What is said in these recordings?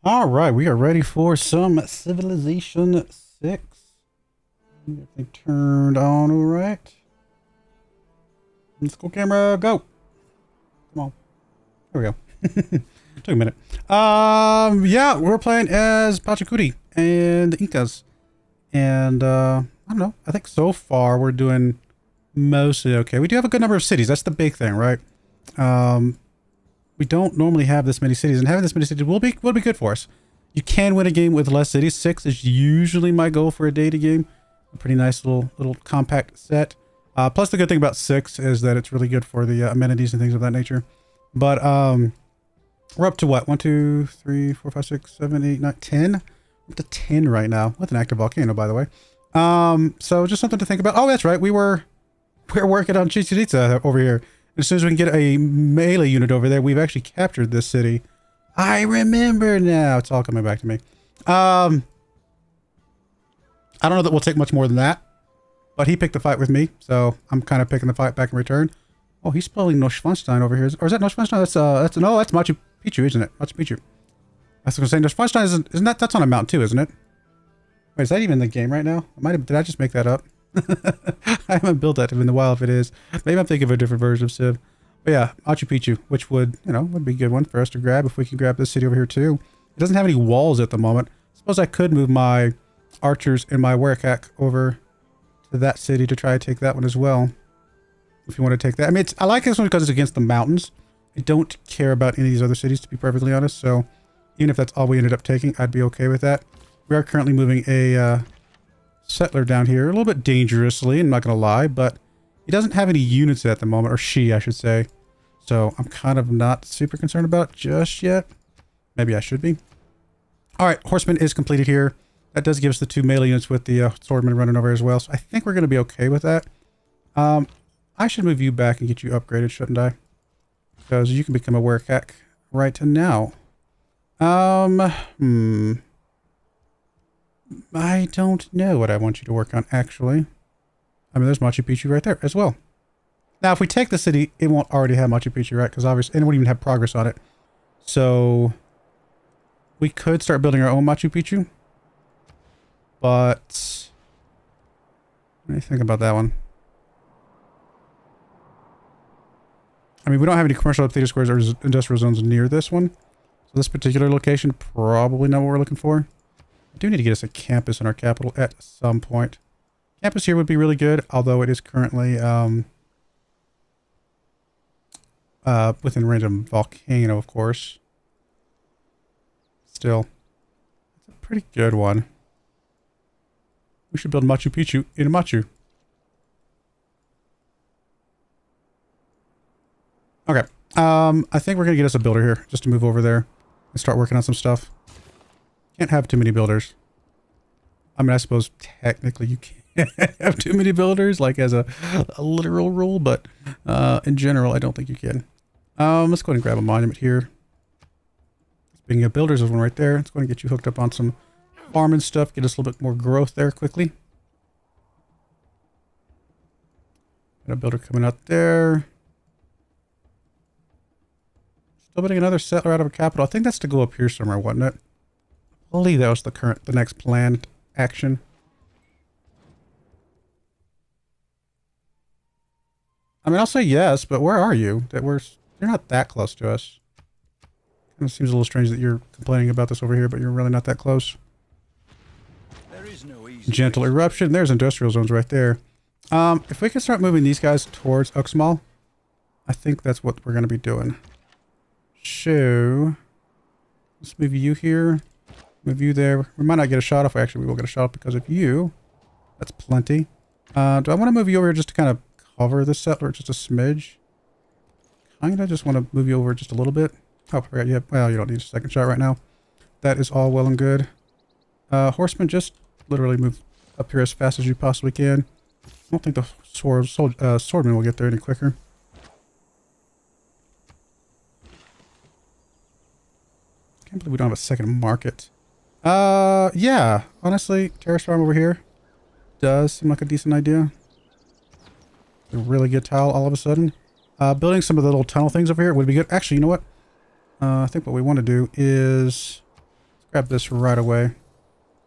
All right, we are ready for some Civilization 6. Everything turned on all right. Let's go, camera, go. Come on. There we go. Took a minute. Yeah, we're playing as Pachacuti and the Incas. And, I don't know. I think so far we're doing mostly okay. We do have a good number of cities. That's the big thing, right? We don't normally have this many cities, and having this many cities will be good for us. You can win a game with less cities. 6 is usually my goal for a Deity game. A pretty nice little compact set. Plus the good thing about 6 is that it's really good for the amenities and things of that nature. But we're up to what? 1, 2, 3, 4, 5, 6, 7, 8, 9, 10. Up to 10 right now with an active volcano, by the way. So just something to think about. Oh, that's right. We're working on Chichen over here. As soon as we can get a melee unit over there, we've actually captured this city. I remember now. It's all coming back to me. I don't know that we'll take much more than that. But he picked the fight with me, so I'm kind of picking the fight back in return. Oh, he's spelling Neuschwanstein over here. Or is that Neuschwanstein? No, that's Machu Picchu, isn't it? Machu Picchu. I was going to say, Neuschwanstein isn't that? That's on a mountain too, isn't it? Wait, is that even in the game right now? Did I just make that up? I haven't built that in a while if it is. Maybe I'm thinking of a different version of Civ. But yeah, Machu Picchu, which would be a good one for us to grab if we can grab this city over here too. It doesn't have any walls at the moment. Suppose I could move my archers and my Warcack over to that city to try to take that one as well. If you want to take that. I mean, I like this one because it's against the mountains. I don't care about any of these other cities, to be perfectly honest. So even if that's all we ended up taking, I'd be okay with that. We are currently moving a settler down here, a little bit dangerously, I'm not going to lie, but he doesn't have any units at the moment, or she, I should say. So I'm kind of not super concerned about it just yet. Maybe I should be. All right, horseman is completed here. That does give us the 2 melee units with the swordman running over as well. So I think we're going to be okay with that. I should move you back and get you upgraded, shouldn't I? Because you can become a Warcack right now. I don't know what I want you to work on, actually. I mean, there's Machu Picchu right there as well. Now, if we take the city, it won't already have Machu Picchu, right? Because obviously, and it won't even have progress on it. So, we could start building our own Machu Picchu. But, what do you think about that one? I mean, we don't have any commercial theater squares or industrial zones near this one. So this particular location, probably not what we're looking for. I do need to get us a campus in our capital at some point. Campus here would be really good, although it is currently within range of volcano, of course. Still, it's a pretty good one. We should build Machu Picchu in Machu. Okay. I think we're gonna get us a builder here, just to move over there and start working on some stuff. Can't have too many builders. I mean, I suppose technically you can't have too many builders, like as a literal rule, but in general, I don't think you can. Let's go ahead and grab a monument here. Speaking of builders, there's one right there. Let's go ahead and get you hooked up on some farming stuff, get us a little bit more growth there quickly. Got a builder coming out there. Still building another settler out of a capital. I think that's to go up here somewhere, wasn't it? I believe that was the next planned action. I mean, I'll say yes, but where are you? You're not that close to us. Kind of seems a little strange that you're complaining about this over here, but you're really not that close. There is no easy Gentle eruption. There's industrial zones right there. If we can start moving these guys towards Uxmal, I think that's what we're going to be doing. So, let's move you here. Move you there. We might not get a shot off. Actually, we will get a shot off because of you. That's plenty. Do I want to move you over here just to kind of cover the settler just a smidge? Kinda just want to move you over just a little bit. Oh, I forgot you have, well, you don't need a second shot right now. That is all well and good. Horseman, just literally move up here as fast as you possibly can. I don't think the swordman will get there any quicker. Can't believe we don't have a second market. Yeah, honestly, terrace farm over here does seem like a decent idea. A really good tile all of a sudden. Building some of the little tunnel things over here would be good. Actually, you know what? I think what we want to do is grab this right away.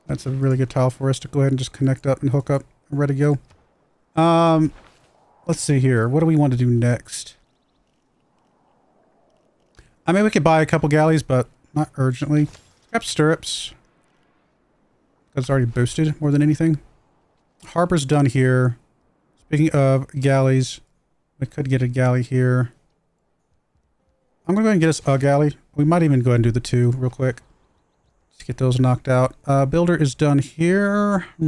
That's a really good tile for us to go ahead and just connect up and hook up and ready to go. Let's see here. What do we want to do next? I mean, we could buy a couple galleys, but not urgently. Grab stirrups. Because it's already boosted more than anything. Harbor's done here. Speaking of galleys, we could get a galley here. I'm going to go ahead and get us a galley. We might even go ahead and do the 2 real quick. Let's get those knocked out. Builder is done here. I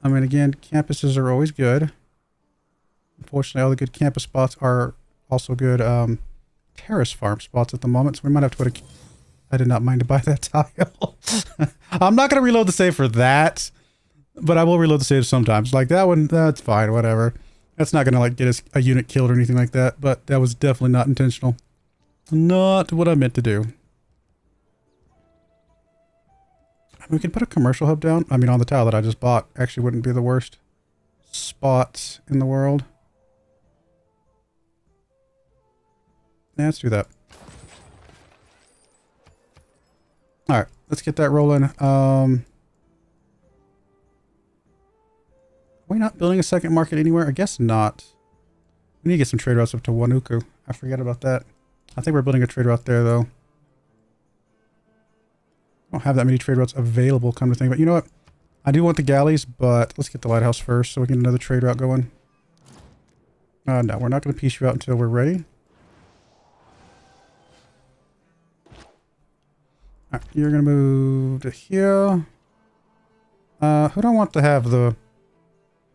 mean, again, campuses are always good. Unfortunately, all the good campus spots are also good terrace farm spots at the moment. So we might have to put a... I did not mind to buy that tile. I'm not going to reload the save for that. But I will reload the save sometimes. Like that one, that's fine, whatever. That's not going to like get us a unit killed or anything like that. But that was definitely not intentional. Not what I meant to do. We can put a commercial hub down. I mean, on the tile that I just bought. Actually wouldn't be the worst spots in the world. Yeah, let's do that. Alright, let's get that rolling. Are we not building a second market anywhere? I guess not. We need to get some trade routes up to Wanuku. I forgot about that. I think we're building a trade route there, though. I don't have that many trade routes available, come to think. But you know what? I do want the galleys, but let's get the lighthouse first so we can get another trade route going. No, we're not going to piece you out until we're ready. Alright, you're going to move to here. Who do I want to have the...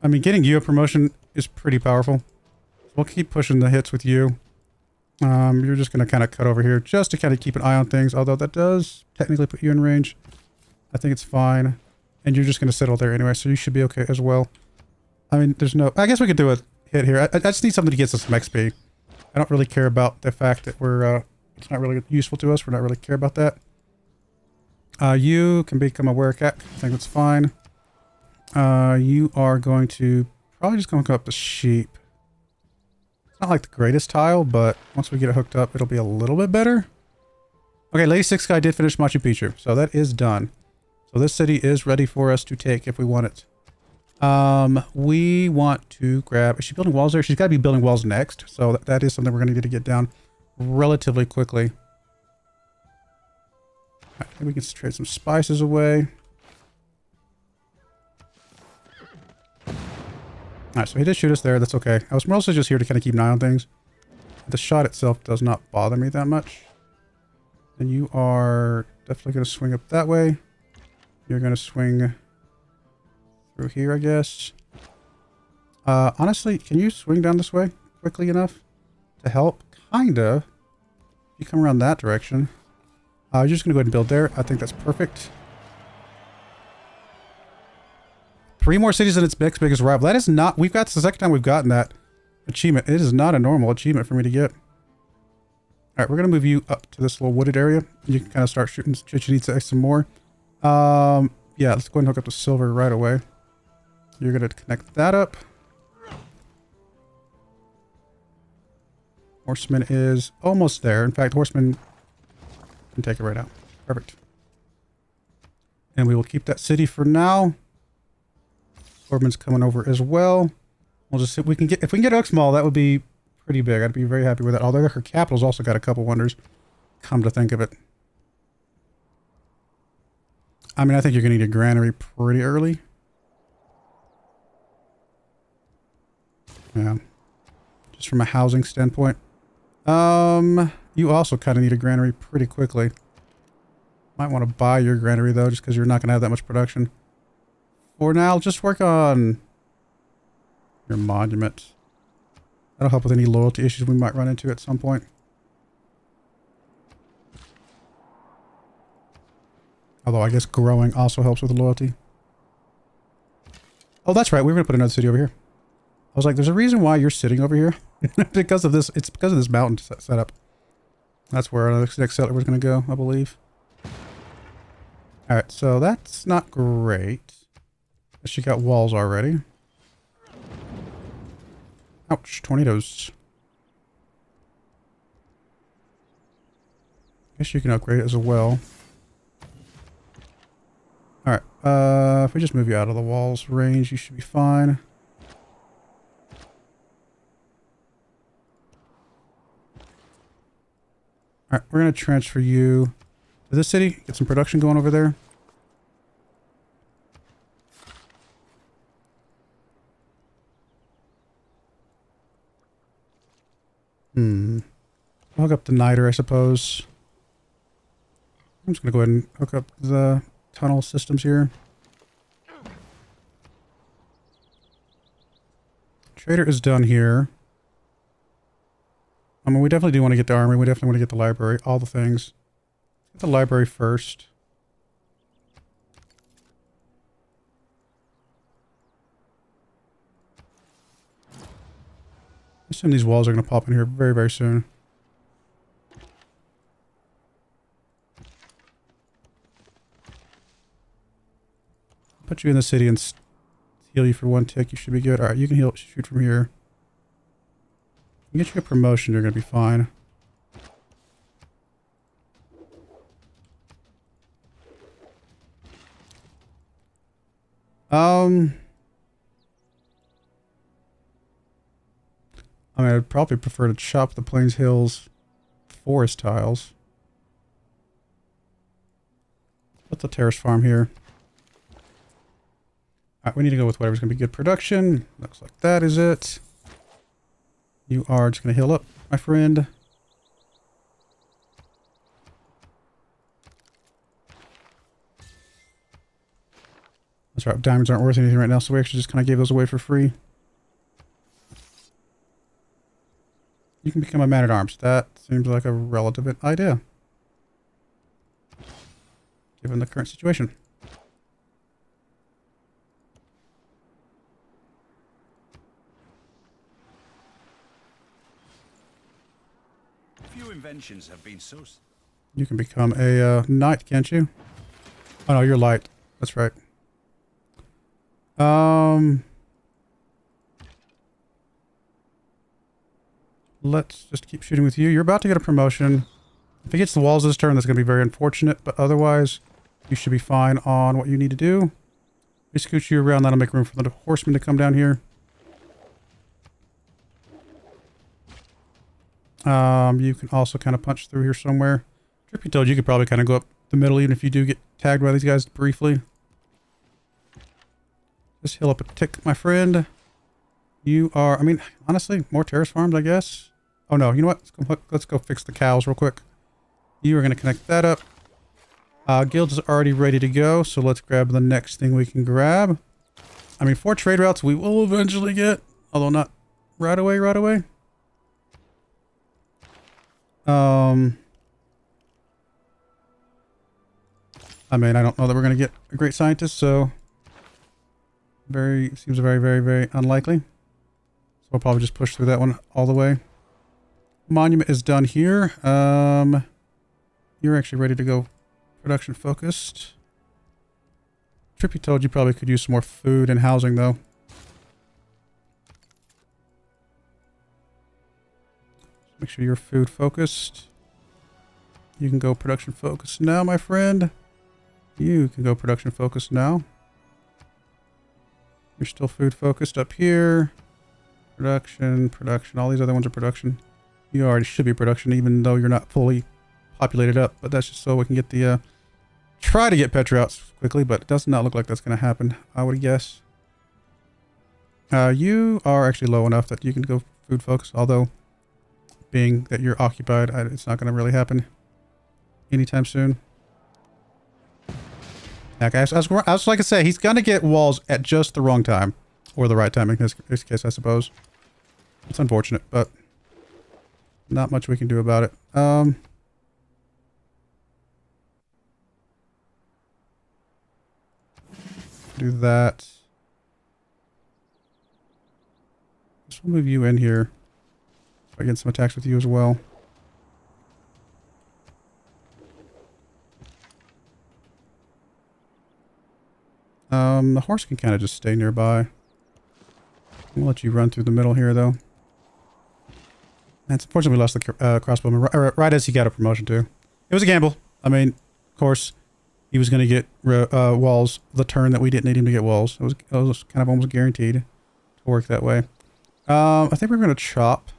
I mean, getting you a promotion is pretty powerful. So we'll keep pushing the hits with you. You're just going to kind of cut over here just to kind of keep an eye on things. Although that does technically put you in range. I think it's fine. And you're just going to settle there anyway. So you should be okay as well. I mean, there's no... I guess we could do a hit here. I just need something to get us some XP. I don't really care about the fact that we're... it's not really useful to us. We're not really care about that. You can become a werecat. I think that's fine. You are going to... probably just going to hook up the sheep. It's not like the greatest tile, but once we get it hooked up, it'll be a little bit better. Okay, Lady Six Guy did finish Machu Picchu, so that is done. So this city is ready for us to take if we want it. We want to grab... is she building walls there? She's got to be building walls next, so that is something we're going to need to get down relatively quickly. I think we can trade some spices away. Alright, so he did shoot us there. That's okay. I was mostly just here to kind of keep an eye on things. The shot itself does not bother me that much. And you are definitely going to swing up that way. You're going to swing through here, I guess. Honestly, can you swing down this way quickly enough to help? Kind of. You come around that direction. You're just going to go ahead and build there. I think that's perfect. 3 more cities in its next biggest rival. That is not... we've got... it's the second time we've gotten that achievement. It is not a normal achievement for me to get. Alright, we're going to move you up to this little wooded area. You can kind of start shooting Chichen Itza some more. Yeah, let's go ahead and hook up the silver right away. You're going to connect that up. Horseman is almost there. In fact, Horseman can take it right out. Perfect. And we will keep that city for now. Orban's coming over as well. We'll just see if we can get... if we can get Uxmal, that would be pretty big. I'd be very happy with that. Although her capital's also got a couple wonders. Come to think of it. I mean, I think you're going to need a granary pretty early. Yeah. Just from a housing standpoint. You also kind of need a granary pretty quickly. Might want to buy your granary though, just because you're not going to have that much production. For now, just work on your monument. That'll help with any loyalty issues we might run into at some point. Although I guess growing also helps with loyalty. Oh, that's right. We were going to put another city over here. I was like, there's a reason why you're sitting over here. Because of this. It's because of this mountain setup. That's where our next settler was going to go, I believe. Alright, so that's not great. She got walls already. Ouch, tornadoes. Guess you can upgrade it as well. Alright, if we just move you out of the walls range, you should be fine. Alright, we're going to transfer you to this city, get some production going over there. I'll hook up the niter, I suppose. I'm just going to go ahead and hook up the tunnel systems here. Trader is done here. I mean, we definitely do want to get the army. We definitely want to get the library. All the things. Get the library first. I assume these walls are going to pop in here very, very soon. Put you in the city and heal you for 1 tick. You should be good. Alright, you can shoot from here. Get you a promotion, you're going to be fine. I mean, I'd probably prefer to chop the Plains Hills forest tiles. Put the terrace farm here. Alright, we need to go with whatever's going to be good production. Looks like that is it. You are just going to heal up, my friend. That's right, diamonds aren't worth anything right now, so we actually just kind of gave those away for free. You can become a man-at-arms. That seems like a relevant idea, given the current situation. Few inventions have been so. You can become a knight, can't you? Oh no, you're light. That's right. Let's just keep shooting with you. You're about to get a promotion. If it gets the walls this turn, that's going to be very unfortunate, but otherwise, you should be fine on what you need to do. We scoot you around. That'll make room for the horsemen to come down here. You can also kind of punch through here somewhere. Truth be told, you could probably kind of go up the middle, even if you do get tagged by these guys briefly. Just heal up a tick, my friend. You are, I mean, honestly, more terrace farms, I guess. Oh no, you know what? Let's go fix the cows real quick. You are going to connect that up. Guild is already ready to go, so let's grab the next thing we can grab. I mean, 4 trade routes we will eventually get, although not right away, right away. I mean, I don't know that we're going to get a great scientist, so seems very, very, very unlikely. So we'll probably just push through that one all the way. Monument is done here. You're actually ready to go production focused. Trippy told you probably could use some more food and housing though. Make sure you're food focused. You can go production focused now, my friend. You can go production focused now. You're still food focused up here. Production, production. All these other ones are production. You already should be production even though you're not fully populated up. But that's just so we can get the... try to get Petri out quickly, but it does not look like that's going to happen, I would guess. You are actually low enough that you can go food focused, although being that you're occupied, it's not going to really happen anytime soon. Yeah, guys, I was like I say, he's going to get walls at just the wrong time. Or the right time in this case, I suppose. It's unfortunate, but not much we can do about it. Do that. Just move you in here. I get some attacks with you as well. The horse can kind of just stay nearby. I'll let you run through the middle here, though. And unfortunately, we lost the crossbowman right as he got a promotion, too. It was a gamble. I mean, of course, he was going to get walls the turn that we didn't need him to get walls. It was kind of almost guaranteed to work that way. I think we're going to chop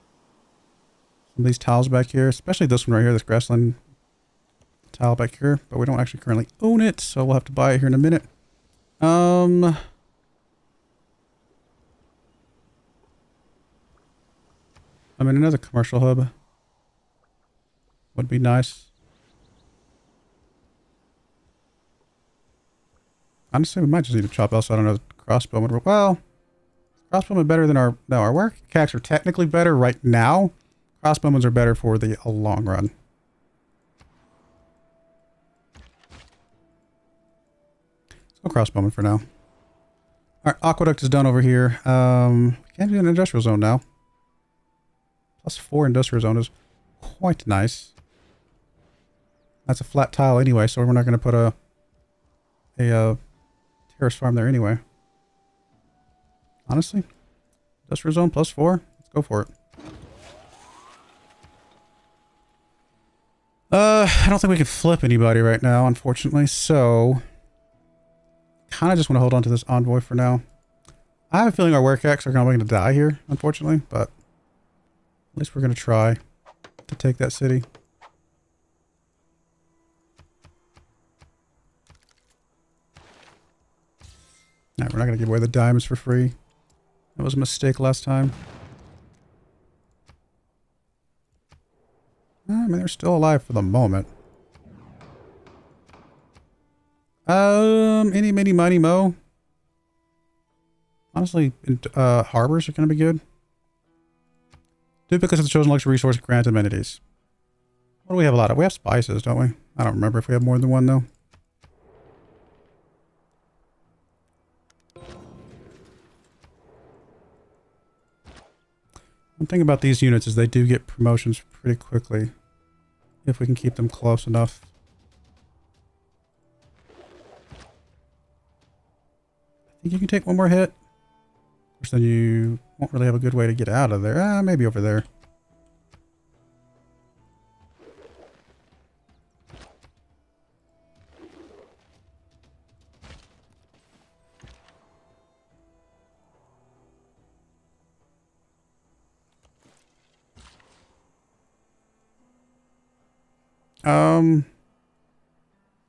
some of these tiles back here, especially this one right here, this grassland tile back here, but we don't actually currently own it, so we'll have to buy it here in a minute. I mean, another commercial hub would be nice. Honestly, we might just need to chop else out another crossbowman. Well, crossbowmen better than our... No, our work cacks are technically better right now. Crossbowmen are better for the long run. Let's go crossbowman for now. Alright, aqueduct is done over here. Can't do an industrial zone now. +4 industrial zone is quite nice. That's a flat tile anyway, so we're not going to put a terrace farm there anyway. Honestly, industrial zone +4. Let's go for it. I don't think we can flip anybody right now, unfortunately, so kind of just want to hold on to this envoy for now. I have a feeling our werekax are going to die here, unfortunately, but at least we're going to try to take that city. Alright, we're not going to give away the diamonds for free. That was a mistake last time. I mean, they're still alive for the moment. Any, mini, mighty, mo. Honestly, harbors are going to be good. Duplicates of the chosen luxury resource grant amenities. What do we have a lot of? We have spices, don't we? I don't remember if we have more than one, though. One thing about these units is they do get promotions pretty quickly. If we can keep them close enough. I think you can take one more hit. Of course, then you won't really have a good way to get out of there. Maybe over there.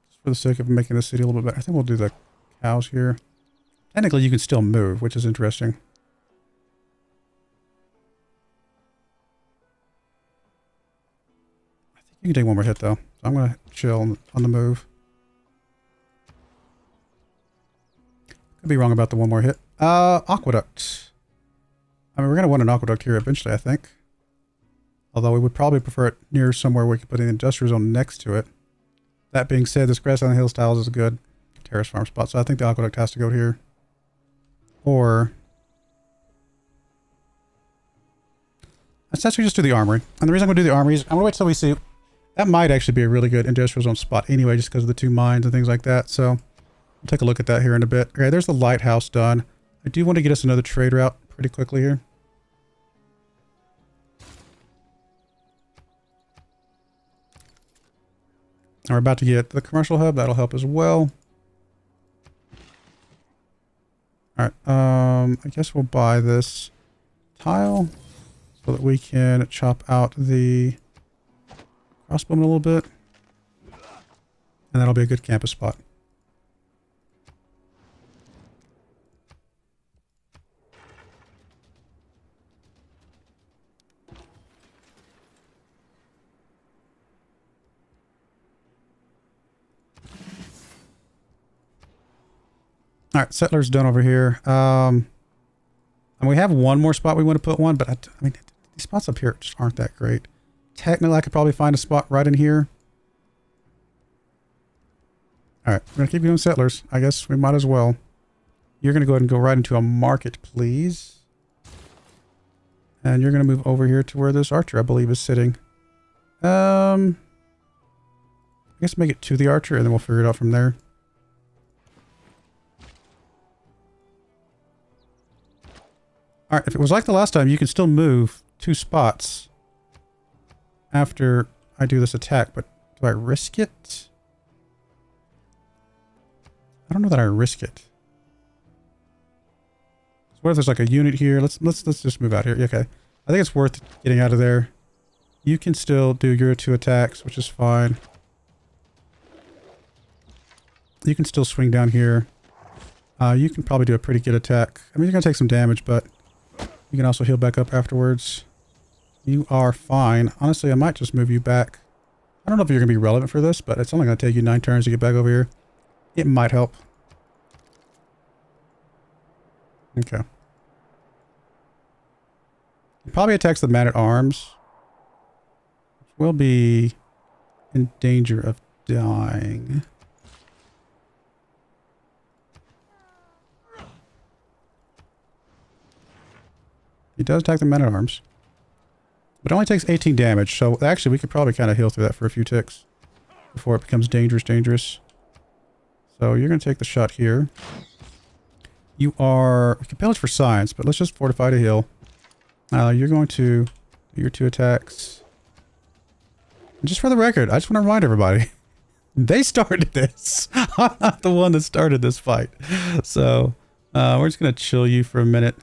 Just for the sake of making the city a little bit better, I think we'll do the cows here. Technically, you can still move, which is interesting. I think you can take one more hit, though. So I'm going to chill on the move. Could be wrong about the one more hit. Aqueduct. I mean, we're going to want an aqueduct here eventually, I think. Although we would probably prefer it near somewhere where we could put an industrial zone next to it. That being said, this grass on the hills tiles is a good terrace farm spot, so I think the aqueduct has to go here. Or let's actually just do the armory. And the reason I'm going to do the armory is I'm going to wait till we see. That might actually be a really good industrial zone spot anyway, just because of the 2 mines and things like that. So we'll take a look at that here in a bit. Okay, there's the lighthouse done. I do want to get us another trade route pretty quickly here. And we're about to get the commercial hub. That'll help as well. Alright, I guess we'll buy this tile so that we can chop out the crossbowman a little bit. And that'll be a good campus spot. Alright, settlers done over here. And we have one more spot we want to put one, but I mean, these spots up here just aren't that great. Technically, I could probably find a spot right in here. Alright, we're going to keep doing settlers. I guess we might as well. You're going to go ahead and go right into a market, please. And you're going to move over here to where this archer, I believe, is sitting. I guess make it to the archer, and then we'll figure it out from there. Alright, if it was like the last time, you can still move 2 spots after I do this attack, but Do I risk it? I don't know that I risk it. So what if there's like a unit here? Let's just move out here. Okay. I think it's worth getting out of there. You can still do your 2 attacks, which is fine. You can still swing down here. You can probably do a pretty good attack. I mean, you're going to take some damage, but you can also heal back up afterwards. You are fine. Honestly, I might just move you back. I don't know if you're going to be relevant for this, but it's only going to take you 9 turns to get back over here. It might help. Okay. He probably attacks the man-at-arms. Will be in danger of dying. He does attack the man-at-arms. But it only takes 18 damage, so actually we could probably kind of heal through that for a few ticks before it becomes dangerous. So you're going to take the shot here. You are... We can pillage for science, but let's just fortify to heal. You're going to do your 2 attacks. And just for the record, I just want to remind everybody, they started this. I'm not the one that started this fight. So we're just going to chill you for a minute.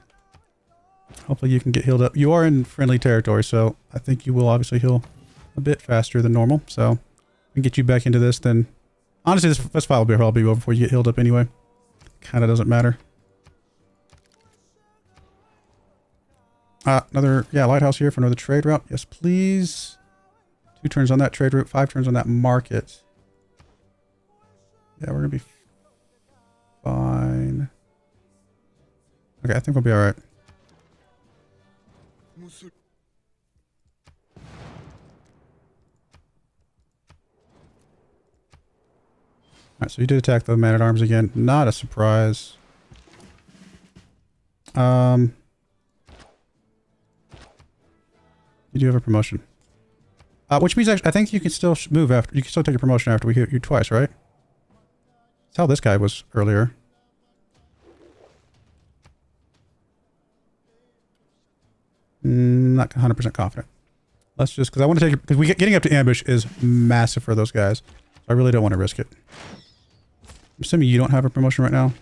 Hopefully you can get healed up. You are in friendly territory, so I think you will obviously heal a bit faster than normal. So we can get you back into this, then... Honestly, this fight will probably be over before you get healed up anyway. Kind of doesn't matter. Another, yeah, lighthouse here for another trade route. Yes, please. 2 turns on that trade route, 5 turns on that market. Yeah, we're going to be fine. Okay, I think we'll be alright. Alright, so you did attack the man-at-arms again. Not a surprise. You do have a promotion. Which means actually, I think you can still move after. You can still take a promotion after we hit you twice, right? That's how this guy was earlier. Not 100% confident. Let's just, because I want to take it, because getting up to ambush is massive for those guys. So I really don't want to risk it. I'm assuming you don't have a promotion right now.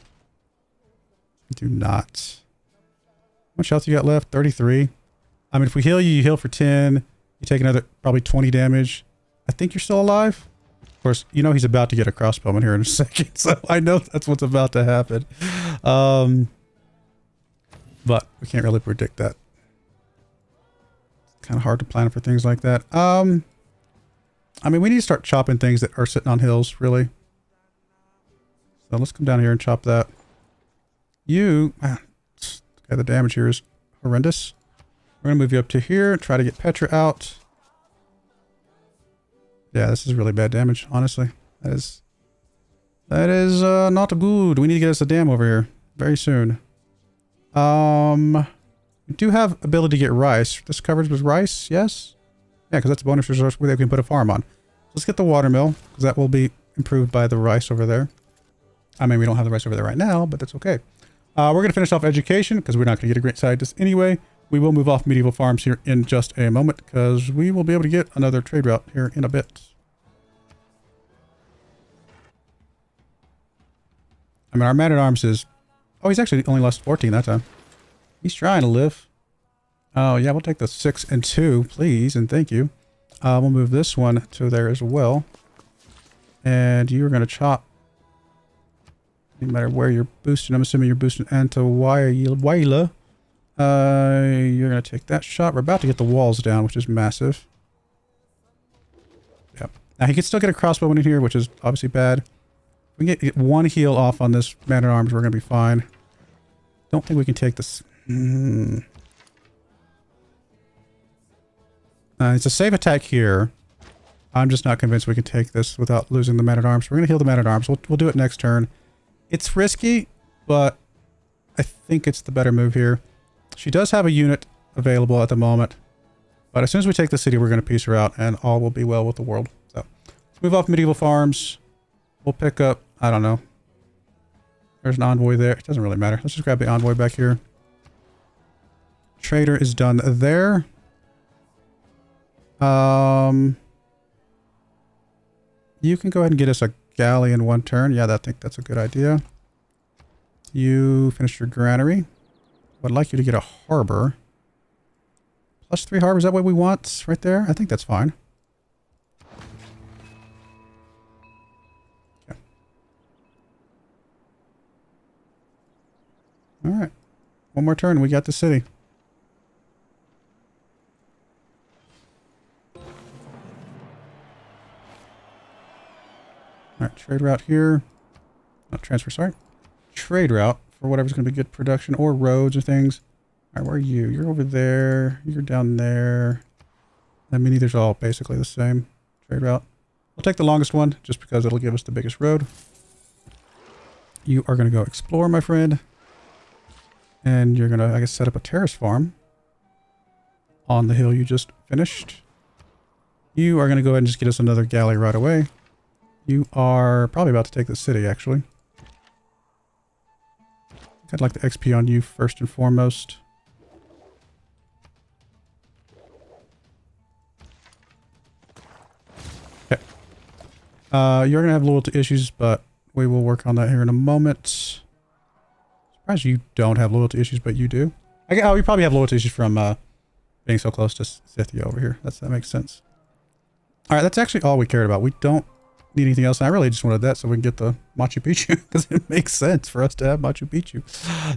You do not. How much health you got left? 33. I mean, if we heal you, you heal for 10. You take another probably 20 damage. I think you're still alive. Of course, you know he's about to get a crossbowman here in a second, so I know that's what's about to happen. But we can't really predict that. It's kind of hard to plan for things like that. I mean, we need to start chopping things that are sitting on hills, really. So let's come down here and chop that. You... Okay, the damage here is horrendous. We're going to move you up to here, try to get Petra out. Yeah, this is really bad damage, honestly. That is not good. We need to get us a dam over here very soon. We do have ability to get rice. This coverage with rice, yes? Yeah, because that's a bonus resource we can put a farm on. Let's get the watermill, because that will be improved by the rice over there. I mean, we don't have the rice over there right now, but that's okay. We're going to finish off education, because we're not going to get a great scientist anyway. We will move off medieval farms here in just a moment, because we will be able to get another trade route here in a bit. I mean, our man-at-arms is... Oh, he's actually only lost 14 that time. He's trying to live. Oh, yeah, we'll take the 6 and 2, please, and thank you. We'll move this one to there as well. And you're going to chop. No matter where you're boosting, I'm assuming you're boosting Antawaila. You're going to take that shot. We're about to get the walls down, which is massive. Yep. Now, he can still get a crossbowman in here, which is obviously bad. We can get 1 heal off on this man-at-arms. We're going to be fine. Don't think we can take this. It's a safe attack here. I'm just not convinced we can take this without losing the man-at-arms. We're going to heal the man-at-arms. We'll do it next turn. It's risky, but I think it's the better move here. She does have a unit available at the moment. But as soon as we take the city, we're going to piece her out, and all will be well with the world. So, let's move off medieval farms. We'll pick up, I don't know. There's an envoy there. It doesn't really matter. Let's just grab the envoy back here. Trader is done there. You can go ahead and get us a galley in one turn. Yeah, I think that's a good idea. You finished your granary. I'd like you to get a harbor. +3 harbor, is that what we want right there? I think that's fine. Okay. Alright. One more turn, we got the city. Alright, trade route here. Not transfer, sorry. Trade route for whatever's going to be good production or roads or things. Alright, where are you? You're over there. You're down there. I mean, these are all basically the same trade route. We'll take the longest one just because it'll give us the biggest road. You are going to go explore, my friend. And you're going to, I guess, set up a terrace farm on the hill you just finished. You are going to go ahead and just get us another galley right away. You are probably about to take the city, actually. I'd like the XP on you first and foremost. Okay. You're going to have loyalty issues, but we will work on that here in a moment. Surprised you don't have loyalty issues, but you do. Oh, you probably have loyalty issues from being so close to Scythia over here. That makes sense. Alright, that's actually all we cared about. We don't need anything else. And I really just wanted that so we can get the Machu Picchu because it makes sense for us to have Machu Picchu.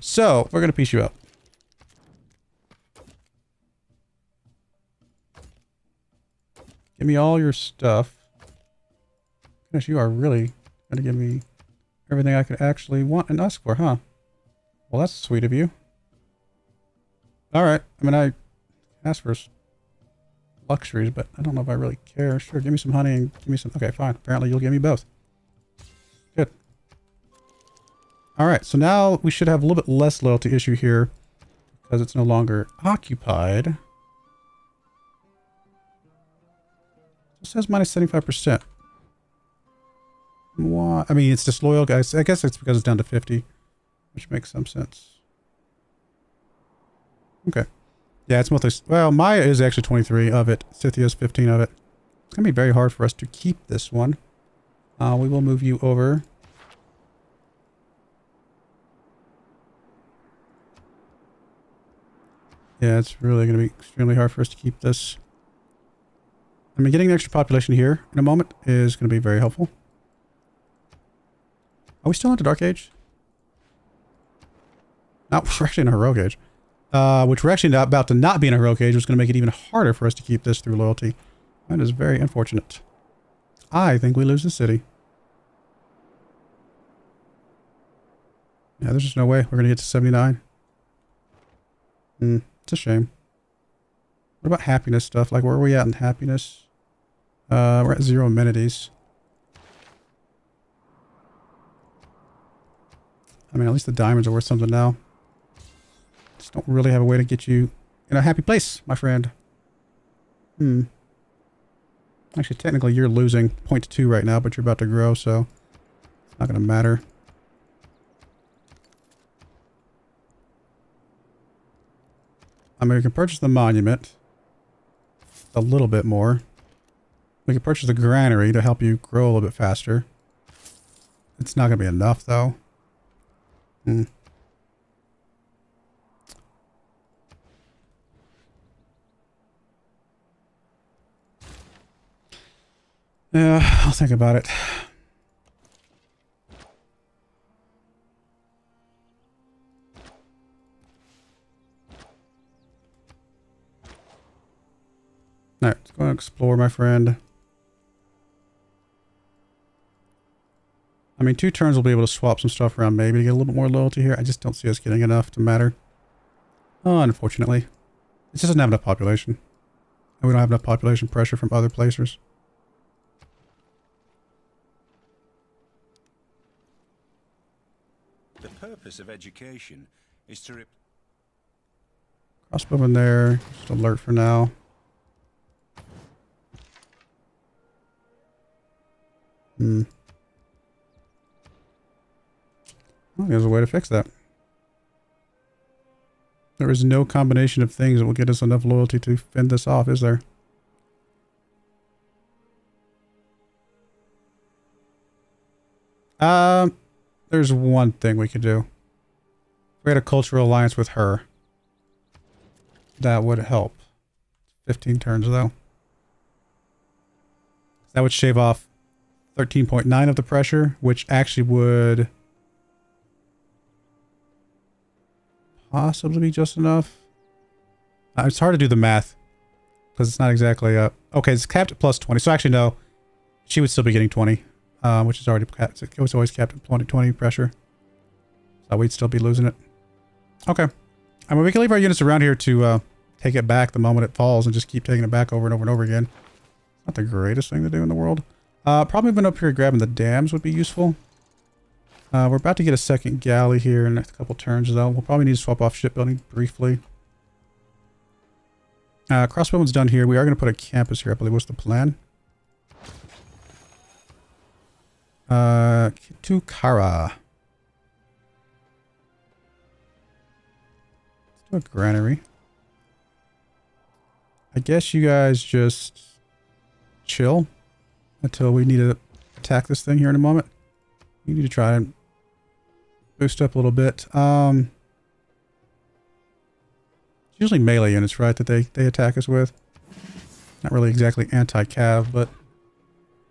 So we're going to piece you out. Give me all your stuff. Gosh, you are really going to give me everything I could actually want and ask for, huh? Well, that's sweet of you. All right. I mean, I asked for luxuries, but I don't know if I really care. Sure, give me some honey and give me some... Okay, fine. Apparently you'll give me both. Good. Alright, so now we should have a little bit less loyalty issue here because it's no longer occupied. It says minus 75%. Why? I mean, it's disloyal, guys. I guess it's because it's down to 50, which makes some sense. Okay. Yeah, it's mostly... Well, Maya is actually 23 of it. Scythia's 15 of it. It's going to be very hard for us to keep this one. We will move you over. Yeah, it's really going to be extremely hard for us to keep this. I mean, getting an extra population here in a moment is going to be very helpful. Are we still into Dark Age? No, we're actually in a Heroic Age. Which we're actually about to not be in a Heroic Age, which is going to make it even harder for us to keep this through loyalty. That is very unfortunate. I think we lose the city. Yeah, there's just no way we're going to get to 79. It's a shame. What about happiness stuff? Like, where are we at in happiness? We're at 0 amenities. I mean, at least the diamonds are worth something now. Just don't really have a way to get you in a happy place, my friend. Actually, technically, you're losing 0.2 right now, but you're about to grow, so it's not going to matter. I mean, we can purchase the monument a little bit more. We can purchase the granary to help you grow a little bit faster. It's not going to be enough, though. Yeah, I'll think about it. Alright, let's go and explore, my friend. I mean, 2 turns we'll be able to swap some stuff around maybe to get a little bit more loyalty here. I just don't see us getting enough to matter. Oh, unfortunately. It just doesn't have enough population. And we don't have enough population pressure from other placers. The purpose of education is to... Crossbow in there. Just alert for now. Well, there's a way to fix that. There is no combination of things that will get us enough loyalty to fend this off, is there? There's one thing we could do. We had a cultural alliance with her. That would help. 15 turns though. That would shave off 13.9 of the pressure, which actually would possibly be just enough. It's hard to do the math because it's not exactly okay, it's capped at plus 20. So actually no, she would still be getting 20, which is already capped. It was always capped at 20 pressure. So we'd still be losing it. Okay. I mean, we can leave our units around here to take it back the moment it falls and just keep taking it back over and over and over again. It's not the greatest thing to do in the world. Probably been up here grabbing the dams would be useful. We're about to get a second galley here in a couple turns though. We'll probably need to swap off shipbuilding briefly. Crossbowman's done here. We are going to put a campus here, I believe. What's the plan? Tukara. Let's do a granary. I guess you guys just chill until we need to attack this thing here in a moment. We need to try and boost up a little bit. It's usually melee units, right, that they attack us with. Not really exactly anti-cav, but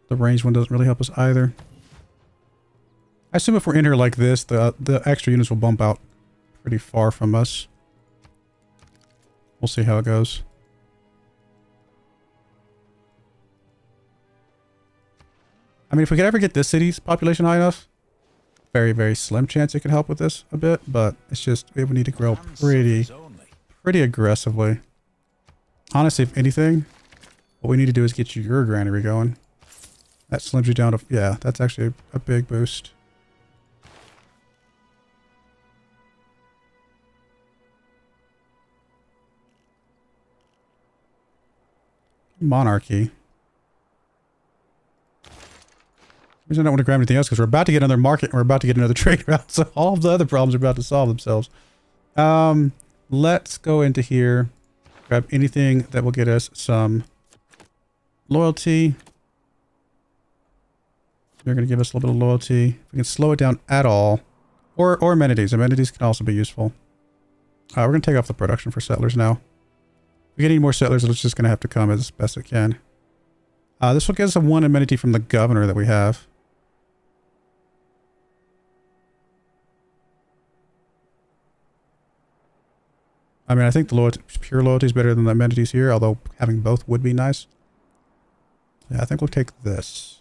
the ranged one doesn't really help us either. I assume if we're in here like this, the extra units will bump out pretty far from us. We'll see how it goes. I mean, if we could ever get this city's population high enough, very, very slim chance it could help with this a bit, but it's just, it would need to grow pretty aggressively. Honestly, if anything, what we need to do is get you your granary going. That slims you down to, yeah, that's actually a big boost. Monarchy. The reason I don't want to grab anything else because we're about to get another market and we're about to get another trade route, so all of the other problems are about to solve themselves. Let's go into here, grab anything that will get us some loyalty. They're going to give us a little bit of loyalty. If we can slow it down at all, or amenities. Amenities can also be useful. We're going to take off the production for settlers now. If we get any more settlers, it's just going to have to come as best it can. This will get us a 1 amenity from the governor that we have. I mean, I think the loyalty, pure loyalty is better than the amenities here, although having both would be nice. Yeah, I think we'll take this.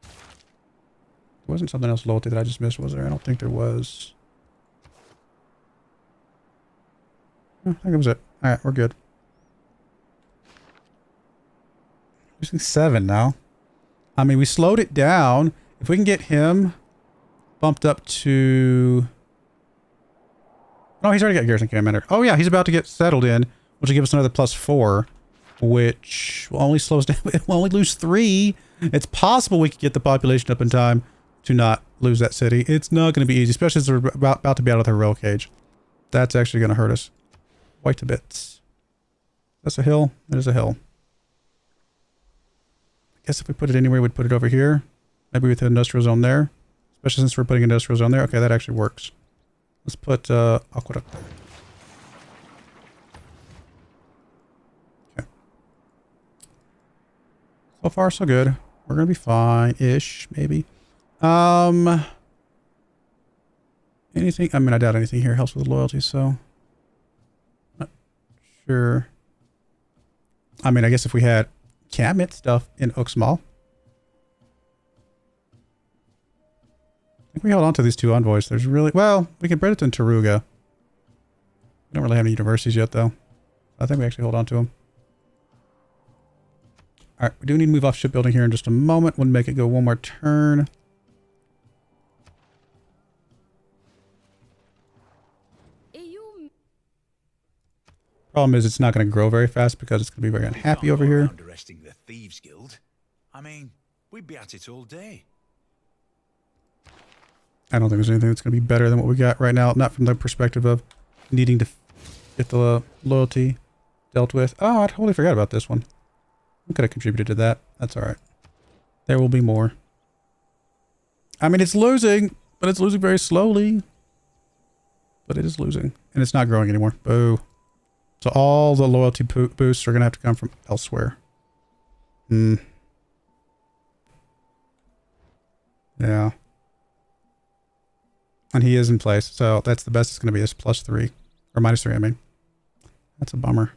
There wasn't something else loyalty that I just missed, was there? I don't think there was. I think that was it. Alright, we're good. Using 7 now. I mean, we slowed it down. If we can get him bumped up to... Oh, he's already got Garrison Commander. Oh yeah, he's about to get settled in, which will give us another +4, which will only slow us down. We'll only lose 3. It's possible we could get the population up in time to not lose that city. It's not going to be easy, especially as we're about to be out of the heroic age. That's actually going to hurt us quite a bit. That's a hill. It is a hill. I guess if we put it anywhere, we'd put it over here. Maybe with the industrial zone there. Especially since we're putting industrial zone there. Okay, that actually works. Let's put aqueduct there. Okay. So far, so good. We're gonna be fine-ish, maybe. Anything? I mean, I doubt anything here helps with loyalty, so not sure. I mean, I guess if we had cabinet stuff in Uxmal. I think we held on to these 2 envoys. There's really... Well, we can bring it in Taruga. We don't really have any universities yet, though. I think we actually hold on to them. Alright, we do need to move off shipbuilding here in just a moment. We'll make it go one more turn. Problem is, it's not going to grow very fast because it's going to be very unhappy over here. Arresting the Thieves Guild. I mean, we'd be at it all day. I don't think there's anything that's going to be better than what we got right now. Not from the perspective of needing to get the loyalty dealt with. Oh, I totally forgot about this one. I could have contributed to that. That's all right. There will be more. I mean, it's losing, but it's losing very slowly. But it is losing. And it's not growing anymore. Boo. So all the loyalty boosts are going to have to come from elsewhere. Hmm. Yeah. And he is in place. So that's the best it's going to be is +3. Or -3, I mean. That's a bummer.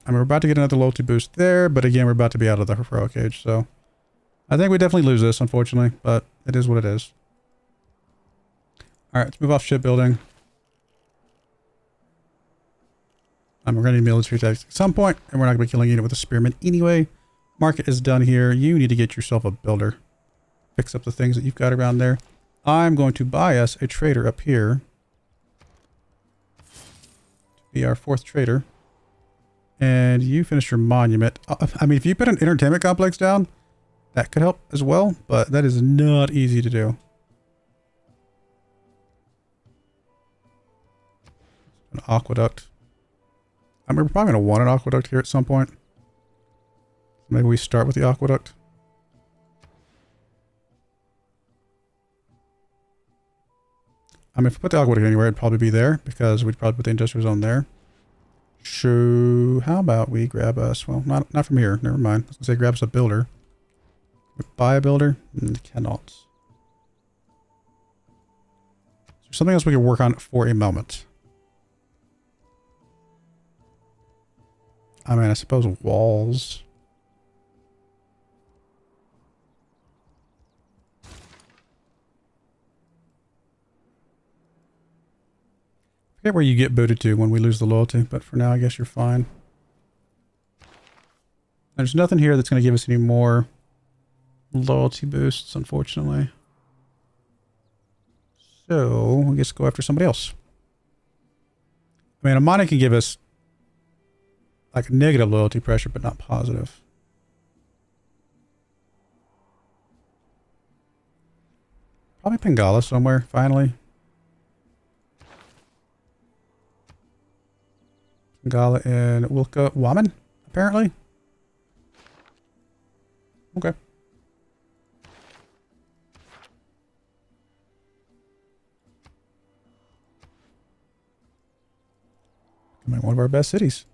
I mean, we're about to get another loyalty boost there. But again, we're about to be out of the heroic age. So I think we definitely lose this, unfortunately. But it is what it is. Alright, let's move off shipbuilding. We're going to need military tactics at some point, and we're not going to be killing a unit with a spearman anyway. Market is done here. You need to get yourself a builder. Fix up the things that you've got around there. I'm going to buy us a trader up here. To be our 4th trader. And you finish your monument. I mean, if you put an entertainment complex down, that could help as well, but that is not easy to do. An aqueduct. I mean, we're probably going to want an aqueduct here at some point. Maybe we start with the aqueduct. I mean, if we put the aqueduct anywhere, it'd probably be there because we'd probably put the industrial zone there. So, how about we grab us? Well, not from here. Never mind. I was going to say grab us a builder. Buy a builder? Cannot. Is there something else we can work on for a moment? I mean, I suppose walls. Forget where you get booted to when we lose the loyalty, but for now, I guess you're fine. There's nothing here that's going to give us any more loyalty boosts, unfortunately. So, I guess go after somebody else. I mean, Amani can give us like negative loyalty pressure, but not positive. Probably Pangala somewhere, finally. Pangala and Wilka Waman, apparently. Okay. Could be one of our best cities.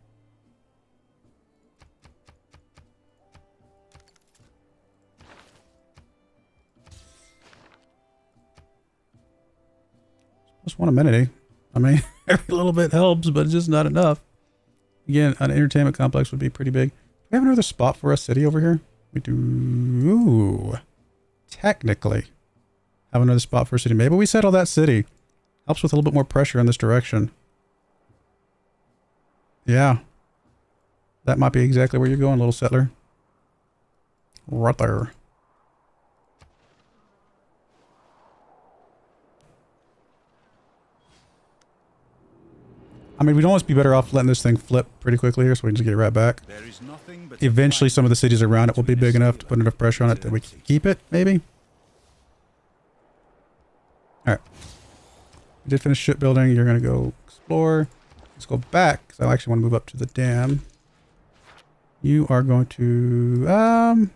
Just one amenity. I mean, every little bit helps, but it's just not enough. Again, an entertainment complex would be pretty big. Do we have another spot for a city over here? We do. Ooh. Technically. Have another spot for a city. Maybe we settle that city. Helps with a little bit more pressure in this direction. Yeah. That might be exactly where you're going, little settler. Right there. I mean, we'd almost be better off letting this thing flip pretty quickly here so we can just get it right back. Eventually, some of the cities around it will be big enough to put enough pressure on it that we can keep it, maybe. Alright. We did finish shipbuilding. You're going to go explore. Let's go back, because I actually want to move up to the dam. You are going to...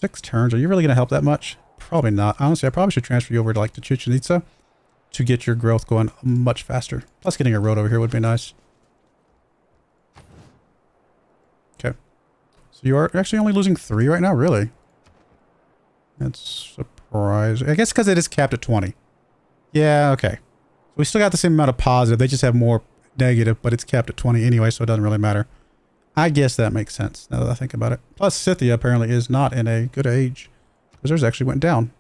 6 turns. Are you really going to help that much? Probably not. Honestly, I probably should transfer you over to, like, to Chichen Itza to get your growth going much faster. Plus, getting a road over here would be nice. Okay. So you are actually only losing 3 right now? Really? That's surprising. I guess because it is capped at 20. Yeah, okay. So we still got the same amount of positive. They just have more negative, but it's capped at 20 anyway, so it doesn't really matter. I guess that makes sense now that I think about it. Plus, Scythia apparently is not in a good age. Because theirs actually went down.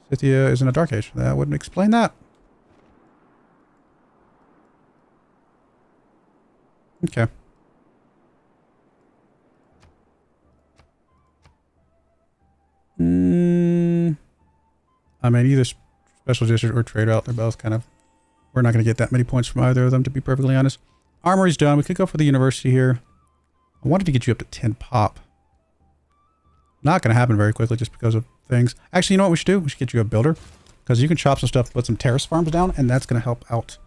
Scythia is in a dark age. That wouldn't explain that. Okay. I mean, either special district or trade route, they're both kind of... We're not going to get that many points from either of them, to be perfectly honest. Armory's done. We could go for the university here. I wanted to get you up to 10 pop. Not going to happen very quickly just because of things. Actually, you know what we should do? We should get you a builder. Because you can chop some stuff, put some terrace farms down, and that's going to help out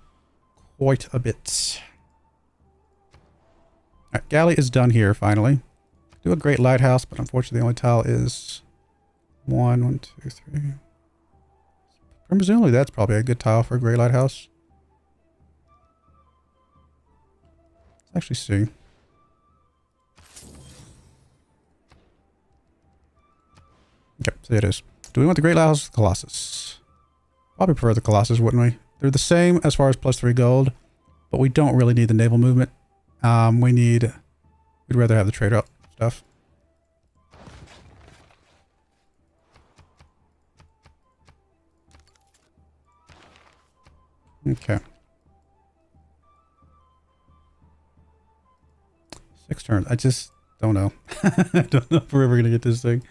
quite a bit. Alright, galley is done here, finally. Do a great lighthouse, but unfortunately the only tile is 1, 2, 3. Presumably that's probably a good tile for a great lighthouse. Let's actually see. Okay, so it is. Do we want the Great Lighthouse or the Colossus? Probably prefer the Colossus, wouldn't we? They're the same as far as +3 gold, but we don't really need the naval movement. We'd rather have the trade route stuff. Okay. 6 turns. I just don't know. I don't know if we're ever going to get this thing.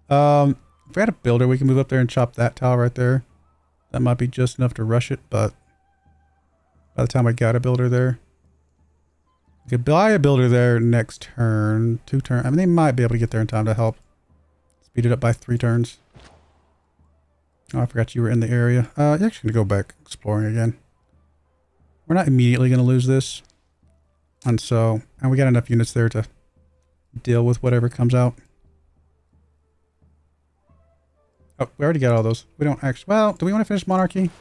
If we had a builder, we can move up there and chop that tile right there. That might be just enough to rush it, but by the time I got a builder there, we could buy a builder there next turn, 2 turns. I mean, they might be able to get there in time to help speed it up by 3 turns. Oh, I forgot you were in the area. You're actually going to go back exploring again. We're not immediately going to lose this. And we got enough units there to deal with whatever comes out. Oh, we already got all those. We don't actually... Well, do we want to finish Monarchy?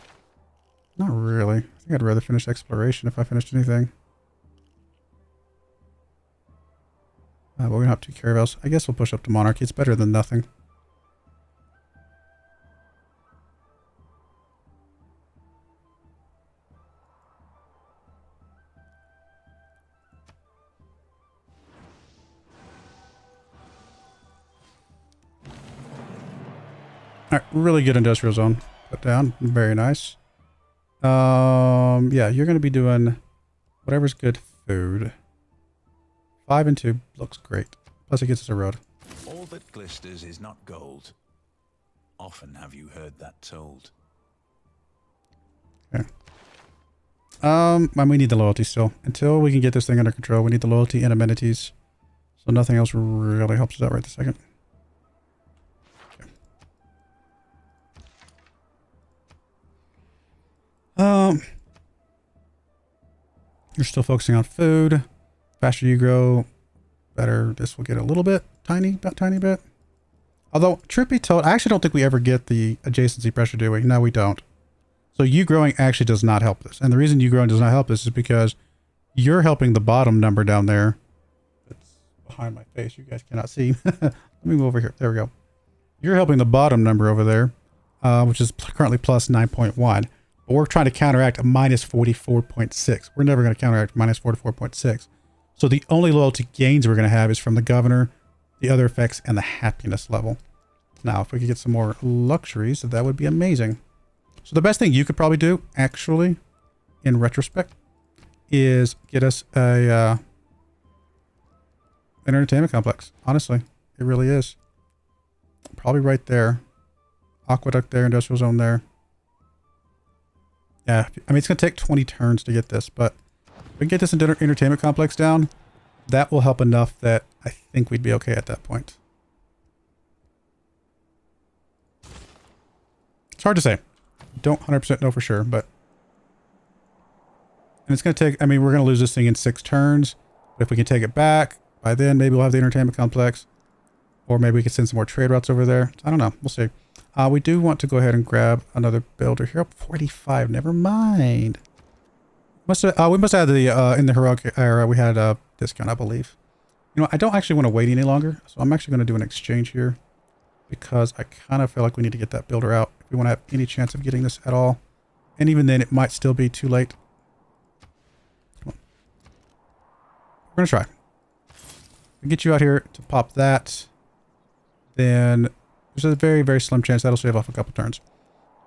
Not really. I think I'd rather finish Exploration if I finished anything. But we don't have 2 caravels. I guess we'll push up to Monarchy. It's better than nothing. Alright, really good industrial zone. Put down. Very nice. Yeah, you're going to be doing whatever's good food. 5 and 2 looks great. Plus it gets us a road. All that glisters is not gold. Often have you heard that told. Okay. And we need the loyalty still. Until we can get this thing under control, we need the loyalty and amenities. So nothing else really helps us out right this second. You're still focusing on food. Faster you grow, better this will get a little bit, tiny bit. Although, truth be told, I actually don't think we ever get the adjacency pressure, do we? No, we don't. So you growing actually does not help this. And the reason you growing does not help this is because you're helping the bottom number down there. It's behind my face. You guys cannot see. Let me move over here. There we go. You're helping the bottom number over there, which is currently plus 9.1. But we're trying to counteract a minus 44.6. We're never going to counteract minus 44.6. So the only loyalty gains we're going to have is from the governor, the other effects, and the happiness level. Now, if we could get some more luxuries, that would be amazing. So the best thing you could probably do, actually, in retrospect, is get us a an entertainment complex. Honestly, it really is. Probably right there. Aqueduct there, industrial zone there. Yeah, I mean, it's going to take 20 turns to get this, but if we can get this entertainment complex down, that will help enough that I think we'd be okay at that point. It's hard to say. Don't 100% know for sure, but... And it's going to take... I mean, we're going to lose this thing in 6 turns, but if we can take it back, by then maybe we'll have the entertainment complex, or maybe we can send some more trade routes over there. I don't know. We'll see. We do want to go ahead and grab another builder here. 45. Never mind. We must have the in the heroic era we had a discount, I believe. You know, I don't actually want to wait any longer, so I'm actually going to do an exchange here because I kind of feel like we need to get that builder out if we want to have any chance of getting this at all. And even then, it might still be too late. Come on. We're going to try. We get you out here to pop that, then there's a very, very slim chance that'll save off a couple turns.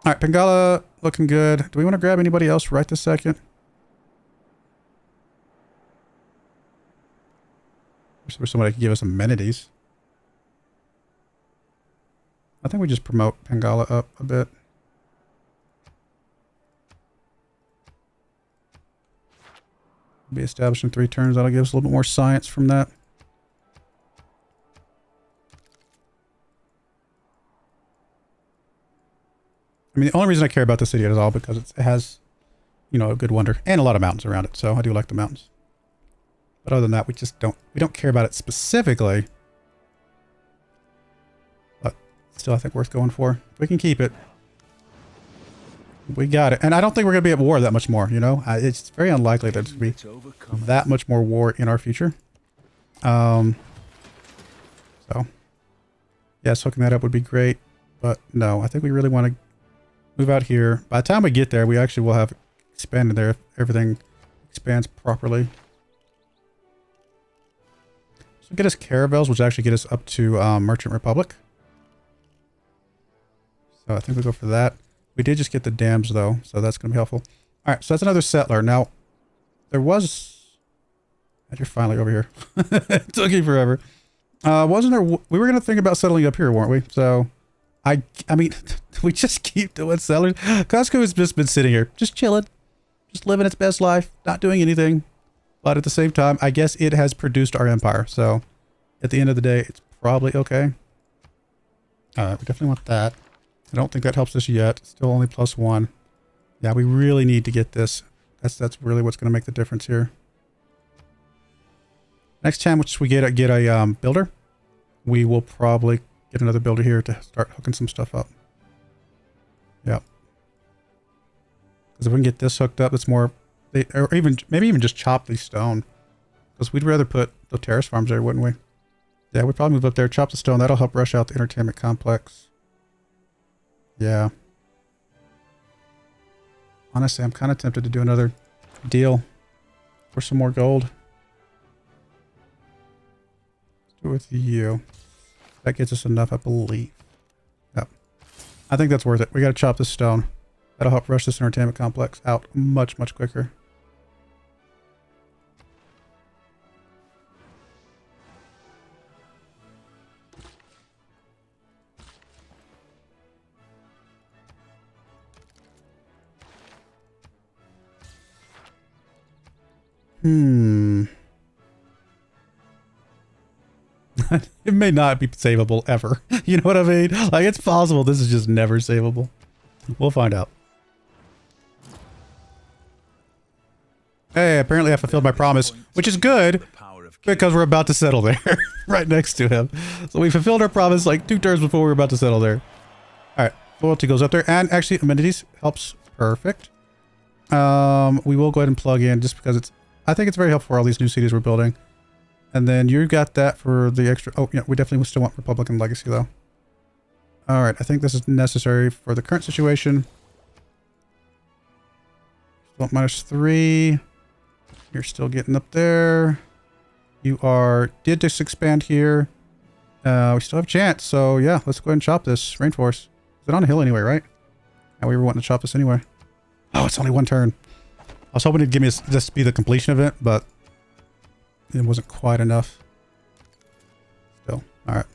All right, Pangaea looking good. Do we want to grab anybody else right this second? Wish there was somebody that could give us amenities. I think we just promote Pangaea up a bit. Be established in 3 turns. That'll give us a little bit more science from that. I mean, the only reason I care about the city at all because it has, you know, a good wonder and a lot of mountains around it. So I do like the mountains. But other than that, we don't care about it specifically Still, I think worth going for. We can keep it. We got it. And I don't think we're going to be at war that much more, you know? It's very unlikely that there's going to be that much more war in our future. So, yes, hooking that up would be great. But no, I think we really want to move out here. By the time we get there, we actually will have expanded there if everything expands properly. So get us caravels, which actually get us up to Merchant Republic. So I think we'll go for that. We did just get the dams though, so that's going to be helpful. All right, so that's another settler. Now, there was... You're finally over here. It took you forever. Wasn't there... We were going to think about settling up here, weren't we? So, I mean, we just keep doing settlers. Costco has just been sitting here, just chilling. Just living its best life, not doing anything. But at the same time, I guess it has produced our empire. So, at the end of the day, it's probably okay. All right, we definitely want that. I don't think that helps us yet. Still only +1. Yeah, we really need to get this. That's really what's going to make the difference here. Next time, which we get a builder, we will probably get another builder here to start hooking some stuff up. Yep. Because if we can get this hooked up, it's more, or maybe even just chop these stone. Because we'd rather put the terrace farms there, wouldn't we? Yeah, we'd probably move up there, chop the stone. That'll help rush out the entertainment complex. Yeah. Honestly, I'm kind of tempted to do another deal for some more gold. Let's do it with you. That gets us enough, I believe. Yep. I think that's worth it. We got to chop this stone. That'll help rush this entertainment complex out much, much quicker. It may not be savable ever. You know what I mean? Like, it's possible this is just never savable. We'll find out. Hey, apparently I fulfilled my promise, which is good because we're about to settle there right next to him. So we fulfilled our promise like 2 turns before we were about to settle there. All right, loyalty goes up there, and actually amenities helps. Perfect. We will go ahead and plug in just because it's, I think it's very helpful for all these new cities we're building. And then you got that for the extra... Oh, yeah, we definitely still want Republican Legacy, though. Alright, I think this is necessary for the current situation. Still -3. You're still getting up there. You are... Did just expand here. We still have a chance, so yeah, let's go ahead and chop this rainforest. Is it on a hill anyway, right? Yeah, we were wanting to chop this anyway. Oh, it's only 1 turn. I was hoping it'd give me just be the completion of it, but... It wasn't quite enough. Still. Alright.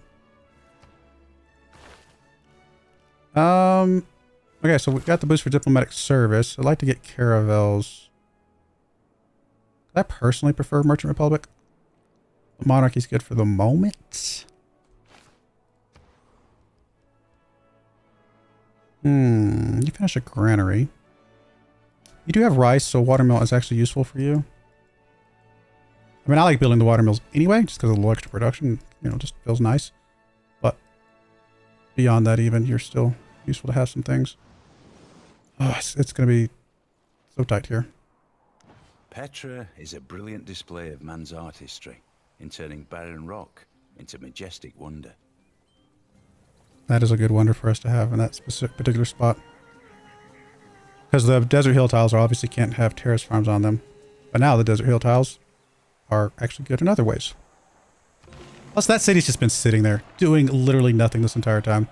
Okay, so we got the boost for diplomatic service. I'd like to get caravels. I personally prefer Merchant Republic. Monarchy's good for the moment. You finish a granary. You do have rice, so watermill is actually useful for you. I mean, I like building the watermills anyway, just because of the low extra production. You know, just feels nice. But beyond that even, you're still useful to have some things. Oh, it's going to be so tight here. Petra is a brilliant display of man's artistry in turning barren rock into majestic wonder. That is a good wonder for us to have in that particular spot. Because the desert hill tiles obviously can't have terrace farms on them. But now the desert hill tiles are actually good in other ways. Plus, that city's just been sitting there, doing literally nothing this entire time.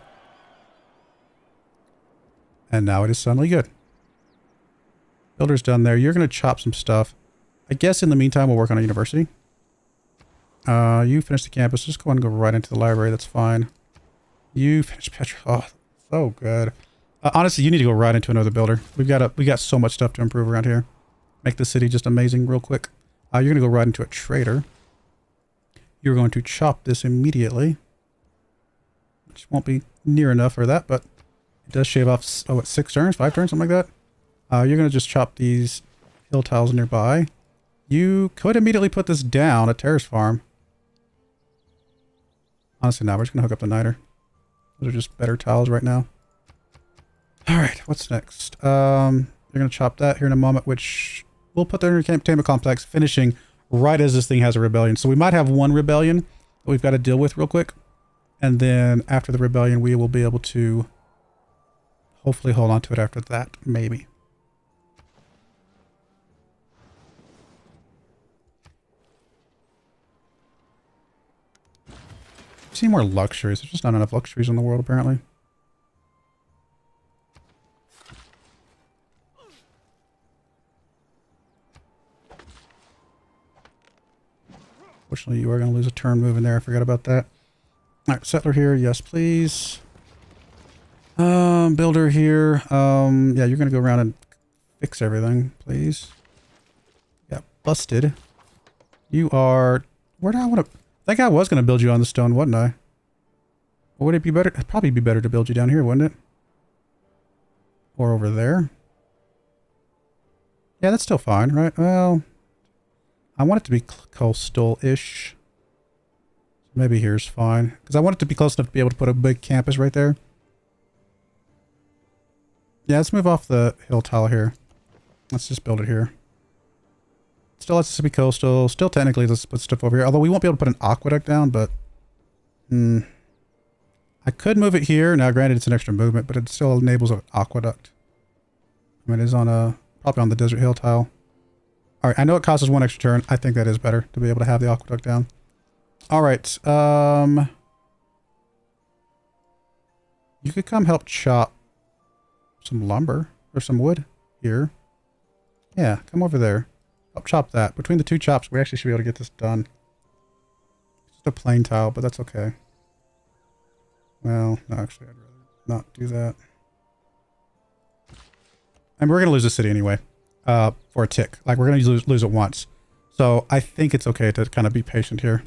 And now it is suddenly good. Builder's done there. You're going to chop some stuff. I guess in the meantime, we'll work on a university. You finish the campus. Just go ahead and go right into the library. That's fine. You finish Petra. Oh, so good. Honestly, you need to go right into another builder. We got so much stuff to improve around here. Make the city just amazing real quick. You're going to go right into a trader. You're going to chop this immediately. Which won't be near enough for that, but it does shave off, oh, what, 6 turns? 5 turns? Something like that. You're going to just chop these hill tiles nearby. You could immediately put this down, a terrace farm. Honestly, now we're just going to hook up the niter. Those are just better tiles right now. All right, what's next? They're going to chop that here in a moment, which we'll put the entertainment complex finishing right as this thing has a rebellion. So we might have one rebellion that we've got to deal with real quick. And then after the rebellion, we will be able to hopefully hold on to it after that, maybe. See more luxuries. There's just not enough luxuries in the world, apparently. Fortunately, you are going to lose a turn moving there. I forgot about that. All right, settler here. Yes, please. Builder here. Yeah, you're going to go around and fix everything, please. Yeah, busted. You are... Where do I want to... I think I was going to build you on the stone, wasn't I? Or would it be better? It'd probably be better to build you down here, wouldn't it? Or over there. Yeah, that's still fine, right? Well, I want it to be coastal-ish. Maybe here's fine. Because I want it to be close enough to be able to put a big campus right there. Yeah, let's move off the hill tile here. Let's just build it here. Still lets us be coastal. Still technically let's put stuff over here. Although we won't be able to put an aqueduct down, but... I could move it here. Now, granted, it's an extra movement, but it still enables an aqueduct. I mean, it is on a... Probably on the desert hill tile. Alright, I know it costs us one extra turn. I think that is better to be able to have the aqueduct down. Alright, you could come help chop some lumber or some wood here. Yeah, come over there. Help chop that. Between the two chops, we actually should be able to get this done. It's just a plain tile, but that's okay. Well, no, actually, I'd rather not do that. And we're going to lose the city anyway, for a tick. Like, we're going to lose it once. So, I think it's okay to kind of be patient here.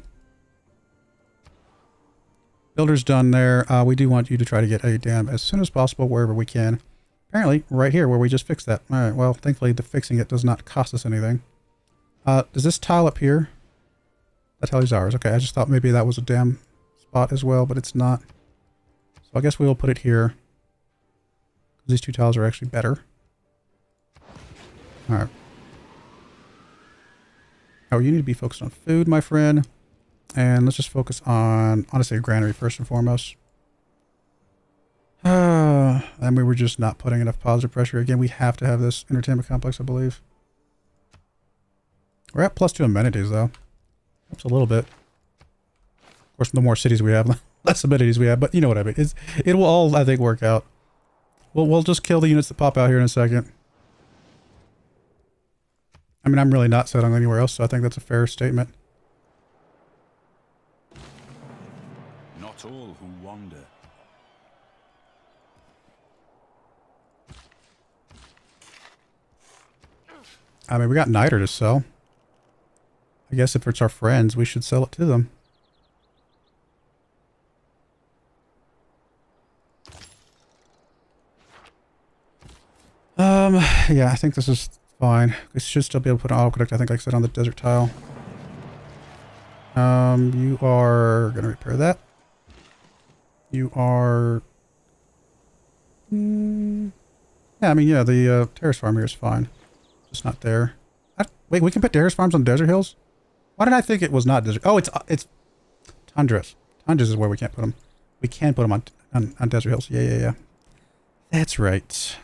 Builder's done there. We do want you to try to get a dam as soon as possible wherever we can. Apparently, right here where we just fixed that. Alright, well, thankfully the fixing it does not cost us anything. Does this tile up here? That tile is ours. Okay, I just thought maybe that was a dam spot as well, but it's not. So I guess we will put it here. These two tiles are actually better. Alright. Oh, you need to be focused on food, my friend. And let's just focus on, honestly, a granary first and foremost. And we were just not putting enough positive pressure. Again, we have to have this entertainment complex, I believe. We're at +2 amenities, though. That's a little bit. Of course, the more cities we have, the less amenities we have. But you know what I mean. It will all, I think, work out. We'll just kill the units that pop out here in a second. I mean, I'm really not settling anywhere else, so I think that's a fair statement. Not all who wander. I mean, we got niter to sell. I guess if it's our friends, we should sell it to them. Yeah, I think this is fine. We should still be able to put an aqueduct, I think, like I said, on the desert tile. You are going to repair that. You are... yeah, I mean, yeah, the terrace farm here is fine. Just not there. Wait, we can put terrace farms on desert hills? Why did I think it was not desert? Oh, it's tundras. Tundras is where we can't put them. We can put them on desert hills. Yeah. That's right.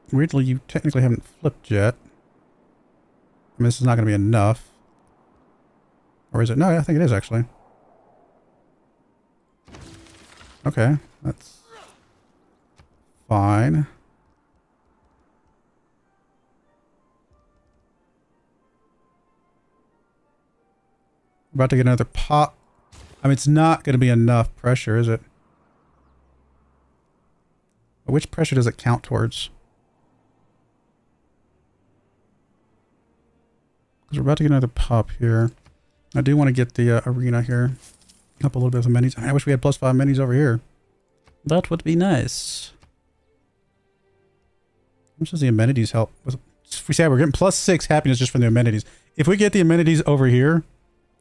Weirdly, you technically haven't flipped yet. I mean, this is not going to be enough. Or is it? No, I think it is, actually. Okay, that's fine. About to get another pop. I mean, it's not going to be enough pressure, is it? Which pressure does it count towards? Because we're about to get another pop here. I do want to get the arena here up a little bit with the minis. I wish we had +5 minis over here. That would be nice. How much does the amenities help? We say we're getting +6 happiness just from the amenities. If we get the amenities over here,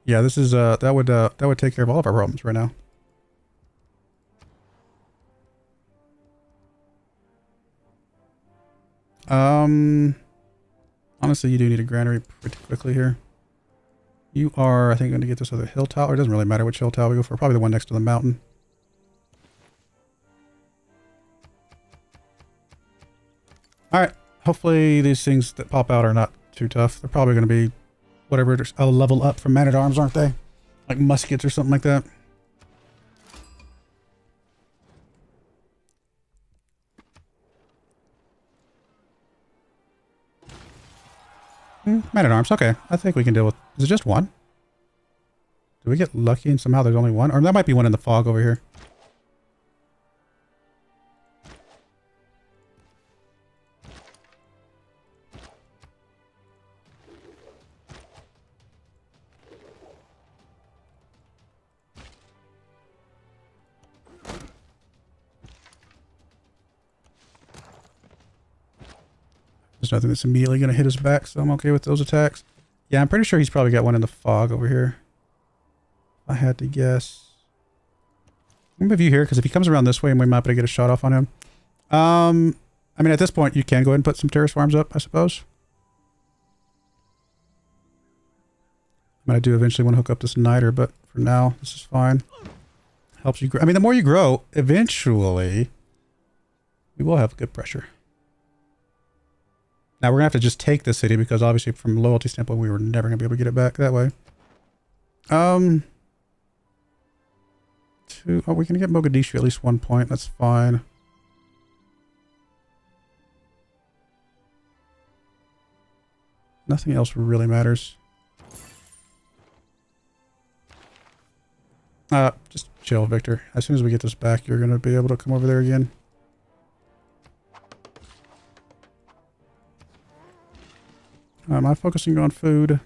Yeah, this is that would take care of all of our problems right now. Honestly, you do need a granary pretty quickly here. You are, I think, going to get this other hill tile. It doesn't really matter which hill tile we go for. Probably the one next to the mountain. All right. Hopefully these things that pop out are not too tough. They're probably going to be whatever, a level up from man-at-arms, aren't they? Like muskets or something like that. Man-at-arms. Okay. I think we can deal with... Is it just one? Did we get lucky and somehow there's only one? Or that might be one in the fog over here. There's nothing that's immediately going to hit us back, so I'm okay with those attacks. Yeah, I'm pretty sure he's probably got one in the fog over here. If I had to guess. I'm going to move you here, because if he comes around this way, we might be able to get a shot off on him. I mean, at this point, you can go ahead and put some terrace farms up, I suppose. I mean, I do eventually want to hook up this niter, but for now, this is fine. Helps you grow. I mean, the more you grow, eventually, we will have good pressure. Now, we're going to have to just take this city because obviously from a loyalty standpoint, we were never going to be able to get it back that way. Oh, we can get Mogadishu at least 1 point. That's fine. Nothing else really matters. Just chill, Victor. As soon as we get this back, you're going to be able to come over there again. Am I focusing on food?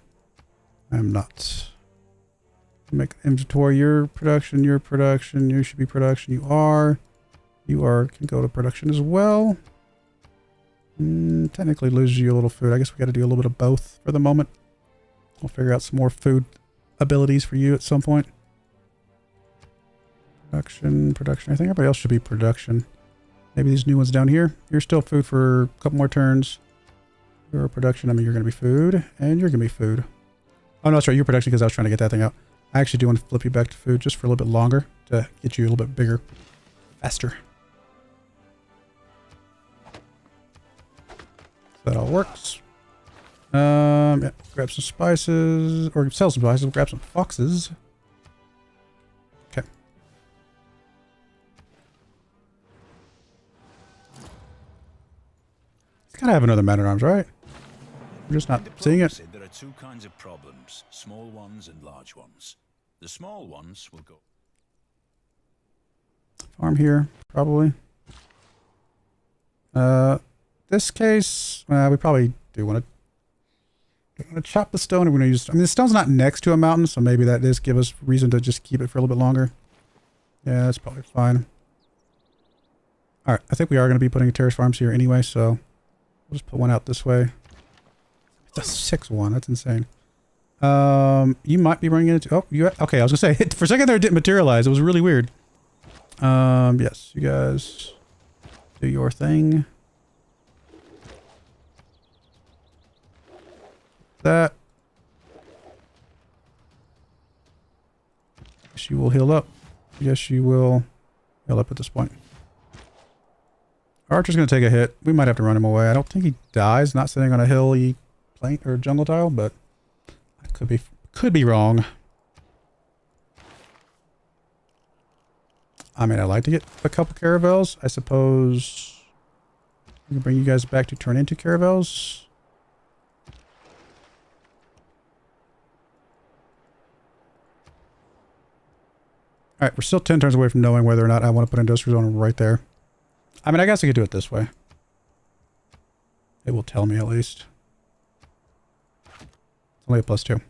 I'm not. Make inventory. Your production. Your production. You should be production. You are. You are. Can go to production as well. Technically loses you a little food. I guess we got to do a little bit of both for the moment. We'll figure out some more food abilities for you at some point. Production. Production. I think everybody else should be production. Maybe these new ones down here. You're still food for a couple more turns. Your production, I mean, you're going to be food, and you're going to be food. Oh, no, that's right. Your production, because I was trying to get that thing out. I actually do want to flip you back to food just for a little bit longer to get you a little bit bigger, faster. So that all works. Yeah, grab some spices, or sell some spices, grab some foxes. Okay. It's gotta have another man-at-arms, right? We're just not seeing it. There are two kinds of problems, small ones and large ones. The small ones will go. Farm here, probably. This case, we probably do want to chop the stone. And we're going to use, I mean, the stone's not next to a mountain, so maybe that does give us reason to just keep it for a little bit longer. Yeah, that's probably fine. All right, I think we are going to be putting terrace farms here anyway, so we'll just put one out this way. It's a 6-1. That's insane. You might be running into... Oh, you... Okay, I was going to say, for a second there it didn't materialize. It was really weird. Yes, you guys do your thing. That. Yes, you will heal up. Yes, you will heal up at this point. Archer's going to take a hit. We might have to run him away. I don't think he dies. Not sitting on a hilly plank or jungle tile, but I could be wrong. I mean, I'd like to get a couple caravels. I suppose we can bring you guys back to turn into caravels. All right, we're still 10 turns away from knowing whether or not I want to put industrial zone right there. I mean, I guess I could do it this way. It will tell me at least. It's only a +2.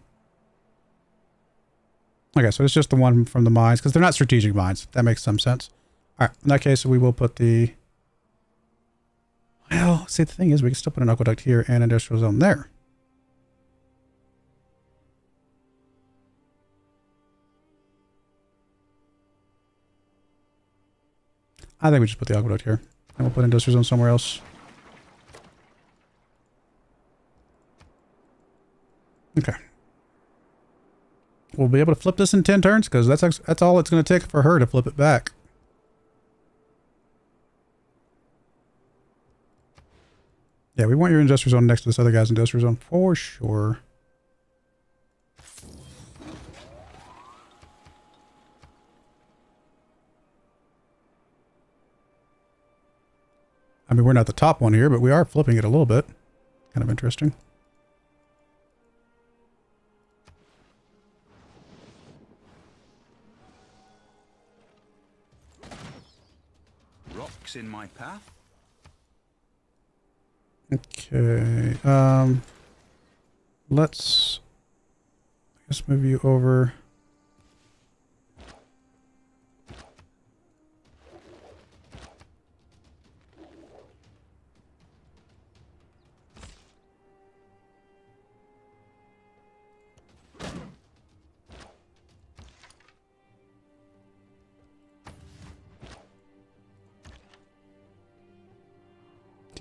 Okay, so it's just the one from the mines, because they're not strategic mines. That makes some sense. All right, in that case, we will put the... Well, see, the thing is, we can still put an aqueduct here and an industrial zone there. All right, in that case, we will put the... Well, see, the thing is, we can still put an aqueduct here and an industrial zone there. Well, see, the thing is, we can still put an aqueduct here and an industrial zone there. I think we just put the aqueduct here. And we'll put industrial zone somewhere else. Okay. We'll be able to flip this in 10 turns because that's all it's going to take for her to flip it back. Yeah, we want your industrial zone next to this other guy's industrial zone for sure. I mean, we're not the top one here, but we are flipping it a little bit. Kind of interesting. Rocks in my path. Okay. Let's, I guess, move you over.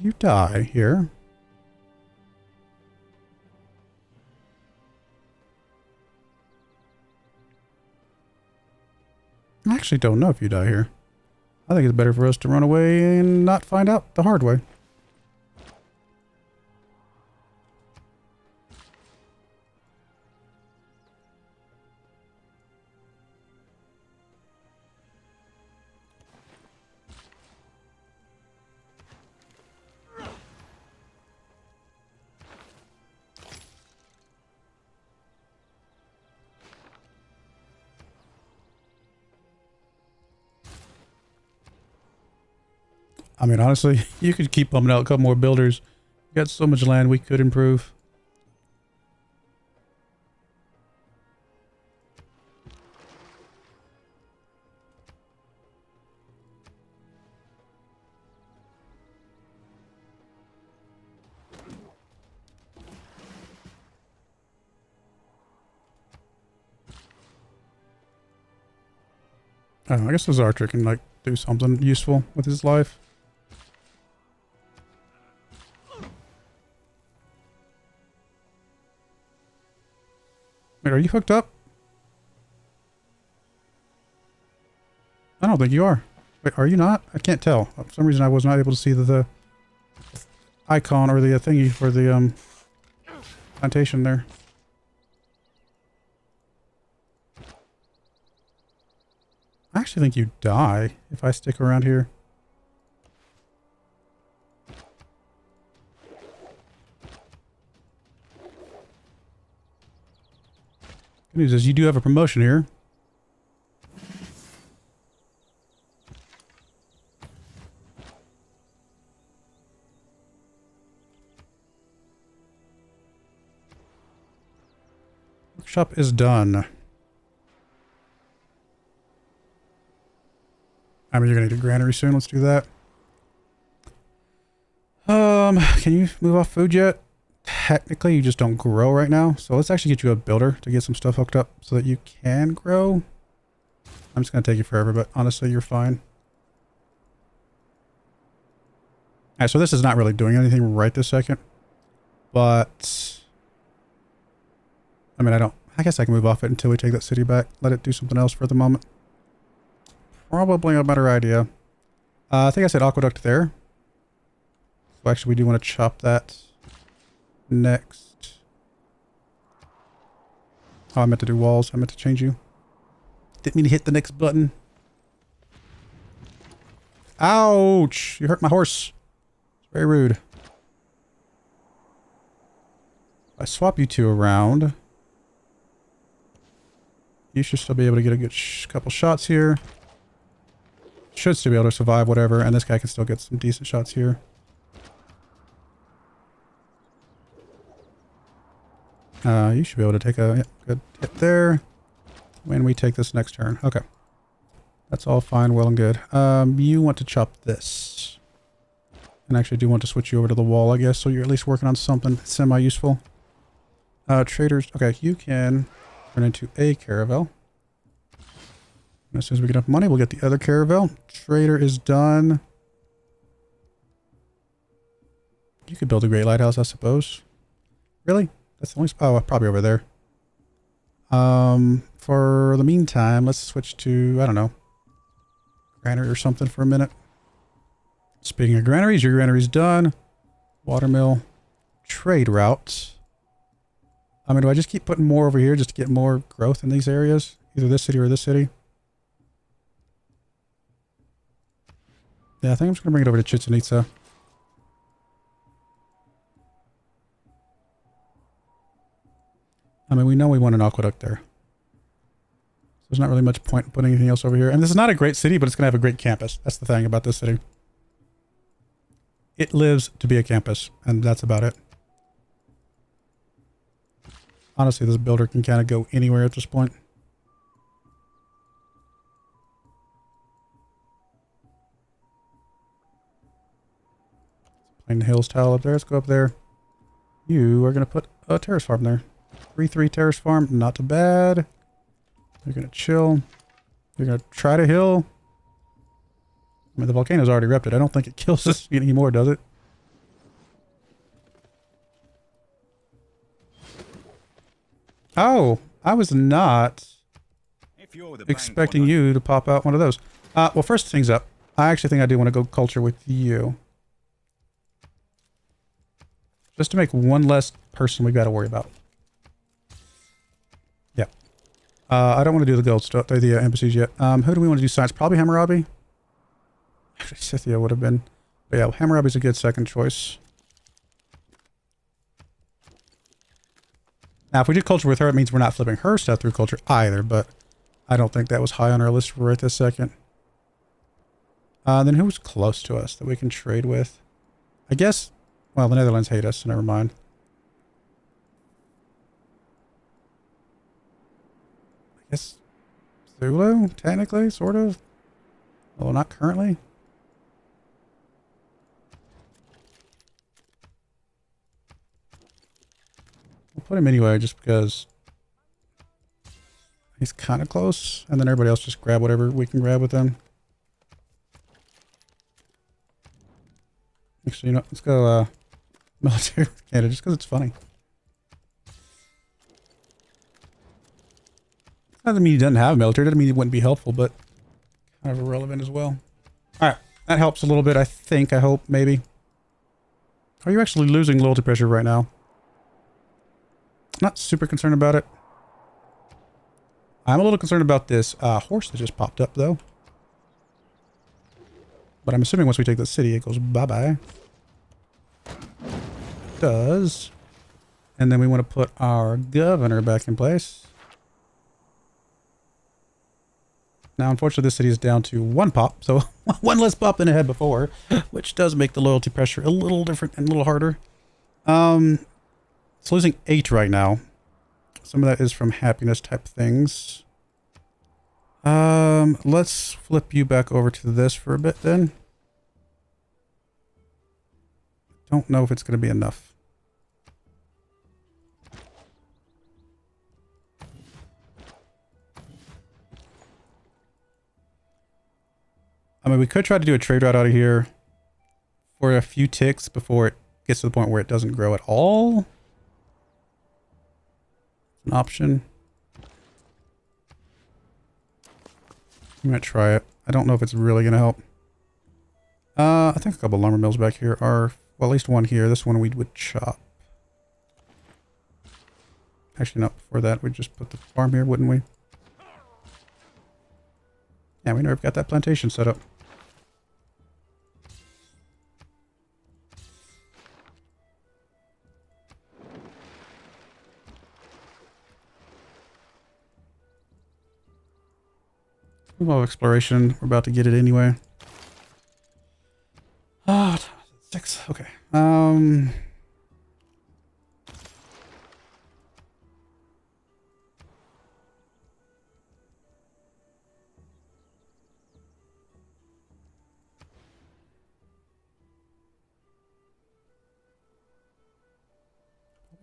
You die here. I actually don't know if you die here. I think it's better for us to run away and not find out the hard way. I mean, honestly, you could keep pumping out a couple more builders. We got so much land we could improve. I don't know, I guess this archer can like do something useful with his life. Wait, are you hooked up? I don't think you are. Wait, are you not? I can't tell. For some reason I was not able to see the icon or the thingy for the plantation there. I actually think you die if I stick around here. Good news is you do have a promotion here. Workshop is done. I mean, you're gonna need a granary soon. Let's do that. Can you move off food yet? Technically, you just don't grow right now. So let's actually get you a builder to get some stuff hooked up so that you can grow. I'm just gonna take you forever, but honestly, you're fine. Alright, so this is not really doing anything right this second. But I mean, I guess I can move off it until we take that city back. Let it do something else for the moment. Probably a better idea. I think I said aqueduct there. So actually we do want to chop that next. Oh, I meant to do walls. I meant to change you. Didn't mean to hit the next button. Ouch! You hurt my horse. It's very rude. If I swap you two around, you should still be able to get a good couple shots here. Should still be able to survive whatever, and this guy can still get some decent shots here. You should be able to take a good hit there when we take this next turn. Okay. That's all fine, well and good. You want to chop this. And actually do want to switch you over to the wall, I guess, so you're at least working on something semi-useful. Traders, okay, you can turn into a caravel. As soon as we get enough money, we'll get the other caravel. Trader is done. You could build a great lighthouse, I suppose. Really? That's the only... Oh, probably over there. For the meantime, let's switch to, I don't know, granary or something for a minute. Speaking of granaries, your granary's done. Watermill. Trade routes. I mean, do I just keep putting more over here just to get more growth in these areas? Either this city or this city? Yeah, I think I'm just going to bring it over to Chichen Itza. I mean, we know we want an aqueduct there. So there's not really much point in putting anything else over here. And this is not a great city, but it's going to have a great campus. That's the thing about this city. It lives to be a campus, and that's about it. Honestly, this builder can kind of go anywhere at this point. Plain Hills tile up there. Let's go up there. You are going to put a terrace farm there. 3-3 terrace farm. Not too bad. You're going to chill. You're going to try to heal. I mean, the volcano's already erupted. I don't think it kills us anymore, does it? Oh, I was not expecting you to pop out one of those. Well, first things up. I actually think I do want to go culture with you. Just to make one less person we've got to worry about. Yeah. I don't want to do the gold stuff, the embassies yet. Who do we want to do science? Probably Hammurabi. Actually, Scythia would have been. But yeah, Hammurabi's a good second choice. Now, if we did culture with her, it means we're not flipping her stuff through culture either, but I don't think that was high on our list right this second. Then who's close to us that we can trade with? I guess, well, the Netherlands hate us, so never mind. I guess Zulu, technically, sort of. Well, not currently. We'll put him anyway, just because he's kind of close, and then everybody else just grab whatever we can grab with them. Actually, you know, let's go military with Canada, just because it's funny. Doesn't mean he doesn't have military, doesn't mean he wouldn't be helpful, but kind of irrelevant as well. Alright, that helps a little bit, I think, I hope, maybe. Are you actually losing loyalty pressure right now? Not super concerned about it. I'm a little concerned about this horse that just popped up, though. But I'm assuming once we take the city, it goes bye-bye. It does. And then we want to put our governor back in place. Now, unfortunately, this city is down to 1 pop, so 1 less pop than it had before, which does make the loyalty pressure a little different and a little harder. It's losing 8 right now. Some of that is from happiness type things. Let's flip you back over to this for a bit then. Don't know if it's going to be enough. I mean, we could try to do a trade route out of here for a few ticks before it gets to the point where it doesn't grow at all. An option. I'm going to try it. I don't know if it's really going to help. I think a couple lumber mills back here are, well, at least one here. This one we would chop. Actually, not before that. We'd just put the farm here, wouldn't we? Yeah, we never got that plantation set up. Well, exploration. We're about to get it anyway. Ah, 6. Okay.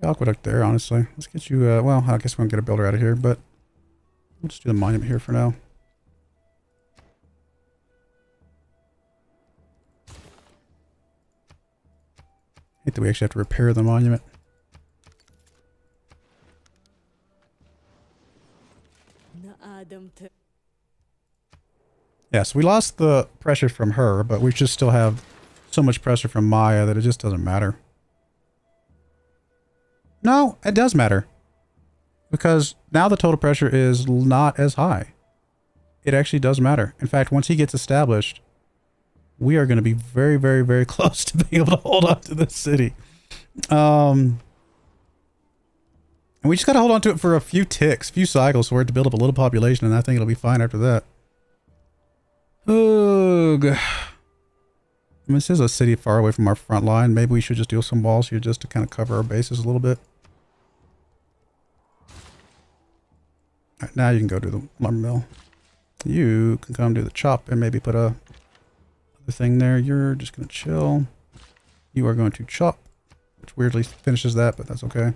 Aqueduct there, honestly. Let's get you, well, I guess we won't get a builder out of here, but we'll just do the monument here for now. hate that we actually have to repair the monument. Yeah, so we lost the pressure from her, but we just still have so much pressure from Maya that it just doesn't matter. No, it does matter. Because now the total pressure is not as high. It actually does matter. In fact, once he gets established, we are going to be very, very, very close to being able to hold on to this city. And we just got to hold on to it for a few ticks, few cycles for it to build up a little population, and I think it'll be fine after that. Ugh. I mean, this is a city far away from our front line. Maybe we should just do some walls here just to kind of cover our bases a little bit. All right, now you can go to the lumber mill. You can come do the chop and maybe put a other thing there. You're just going to chill. You are going to chop, which weirdly finishes that, but that's okay.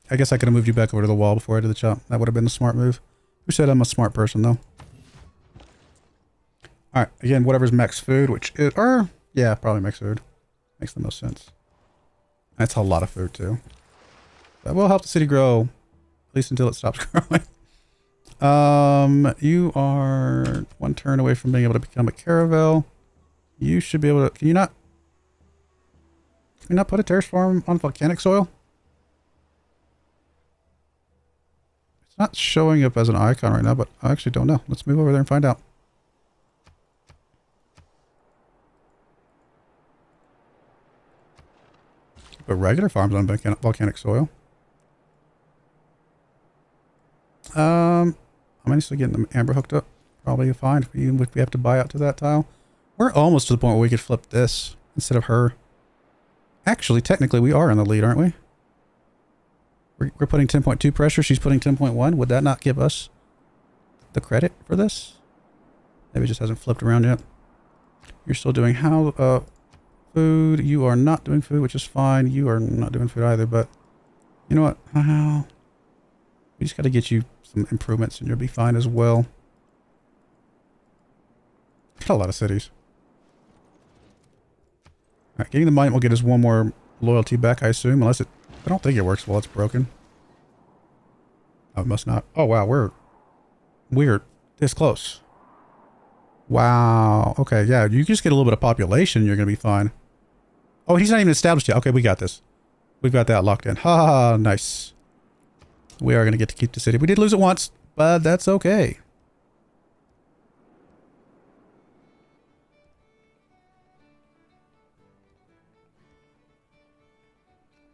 I guess I could have moved you back over to the wall before I did the chop. That would have been a smart move. Who said I'm a smart person, though? Alright, again, whatever's max food, which is... Or, yeah, probably max food. Makes the most sense. That's a lot of food, too. That will help the city grow. At least until it stops growing. You are one turn away from being able to become a caravel. You should be able to... Can you not put a terrace farm on volcanic soil? It's not showing up as an icon right now, but I actually don't know. Let's move over there and find out. But regular farms on volcanic soil. I'm still getting the amber hooked up. Probably fine even if we have to buy out to that tile. We're almost to the point where we could flip this instead of her. Actually, technically, we are in the lead, aren't we? We're putting 10.2 pressure. She's putting 10.1. Would that not give us the credit for this? Maybe it just hasn't flipped around yet. You're still doing how food. You are not doing food, which is fine. You are not doing food either, but you know what? Well, we just got to get you some improvements and you'll be fine as well. Got a lot of cities. Alright, getting the monument will get us one more loyalty back, I assume, unless it... I don't think it works while it's broken. Oh, it must not. Oh, wow, we're this close. Wow. Okay, yeah, you just get a little bit of population, you're going to be fine. Oh, he's not even established yet. Okay, we got this. We've got that locked in. Ha ha, nice. We are going to get to keep the city. We did lose it once, but that's okay.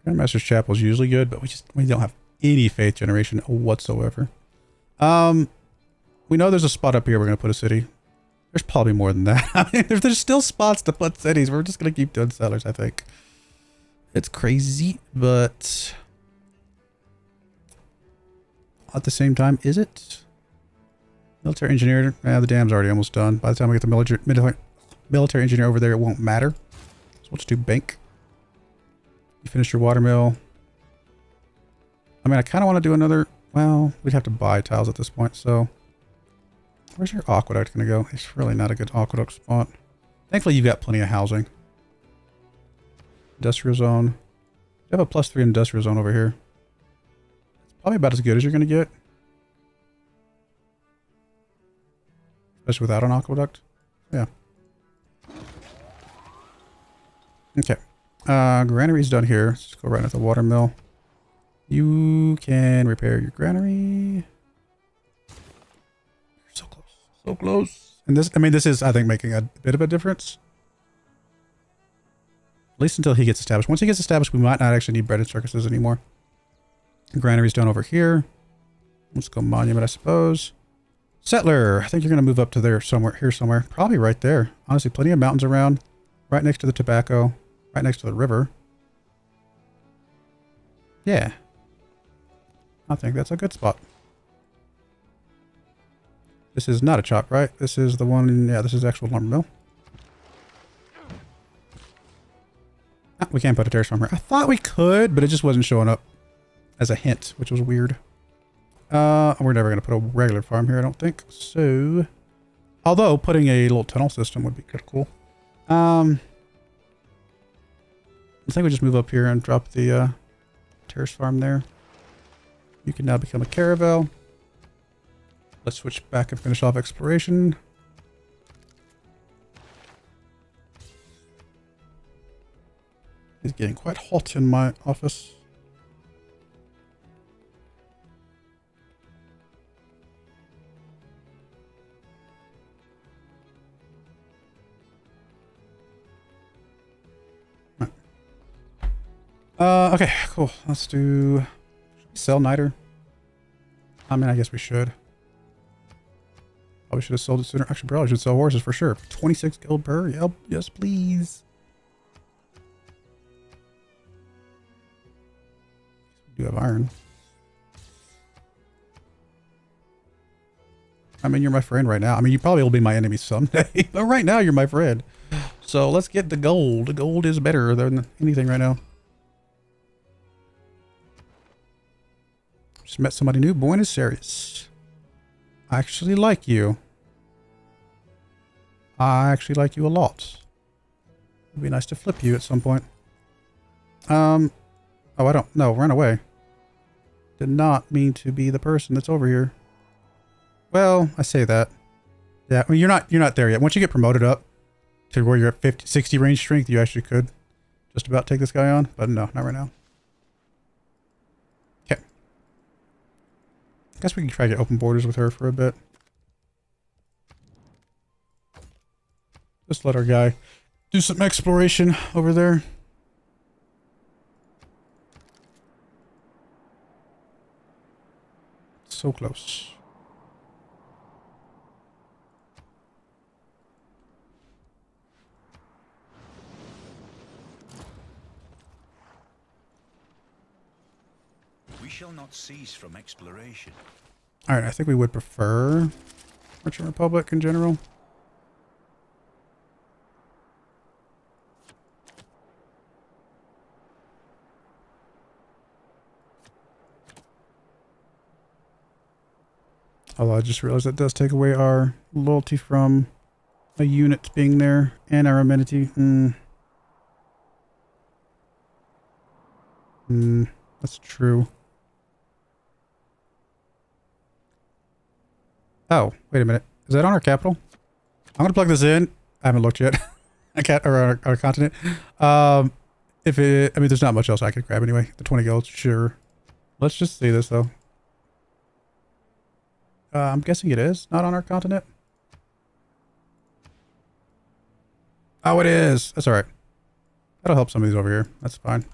Grandmaster's Chapel is usually good, but we don't have any faith generation whatsoever. We know there's a spot up here we're going to put a city. There's probably more than that. I mean, there's still spots to put cities. We're just going to keep doing sellers, I think. It's crazy, but at the same time, is it? Military engineer. The dam's already almost done. By the time we get the military engineer over there, it won't matter. So we'll just do bank. You finish your water mill. I mean, I kind of want to do another... Well, we'd have to buy tiles at this point, so... Where's your aqueduct going to go? It's really not a good aqueduct spot. Thankfully, you've got plenty of housing. Industrial zone. You have a +3 industrial zone over here. It's probably about as good as you're going to get. Especially without an aqueduct. Yeah. Okay. Granary's done here. Let's just go right into the water mill. You can repair your granary. You're so close. So close. And this, I mean, this is, I think, making a bit of a difference. At least until he gets established. Once he gets established, we might not actually need bread and circuses anymore. Granary's done over here. Let's go monument, I suppose. Settler. I think you're going to move up to there somewhere. Here somewhere. Probably right there. Honestly, plenty of mountains around. Right next to the tobacco. Right next to the river. Yeah. I think that's a good spot. This is not a chop, right? This is the one... Yeah, this is the actual lumber mill. Ah, we can't put a terrace farm here. I thought we could, but it just wasn't showing up as a hint, which was weird. We're never going to put a regular farm here, I don't think. So... Although, putting a little tunnel system would be kind of cool. I think we just move up here and drop the terrace farm there. You can now become a caravel. Let's switch back and finish off exploration. It's getting quite hot in my office. Okay, cool. Let's do... Should we sell Niter? I mean, I guess we should. Probably should have sold it sooner. Actually, probably should sell horses for sure. 26 gold per. Yep. Yes, please. We do have iron. I mean, you're my friend right now. I mean, you probably will be my enemy someday. But right now, you're my friend. So let's get the gold. The gold is better than anything right now. Just met somebody new. Buenos Aires. I actually like you. I actually like you a lot. It'd be nice to flip you at some point. Oh, I don't know. Run away. Did not mean to be the person that's over here. Well, I say that. Yeah, I mean, you're not there yet. Once you get promoted up to where you're at 50, 60 range strength, you actually could just about take this guy on. But no, not right now. Okay. Guess we can try to get open borders with her for a bit. Just let our guy do some exploration over there. So close. We shall not cease from exploration. All right, I think we would prefer Merchant Republic in general. Although I just realized that does take away our loyalty from a unit being there and our amenity. That's true. Oh, wait a minute. Is that on our capital? I'm gonna plug this in. I haven't looked yet. I can't, or our continent. If it, I mean, there's not much else I could grab anyway. The 20 gold, sure. Let's just see this though. I'm guessing it is not on our continent. Oh, it is. That's all right. That'll help some of these over here. That's fine.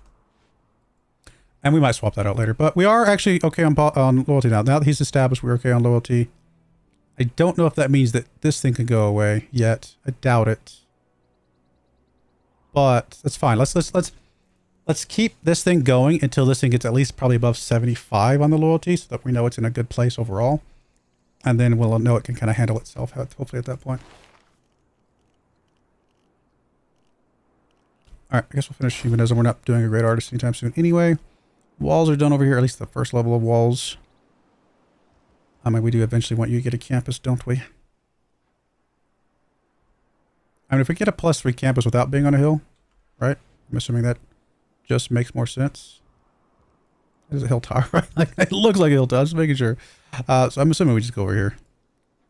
And we might swap that out later. But we are actually okay on loyalty now. Now that he's established, we're okay on loyalty. I don't know if that means that this thing can go away yet. I doubt it. But that's fine. Let's keep this thing going until this thing gets at least probably above 75 on the loyalty, so that we know it's in a good place overall. And then we'll know it can kind of handle itself, hopefully, at that point. Alright, I guess we'll finish humanism. We're not doing a great artist anytime soon anyway. Walls are done over here, at least the first level of walls. I mean, we do eventually want you to get a campus, don't we? I mean, if we get a +3 campus without being on a hill, right? I'm assuming that just makes more sense. There's a hill tower, right? Like, it looks like a hill tower, just making sure. So I'm assuming we just go over here.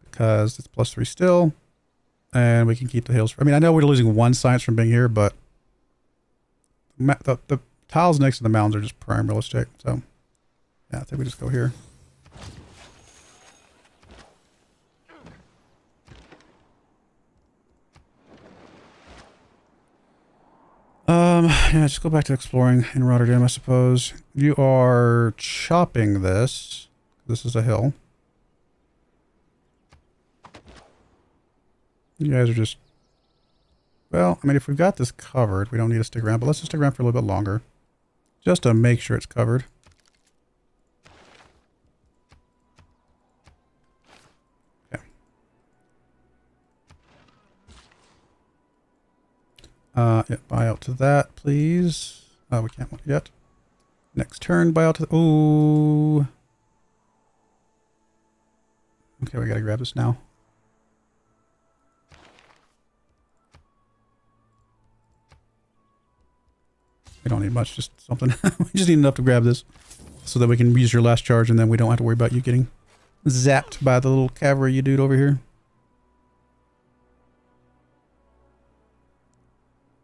Because it's +3 still. And we can keep the hills. I mean, I know we're losing 1 science from being here, but the tiles next to the mountains are just prime real estate. So, yeah, I think we just go here. Yeah, just go back to exploring in Rotterdam, I suppose. You are chopping this. This is a hill. You guys are just... Well, I mean, if we've got this covered, we don't need to stick around, but let's just stick around for a little bit longer. Just to make sure it's covered. Okay. Yeah, buy out to that, please. Oh, we can't yet. Next turn, buy out to... Ooh. Okay, we gotta grab this now. We don't need much, just something. We just need enough to grab this so that we can use your last charge and then we don't have to worry about you getting zapped by the little cavalry you dude over here.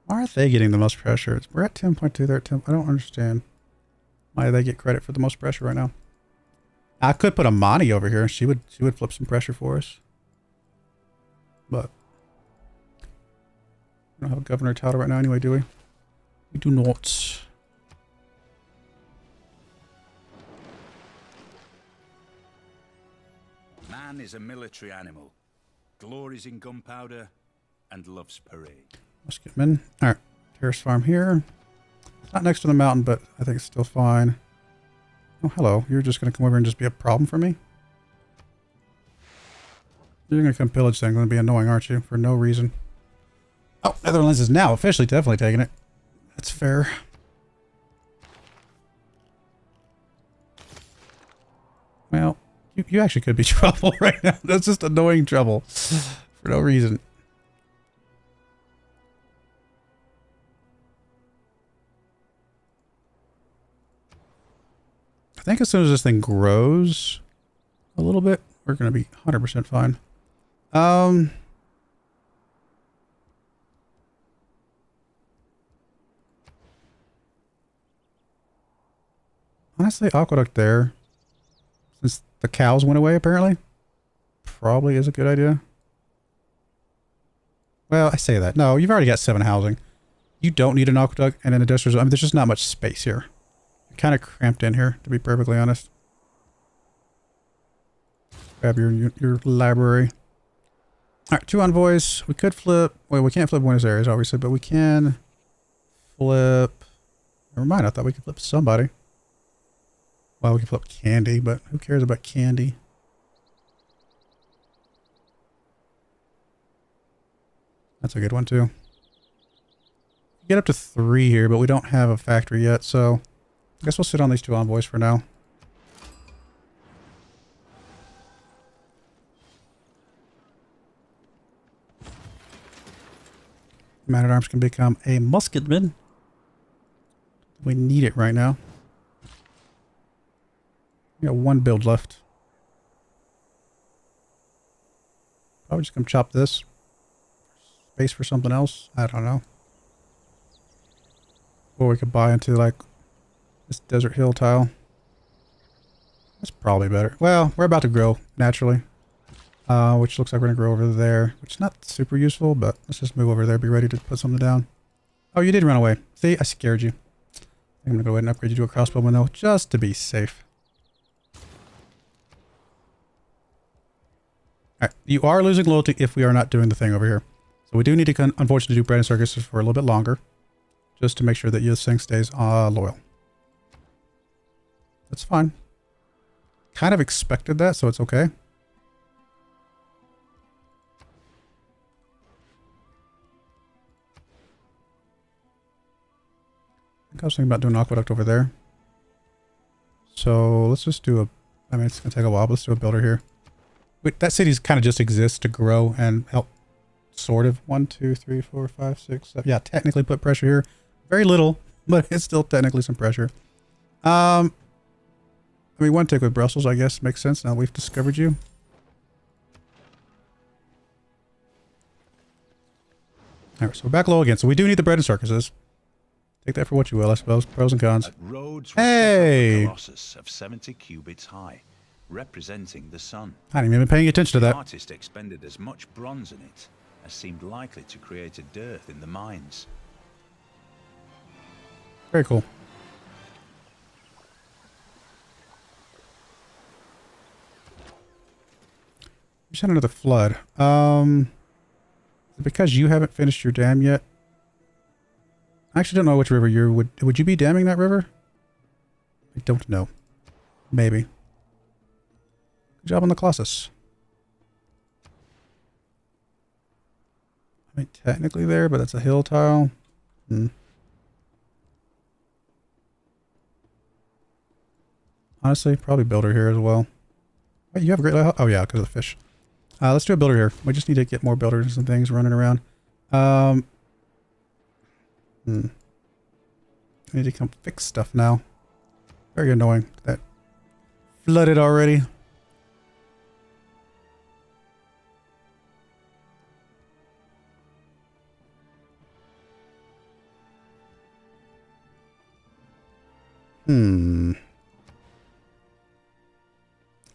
Why are they getting the most pressure? We're at 10.2, they're at 10. I don't understand why they get credit for the most pressure right now. I could put a Monty over here. She would flip some pressure for us. But we don't have a governor title right now anyway, do we? We do not. Man is a military animal, glories in gunpowder, and loves parade. Musketman. Alright. Terrace farm here. It's not next to the mountain, but I think it's still fine. Oh, hello. You're just going to come over and just be a problem for me? You're going to come pillage things. Going to be annoying, aren't you? For no reason. Oh, Netherlands is now officially definitely taking it. That's fair. Well, you actually could be trouble right now. That's just annoying trouble. For no reason. I think as soon as this thing grows a little bit, we're going to be 100% fine. Honestly, aqueduct there, since the cows went away apparently, probably is a good idea. Well, I say that. No, you've already got 7 housing. You don't need an aqueduct and an industrial zone. I mean, there's just not much space here. You're kind of cramped in here, to be perfectly honest. Grab your library. Alright, 2 envoys. We could flip... Well, we can't flip Buenos Aires, obviously, but we can flip... Never mind, I thought we could flip somebody. Well, we can flip Candy, but who cares about Candy? That's a good one, too. Get up to 3 here, but we don't have a factory yet, so... I guess we'll sit on these 2 envoys for now. Man-at-Arms can become a musketman. We need it right now. We got 1 build left. Probably just come chop this. Space for something else? I don't know. Or we could buy into like this desert hill tile. That's probably better. Well, we're about to grow naturally. Which looks like we're going to grow over there. Which is not super useful, but let's just move over there. Be ready to put something down. Oh, you did run away. See, I scared you. I'm going to go ahead and upgrade you to a crossbowman though, just to be safe. Alright, you are losing loyalty if we are not doing the thing over here. So we do need to, unfortunately, do bread and circuses for a little bit longer. Just to make sure that this thing stays loyal. That's fine. Kind of expected that, so it's okay. I think I was thinking about doing an aqueduct over there. So let's just do a... I mean, it's going to take a while, but let's do a builder here. Wait, that city kind of just exists to grow and help sort of 1, 2, 3, 4, 5, 6, 7. Yeah, technically put pressure here. Very little, but it's still technically some pressure. I mean, 1 tick with Brussels, I guess, makes sense now we've discovered you. Alright, so we're back low again. So we do need the bread and circuses. Take that for what you will, I suppose. Pros and cons. Hey! A colossus of 70 cubits high, representing the sun. I haven't even been paying attention to that. The artist expended as much bronze in it as seemed likely to create a dearth in the mines. Very cool. You just had another flood. Is it because you haven't finished your dam yet? I actually don't know which river you would you be damming that river? I don't know. Maybe. Good job on the Colossus. I mean, technically there, but that's a hill tile. Honestly, probably builder here as well. Wait, you have a great lighthouse? Oh yeah, because of the fish. Let's do a builder here. We just need to get more builders and things running around. I I need to come fix stuff now. Very annoying. That flooded already.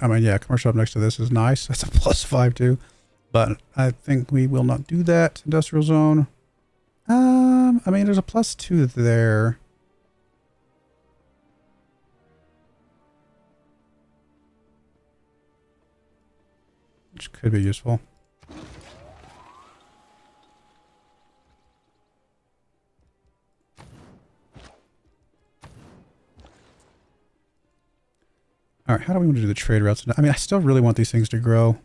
I mean, yeah, commercial up next to this is nice. That's a +5 too. But I think we will not do that. Industrial zone. I mean, there's a +2 there. Which could be useful. Alright, how do we want to do the trade routes? I mean, I still really want these things to grow.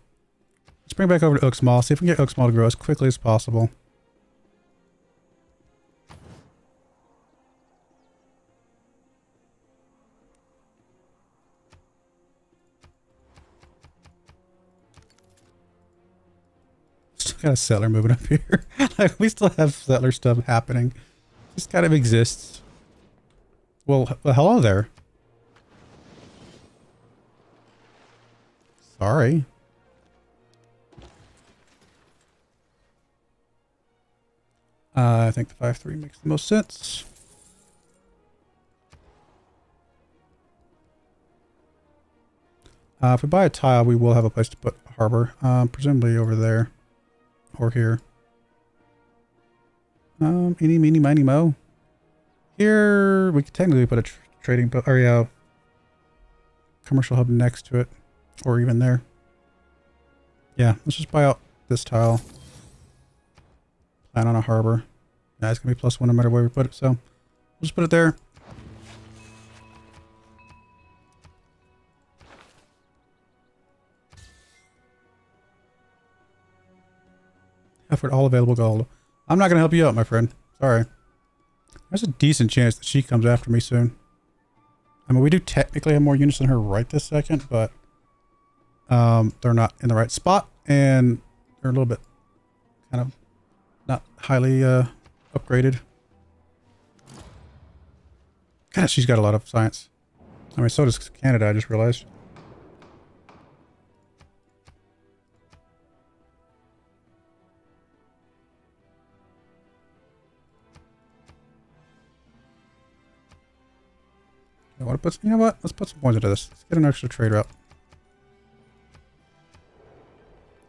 Let's bring back over to Uxmal. See if we can get Uxmal to grow as quickly as possible. Still got a settler moving up here. Like, we still have settler stuff happening. Just kind of exists. Well, hello there. Sorry. I think the 5-3 makes the most sense. If we buy a tile, we will have a place to put a harbor. Presumably over there. Or here. Eeny, meeny, miny, mo. Here, we could technically put a trading area, commercial hub next to it. Or even there. Yeah, let's just buy out this tile. Plan on a harbor. Yeah, it's going to be +1 no matter where we put it, so we'll just put it there. Effort all available gold. I'm not going to help you out, my friend. Sorry. There's a decent chance that she comes after me soon. I mean, we do technically have more units than her right this second, but they're not in the right spot, and they're a little bit kind of not highly upgraded. God, she's got a lot of science. I mean, so does Canada, I just realized. I want to put, you know what? Let's put some points into this. Let's get an extra trade route.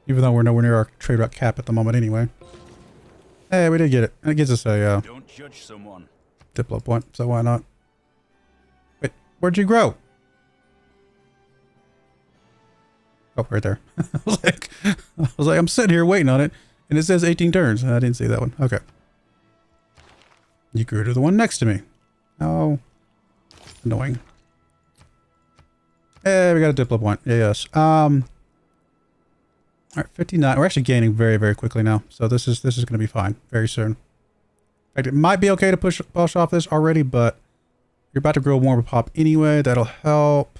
Even though we're nowhere near our trade route cap at the moment anyway. Hey, we did get it. And it gives us a Don't judge someone. Diplo point, so why not? Wait, where'd you grow? Oh, right there. I was like, I'm sitting here waiting on it, and it says 18 turns. I didn't see that one. Okay. You grew to the one next to me. Oh. Annoying. Hey, we got a Diplo point. Yeah, yes. Alright, 59. We're actually gaining very, very quickly now. So this is going to be fine very soon. In fact, it might be okay to push off this already, but you're about to grow more of a pop anyway. That'll help.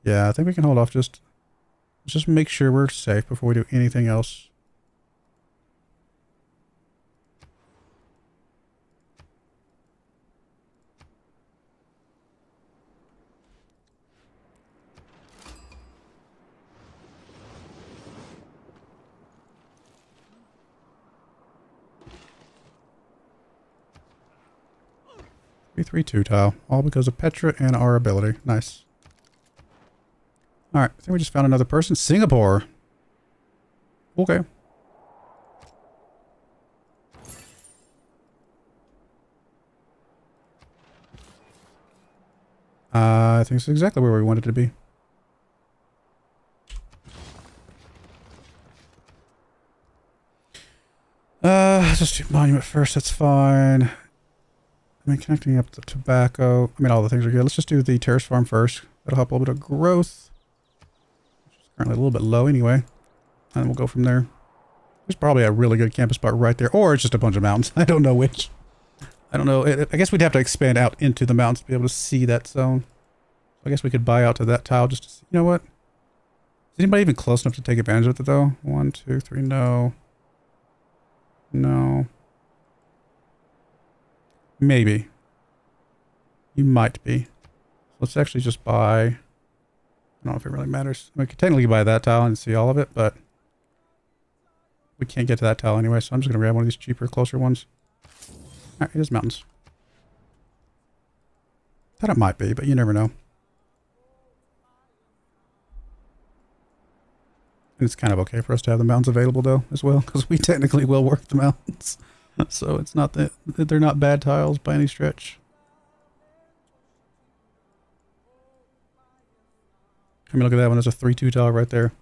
Yeah, I think we can hold off. Let's just make sure we're safe before we do anything else. Three, 2 tile, all because of Petra and our ability. Nice. Alright, I think we just found another person. Singapore. Okay. I think it's exactly where we wanted to be. Let's just do monument first, that's fine. I mean, connecting up the tobacco. I mean, all the things are good. Let's just do the terrace farm first. That'll help a little bit of growth. Which is currently a little bit low anyway. And we'll go from there. There's probably a really good campus spot right there. Or it's just a bunch of mountains. I don't know which. I don't know. I guess we'd have to expand out into the mountains to be able to see that zone. So I guess we could buy out to that tile just to see. You know what? Is anybody even close enough to take advantage of it though? 1, 2, 3. No. No. Maybe. You might be. Let's actually just buy... I don't know if it really matters. We could technically buy that tile and see all of it, but we can't get to that tile anyway, so I'm just going to grab one of these cheaper, closer ones. Alright, it is mountains. Thought it might be, but you never know. And it's kind of okay for us to have the mountains available, though, as well, because we technically will work the mountains. So it's not that they're not bad tiles by any stretch. I mean, look at that one. There's a 3-2 tile right there.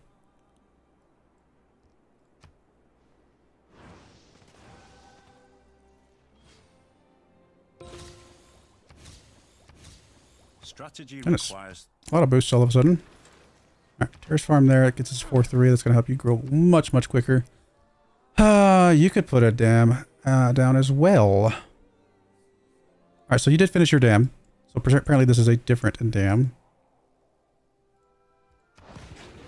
Strategy Goodness. requires A lot of boosts all of a sudden. Alright, terrace farm there. It gets us 4-3. That's going to help you grow much, much quicker. You could put a dam down as well. Alright, so you did finish your dam. So apparently this is a different dam.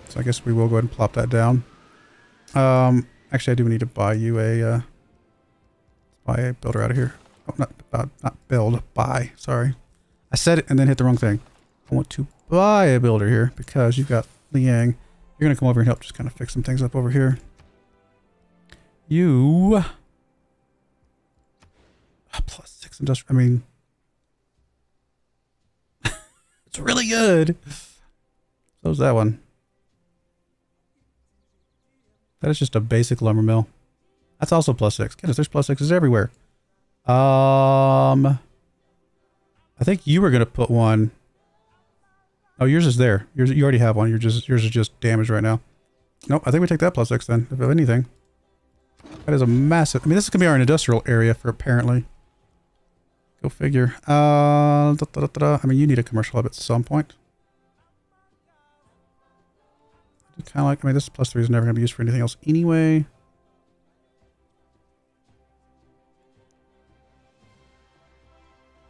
So I guess we will go ahead and plop that down. Actually, I do need to buy you a builder out of here. Oh, not build, buy. Sorry. I said it and then hit the wrong thing. I want to buy a builder here because you've got Liang. You're going to come over and help just kind of fix some things up over here. You... +6 industrial. I mean... it's really good. So's that one. That is just a basic lumber mill. That's also +6. Goodness, there's +6s everywhere. I think you were gonna put one. Oh, yours is there. You already have one. Yours is just damaged right now. Nope, I think we take that +6 then, if anything. That is a massive... I mean, this is gonna be our industrial area for apparently. Go figure. I mean, you need a commercial hub at some point. Kind of like, I mean, this +3 is never going to be used for anything else anyway.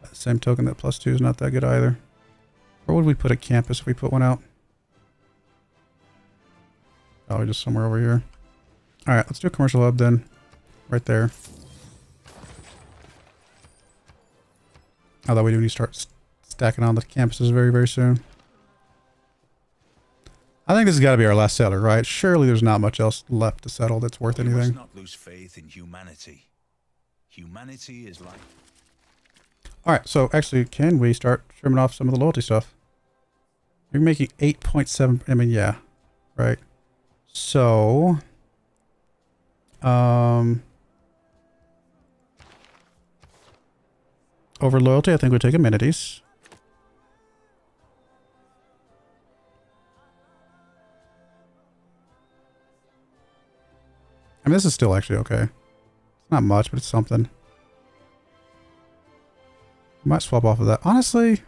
By the same token, that +2 is not that good either. Where would we put a campus if we put one out? Probably just somewhere over here. Alright, let's do a commercial hub then. Right there. Although we do need to start stacking on the campuses very, very soon. I think this has got to be our last settler, right? Surely there's not much else left to settle that's worth anything. We must not lose faith in humanity. Humanity is like... Alright, so actually, can we start trimming off some of the loyalty stuff? You're making 8.7... I mean, yeah. Right. So... over loyalty, I think we take amenities. I mean, this is still actually okay. It's not much, but it's something. Might swap off of that. Honestly,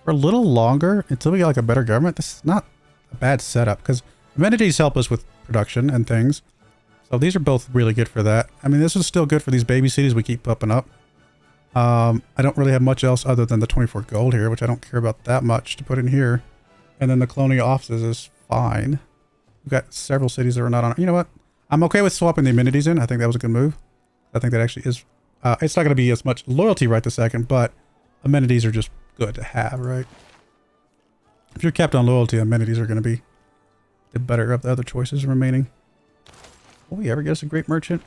for a little longer, until we get like a better government, this is not a bad setup, because amenities help us with production and things. So these are both really good for that. I mean, this is still good for these baby cities we keep popping up. I don't really have much else other than the 24 gold here, which I don't care about that much to put in here. And then the colonial offices is fine. We've got several cities that are not on. You know what? I'm okay with swapping the amenities in. I think that was a good move. I think that actually is... it's not going to be as much loyalty right this second, but amenities are just good to have, right? If you're capped on loyalty, amenities are going to be the better of the other choices remaining. Will we ever get us a great merchant?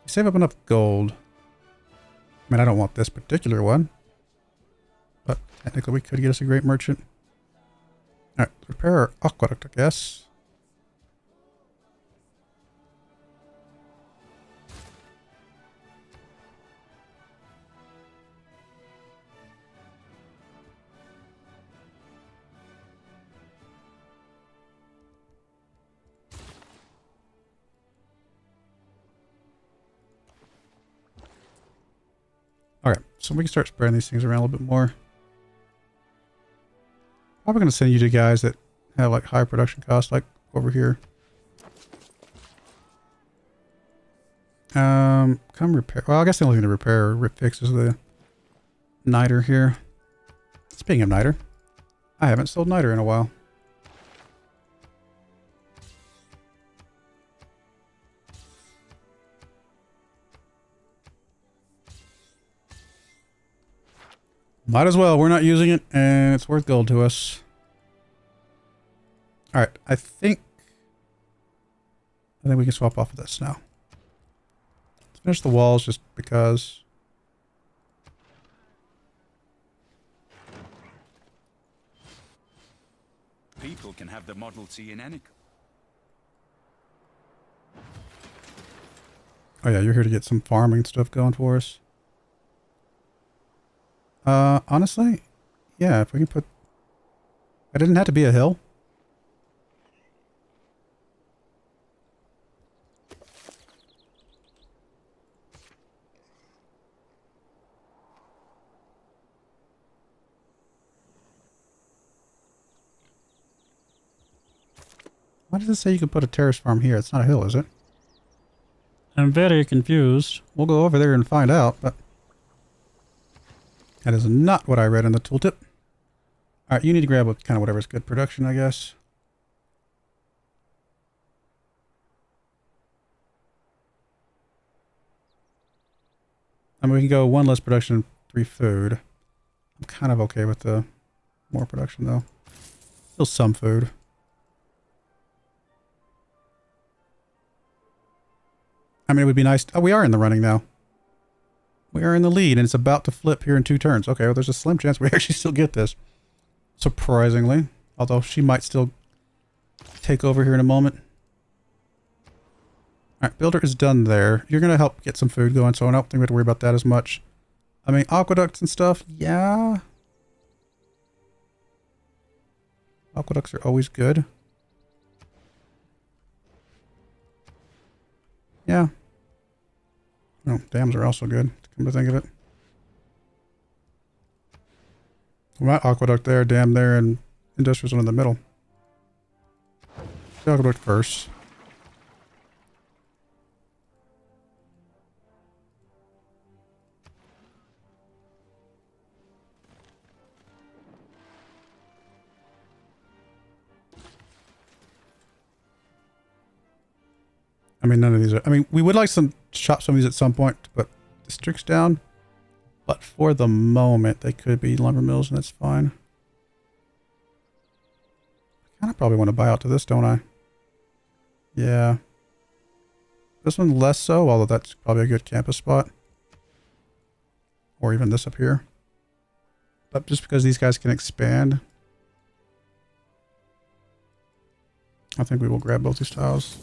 Save up enough gold. I mean, I don't want this particular one, but technically we could get us a great merchant. Alright, repair our aqueduct, I guess. Okay, so we can start spreading these things around a little bit more. Probably going to send you to guys that have like high production costs, like over here. Come repair. Well, I guess the only thing to repair or fix is the niter here. Speaking of niter, I haven't sold niter in a while. Might as well. We're not using it, and it's worth gold to us. Alright, I think we can swap off of this now. Let's finish the walls just because. People can have the Model T in any. Oh yeah, you're here to get some farming stuff going for us. Honestly, yeah, if we can put... It didn't have to be a hill. Why does it say you can put a terrace farm here? It's not a hill, is it? I'm very confused. We'll go over there and find out, but that is not what I read in the tooltip. Alright, you need to grab kind of whatever's good production, I guess. I mean, we can go 1 less production, 3 food. I'm kind of okay with the more production, though. Still some food. I mean, it would be nice. Oh, we are in the running now. We are in the lead, and it's about to flip here in 2 turns. Okay, well, there's a slim chance we actually still get this. Surprisingly. Although she might still take over here in a moment. Alright, builder is done there. You're going to help get some food going, so I don't think we have to worry about that as much. I mean, aqueducts and stuff, yeah. Aqueducts are always good. Yeah. Oh, dams are also good, come to think of it. We got aqueduct there, dam there, and industrial zone in the middle. The aqueduct first. I mean, none of these are... I mean, we would like to chop some of these at some point to put districts down. But for the moment, they could be lumber mills, and that's fine. I kind of probably want to buy out to this, don't I? Yeah. This one less so, although that's probably a good campus spot. Or even this up here. But just because these guys can expand, I think we will grab both these tiles.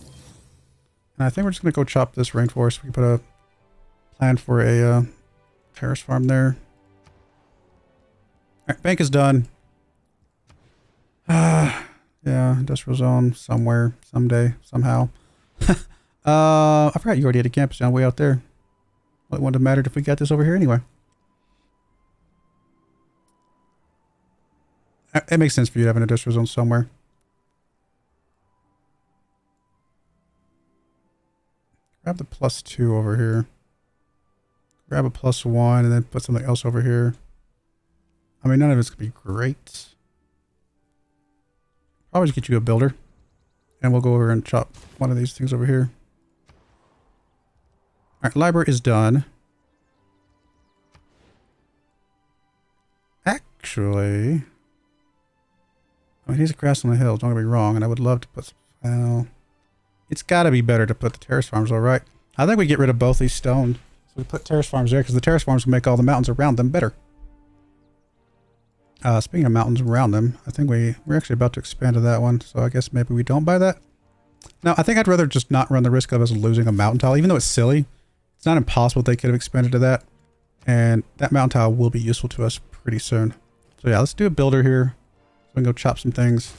And I think we're just going to go chop this rainforest. We can put a plan for a terrace farm there. Alright, bank is done. Yeah, industrial zone somewhere, someday, somehow. I forgot you already had a campus down way out there. Well, it wouldn't have mattered if we got this over here anyway. It makes sense for you to have an industrial zone somewhere. Grab the +2 over here. Grab a +1 and then put something else over here. I mean, none of it's going to be great. Probably just get you a builder. And we'll go over and chop one of these things over here. Alright, library is done. Actually, I mean, he's a grass on the hills, don't get me wrong, and I would love to put some... Well, it's got to be better to put the terrace farms, all right. I think we get rid of both these stones. So we put terrace farms there because the terrace farms will make all the mountains around them better. Speaking of mountains around them, I think we're actually about to expand to that one. So I guess maybe we don't buy that. No, I think I'd rather just not run the risk of us losing a mountain tile, even though it's silly. It's not impossible they could have expanded to that. And that mountain tile will be useful to us pretty soon. So yeah, let's do a builder here. So we can go chop some things.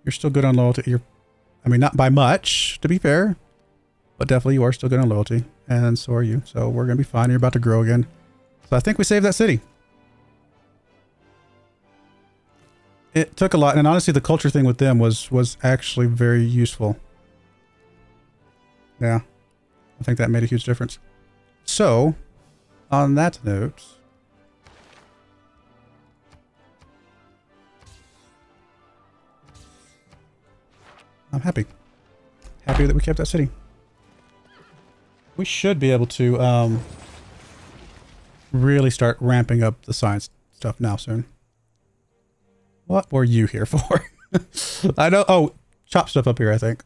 You're still good on loyalty. I mean, not by much, to be fair. But definitely you are still good on loyalty. And so are you. So we're going to be fine. You're about to grow again. So I think we saved that city. It took a lot. And honestly, the culture thing with them was actually very useful. Yeah. I think that made a huge difference. So, on that note... I'm happy. Happy that we kept that city. We should be able to, really start ramping up the science stuff now soon. What were you here for? I know. Oh, chop stuff up here, I think.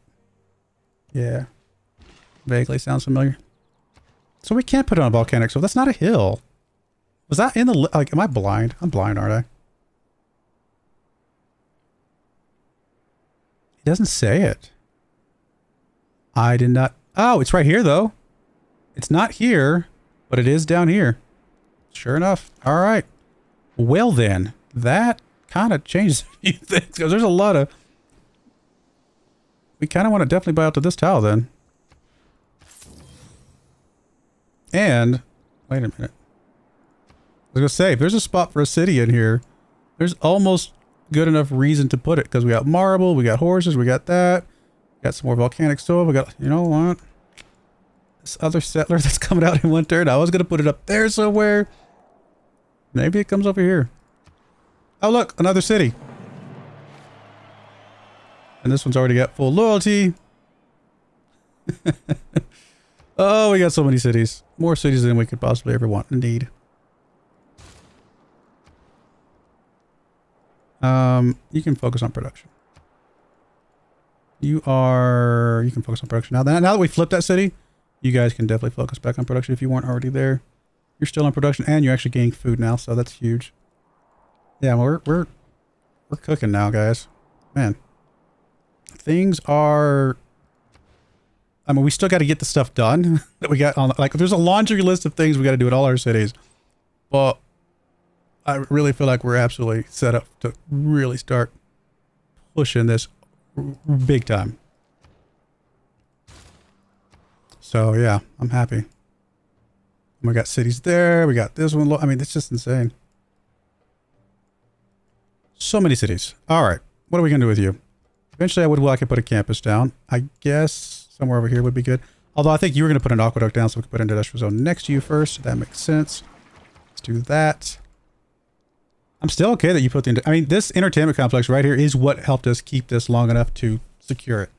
Yeah. Vaguely sounds familiar. So we can't put it on volcanic, so that's not a hill. Was that in the... Like, am I blind? I'm blind, aren't I? It doesn't say it. I did not... Oh, it's right here, though. It's not here, but it is down here. Sure enough. All right. Well, then. That kind of changes a few things, because there's a lot of... We kind of want to definitely buy out to this tile, then. And... Wait a minute. I was going to say, if there's a spot for a city in here, there's almost good enough reason to put it, because we got marble, we got horses, we got that. We got some more volcanic stove. We got... You know what? This other settler that's coming out in winter, and I was going to put it up there somewhere. Maybe it comes over here. Oh, look, another city. And this one's already got full loyalty. Oh, we got so many cities. More cities than we could possibly ever want and need. You can focus on production. You can focus on production. Now that we flipped that city, you guys can definitely focus back on production if you weren't already there. You're still on production and you're actually gaining food now, so that's huge. Yeah, we're cooking now, guys. Man. Things are... I mean, we still got to get the stuff done that we got on... Like, there's a laundry list of things we got to do at all our cities. But I really feel like we're absolutely set up to really start pushing this big time. So, yeah, I'm happy. We got cities there. We got this one. I mean, it's just insane. So many cities. All right. What are we going to do with you? Eventually, I would like to put a campus down. I guess somewhere over here would be good. Although, I think you were going to put an aqueduct down, so we could put an industrial zone next to you first. That makes sense. Let's do that. I'm still okay that you put the... I mean, this entertainment complex right here is what helped us keep this long enough to secure it.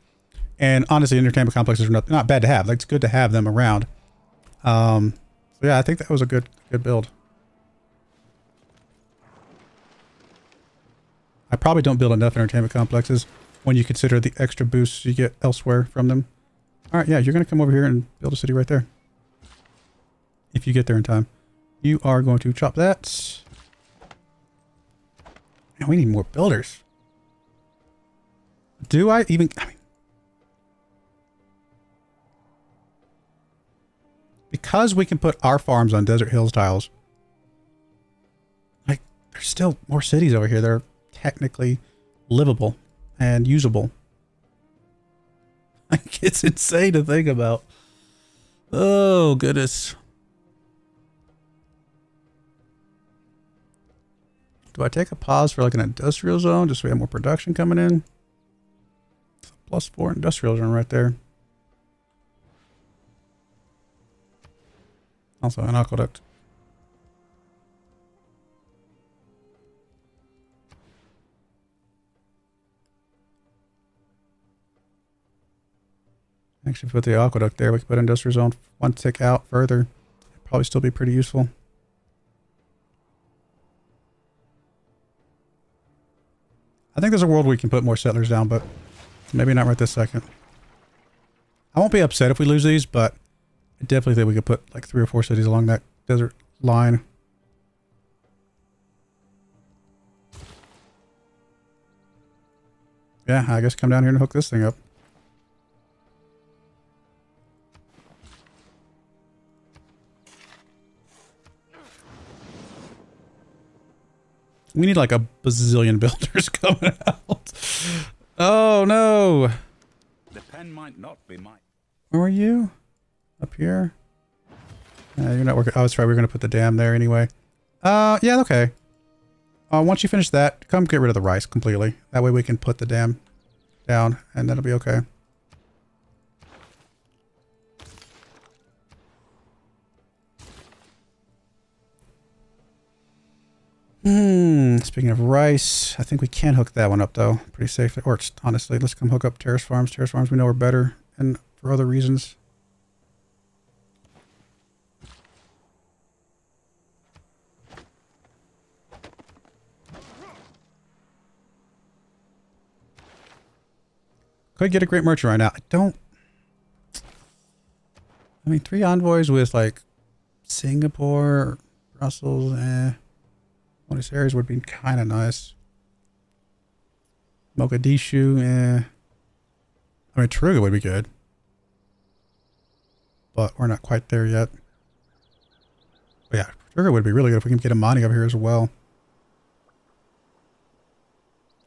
And honestly, entertainment complexes are not bad to have. Like, it's good to have them around. So yeah, I think that was a good build. I probably don't build enough entertainment complexes when you consider the extra boosts you get elsewhere from them. All right, yeah, you're going to come over here and build a city right there. If you get there in time. You are going to chop that. Man, we need more builders. Do I even... I mean, because we can put our farms on desert hills tiles, like, there's still more cities over here that are technically livable and usable. Like, it's insane to think about. Oh, goodness. Do I take a pause for like an industrial zone just so we have more production coming in? +4 industrial zone right there. Also an aqueduct. Actually, put the aqueduct there. We could put industrial zone one tick out further. It'd probably still be pretty useful. I think there's a world where we can put more settlers down, but maybe not right this second. I won't be upset if we lose these, but I definitely think we could put like 3 or 4 cities along that desert line. Yeah, I guess come down here and hook this thing up. We need like a bazillion builders coming out. Oh no! The pen might not be mine. Where are you? Up here? You're not working. Oh, that's right. We're going to put the dam there anyway. Yeah, okay. Once you finish that, come get rid of the rice completely. That way we can put the dam down and that'll be okay. Speaking of rice, I think we can hook that one up though. Pretty safely. Or honestly, let's come hook up terrace farms. Terrace farms we know are better and for other reasons. Could get a great merchant right now. I mean, 3 envoys with like Singapore, Brussels, one of these areas would be kind of nice. Mogadishu, I mean, Taruga would be good. But we're not quite there yet. But yeah, Taruga would be really good if we can get Amani over here as well.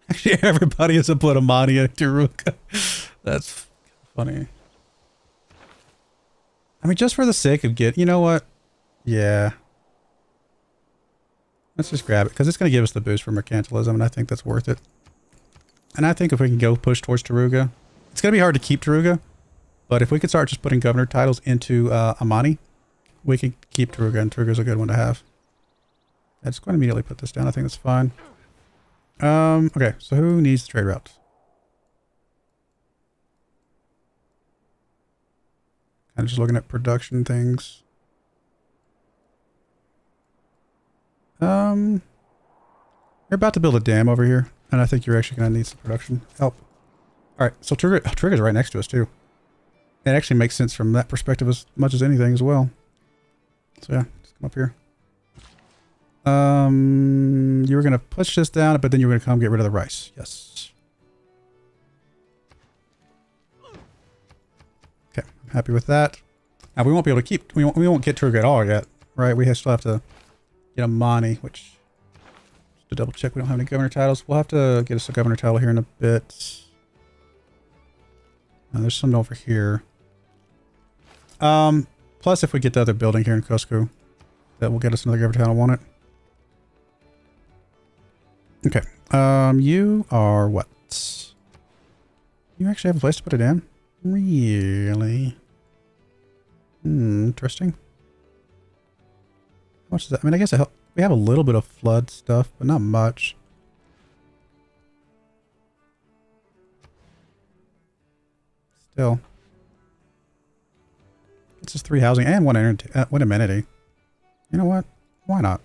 Actually, everybody is a put Amani at Taruga. That's funny. I mean, just for the sake of you know what? Yeah. Let's just grab it, because it's going to give us the boost for mercantilism, and I think that's worth it. And I think if we can go push towards Taruga, it's going to be hard to keep Taruga, but if we could start just putting governor titles into Amani, we can keep Taruga, and Taruga's a good one to have. I'm just going to immediately put this down. I think that's fine. Okay, so who needs the trade routes? Kind of just looking at production things. You're about to build a dam over here, and I think you're actually going to need some production help. Alright, so Taruga's right next to us too. It actually makes sense from that perspective as much as anything as well. So yeah, just come up here. You were going to push this down, but then you were going to come get rid of the rice. Yes. Okay, I'm happy with that. Now we won't be able to keep, we won't get Taruga at all yet, right? We still have to get Amani, which, just to double check, we don't have any governor titles. We'll have to get us a governor title here in a bit. There's some over here. Plus if we get the other building here in Cusco, that will get us another governor title, won't it? Okay. You are what? You actually have a place to put it in? Really? Interesting. How much is that? I mean, I guess we have a little bit of flood stuff, but not much. Still. It's just 3 housing and one amenity. You know what? Why not?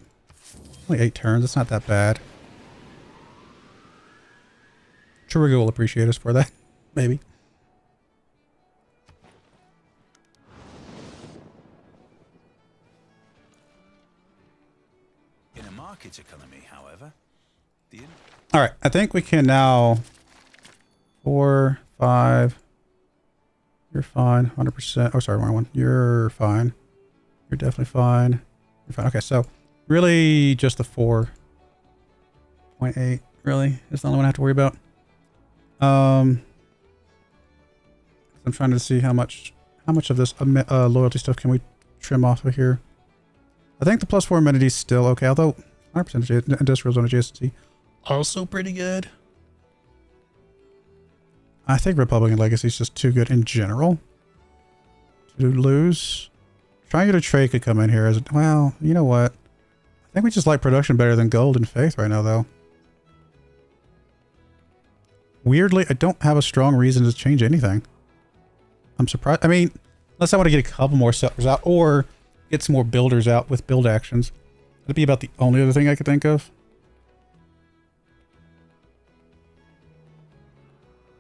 Only 8 turns. It's not that bad. Taruga will appreciate us for that. Maybe. In a market economy, however, all right, I think we can now 4, 5. You're fine, 100%. Oh, sorry, wrong one. You're fine. You're definitely fine. You're fine. Okay, so really just the 4.8 really is the only one I have to worry about. I'm trying to see how much of this loyalty stuff can we trim off of here. I think the +4 amenity is still okay, although 100% industrial zone adjacency also pretty good. I think Republican Legacy is just too good in general to lose. Triangular Trade could come in here as well. You know what? I think we just like production better than gold and faith right now, though. Weirdly, I don't have a strong reason to change anything. I'm surprised. I mean, unless I want to get a couple more settlers out or get some more builders out with build actions. That'd be about the only other thing I could think of.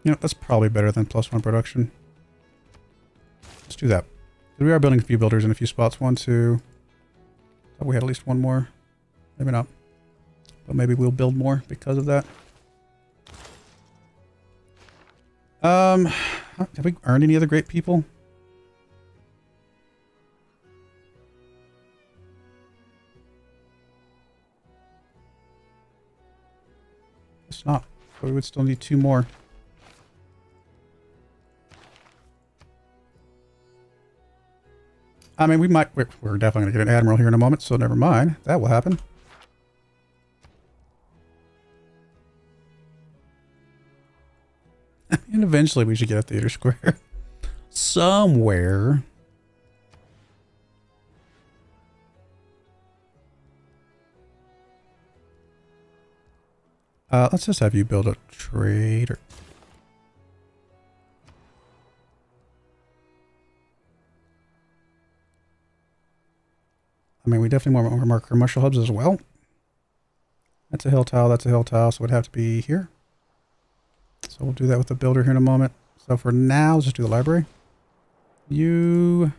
You know, that's probably better than +1 production. Let's do that. We are building a few builders in a few spots. 1, 2. Thought we had at least one more. Maybe not. But maybe we'll build more because of that. Have we earned any other great people? It's not. But we would still need 2 more. I mean, we're definitely going to get an admiral here in a moment, so never mind. That will happen. And eventually we should get a theater square. Somewhere. Let's just have you build a trader. I mean, we definitely want more commercial hubs as well. That's a hill tile, that's a hill tile, so it would have to be here. So we'll do that with the builder here in a moment. So for now, let's just do the library. You...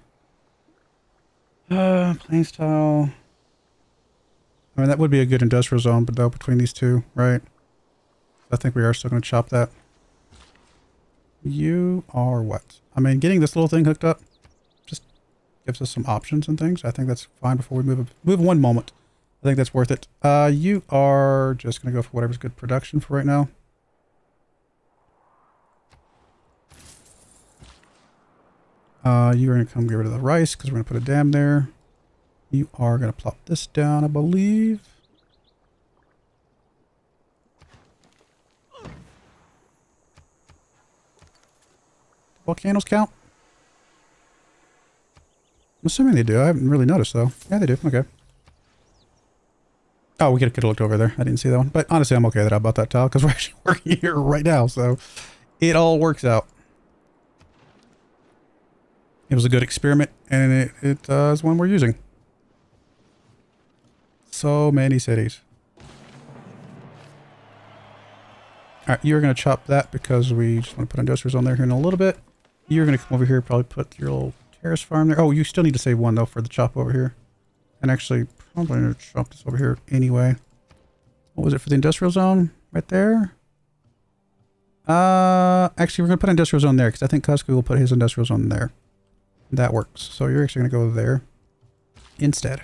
plains tile. I mean, that would be a good industrial zone, but though between these two, right? I think we are still going to chop that. You are what? I mean, getting this little thing hooked up just gives us some options and things. I think that's fine before we move one moment. I think that's worth it. You are just going to go for whatever's good production for right now. You're going to come get rid of the rice because we're going to put a dam there. You are going to plop this down, I believe. Volcanoes count? I'm assuming they do. I haven't really noticed though. Yeah, they do. Okay. Oh, we could have looked over there. I didn't see that one. But honestly, I'm okay that I bought that tile because we're actually working here right now. So it all works out. It was a good experiment and it is one we're using. So many cities. Alright, you're going to chop that because we just want to put industrials on there here in a little bit. You're going to come over here, probably put your little terrace farm there. Oh, you still need to save one though for the chop over here. And actually, probably going to chop this over here anyway. What was it for the industrial zone? Right there? Actually, we're going to put industrial zone there because I think Cusco will put his industrial zone there. That works. So you're actually going to go there instead.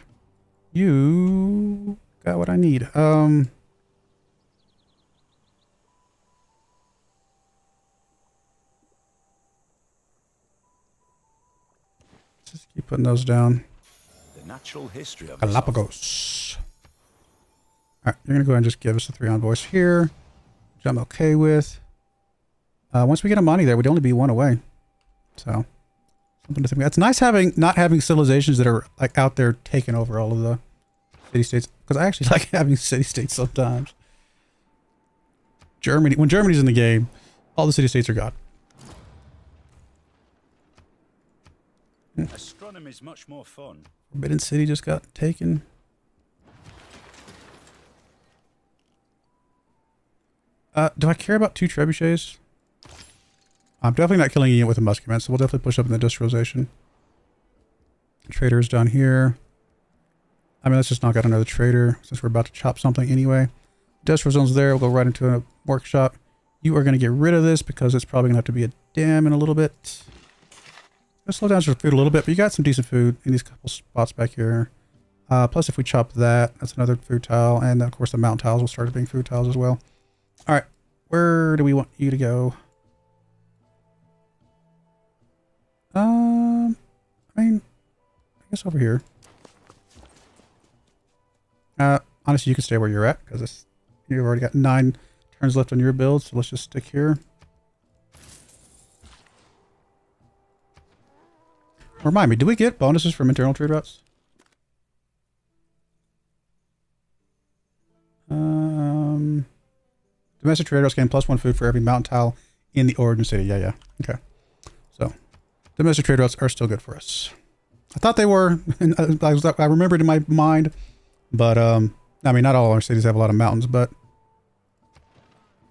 You got what I need. Just keep putting those down. The natural history of Galapagos. Alright, you're gonna go ahead and just give us the 3 envoys here, which I'm okay with. Once we get a money there, we'd only be 1 away. So something to think about. It's nice not having civilizations that are like out there taking over all of the city-states. Because I actually like having city-states sometimes. Germany, when Germany's in the game, all the city-states are gone. Astronomy is much more fun. Forbidden City just got taken. Do I care about 2 trebuchets? I'm definitely not killing it with a musket, so we'll definitely push up in the industrialization. Trader is down here. I mean, let's just knock out another trader since we're about to chop something anyway. Industrial zone's there. We'll go right into a workshop. You are going to get rid of this because it's probably going to have to be a dam in a little bit. Let's slow down for food a little bit, but you got some decent food in these couple spots back here. Plus, if we chop that, that's another food tile. And then, of course, the mountain tiles will start being food tiles as well. All right. Where do we want you to go? I mean, I guess over here. Honestly, you can stay where you're at because you've already got 9 turns left on your build. So let's just stick here. Remind me, do we get bonuses from internal trade routes? Domestic trade routes gain +1 food for every mountain tile in the origin city. Yeah. Okay. So, domestic trade routes are still good for us. I thought they were, and I remembered in my mind, but I mean, not all our cities have a lot of mountains, but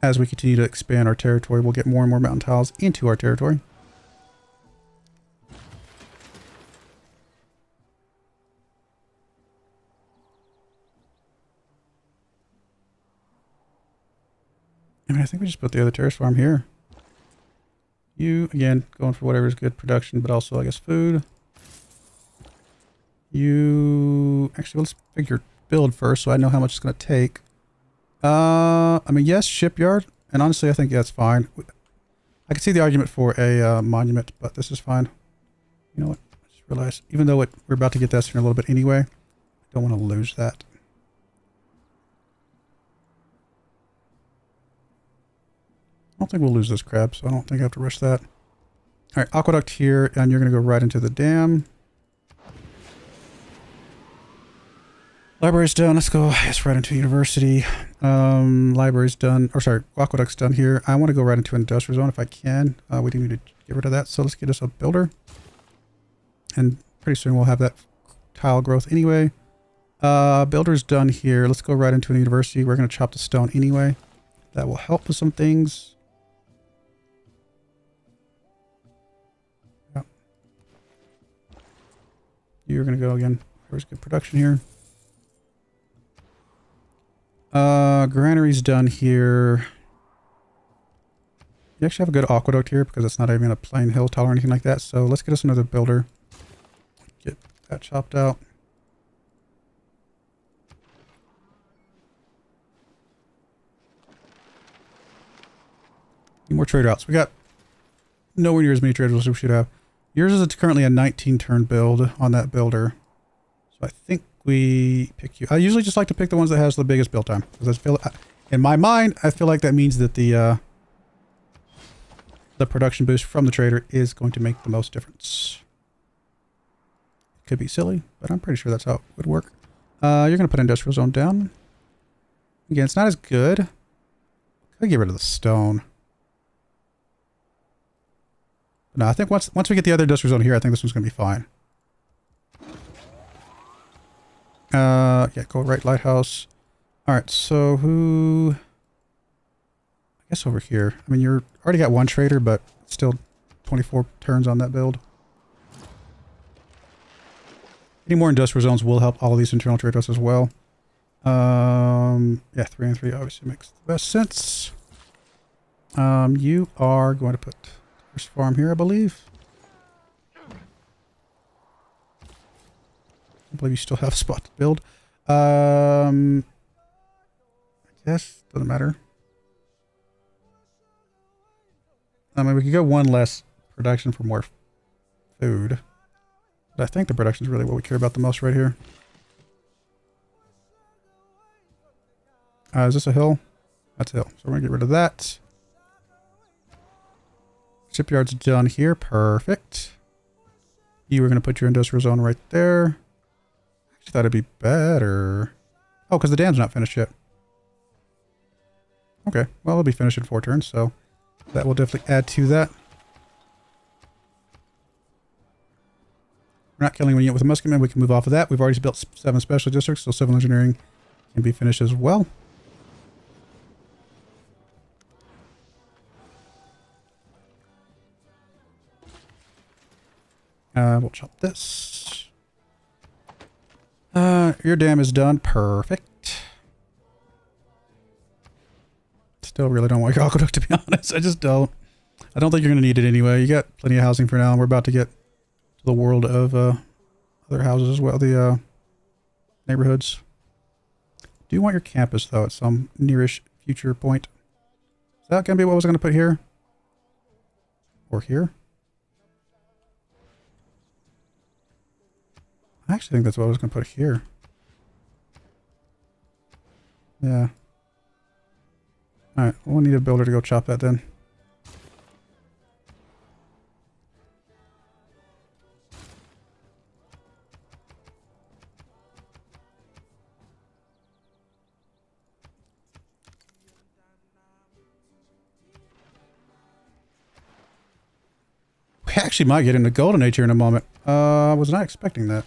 as we continue to expand our territory, we'll get more and more mountain tiles into our territory. I mean, I think we just put the other terrace farm here. You, again, going for whatever is good production, but also, I guess, food. You... Actually, let's figure build first so I know how much it's going to take. I mean, yes, shipyard. And honestly, I think that's fine. I can see the argument for a monument, but this is fine. You know what? I just realized, even though we're about to get this in a little bit anyway, I don't want to lose that. I don't think we'll lose this crab, so I don't think I have to rush that. All right, aqueduct here, and you're going to go right into the dam. Library's done. Let's go, yes, right into university. Library's done, or sorry, aqueduct's done here. I want to go right into industrial zone if I can. We do need to get rid of that, so let's get us a builder. And pretty soon we'll have that tile growth anyway. Builder's done here. Let's go right into a university. We're going to chop the stone anyway. That will help with some things. You're going to go again. There's good production here. Granary's done here. You actually have a good aqueduct here because it's not even a plain hill tile or anything like that. So let's get us another builder. Get that chopped out. Need more trade routes. We got nowhere near as many trade routes as we should have. Yours is currently a 19 turn build on that builder. So I think we pick you. I usually just like to pick the ones that has the biggest build time. Because I feel, in my mind, I feel like that means that the production boost from the trader is going to make the most difference. Could be silly, but I'm pretty sure that's how it would work. You're going to put industrial zone down. Again, it's not as good. Could get rid of the stone. No, I think once we get the other industrial zone here, I think this one's going to be fine. Yeah, go right lighthouse. All right, so who... I guess over here. I mean, you're already got one trader, but still 24 turns on that build. Any more industrial zones will help all of these internal trade routes as well. Yeah, 3 and 3 obviously makes the best sense. You are going to put first farm here, I believe. I believe you still have a spot to build. I guess doesn't matter. I mean, we could go one less production for more food. But I think the production is really what we care about the most right here. Is this a hill? That's a hill. So we're going to get rid of that. Shipyard's done here. Perfect. You were going to put your industrial zone right there. Actually thought it'd be better. Oh, because the dam's not finished yet. Okay. Well, it'll be finished in 4 turns, so that will definitely add to that. We're not killing one yet with a musketman. We can move off of that. We've already built 7 special districts, so civil engineering can be finished as well. We'll chop this. Your dam is done. Perfect. Still really don't want your aqueduct, to be honest. I just don't. I don't think you're going to need it anyway. You got plenty of housing for now, and we're about to get to the world of other houses as well, the neighborhoods. Do you want your campus, though, at some nearish future point? Is that going to be what I was going to put here? Or here? I actually think that's what I was going to put here. Yeah. Alright, we'll need a builder to go chop that then. We actually might get into Golden Age here in a moment. I was not expecting that.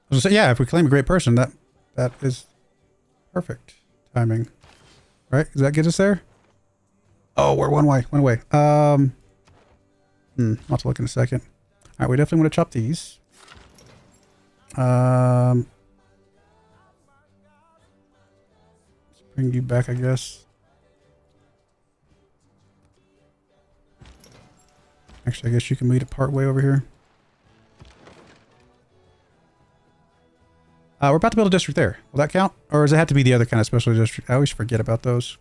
I was gonna say, yeah, if we claim a great person, that is perfect timing. Right? Does that get us there? Oh, we're one away. I'll have to look in a second. Alright, we definitely want to chop these. Let's bring you back, I guess. Actually, I guess you can meet it part way over here. We're about to build a district there. Will that count? Or does it have to be the other kind of special district? I always forget about those.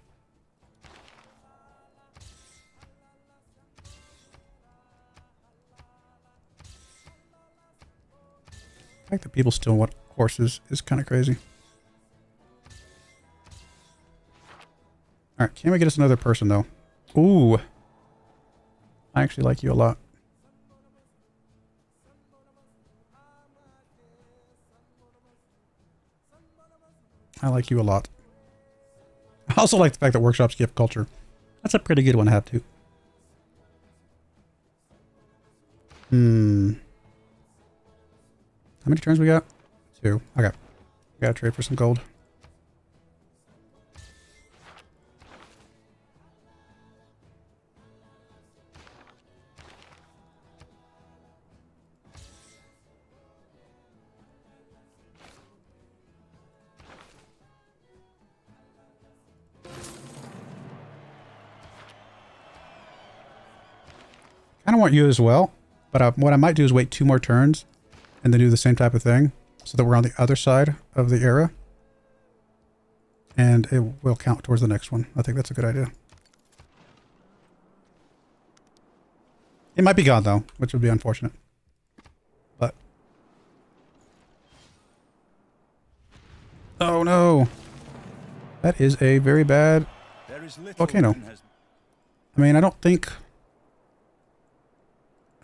The fact that people still want horses is kind of crazy. Alright, can we get us another person though? Ooh. I actually like you a lot. I like you a lot. I also like the fact that workshops give culture. That's a pretty good one to have too. How many turns we got? 2. Okay. Gotta trade for some gold. kind of want you as well, but what I might do is wait 2 more turns and then do the same type of thing so that we're on the other side of the era. And it will count towards the next one. I think that's a good idea. It might be gone though, which would be unfortunate. But oh no. That is a very bad volcano. I mean, I don't think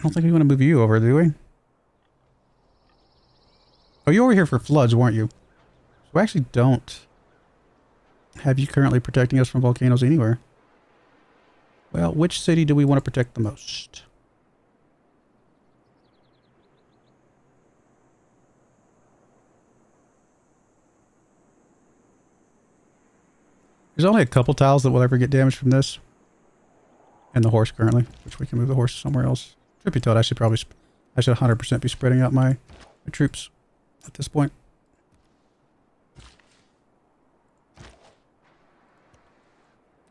we want to move you over, do we? Oh, you were here for floods, weren't you? So we actually don't have you currently protecting us from volcanoes anywhere. Well, which city do we want to protect the most? There's only a couple tiles that will ever get damaged from this. And the horse currently, which we can move the horse somewhere else. Truth be told, I should 100% be spreading out my troops at this point.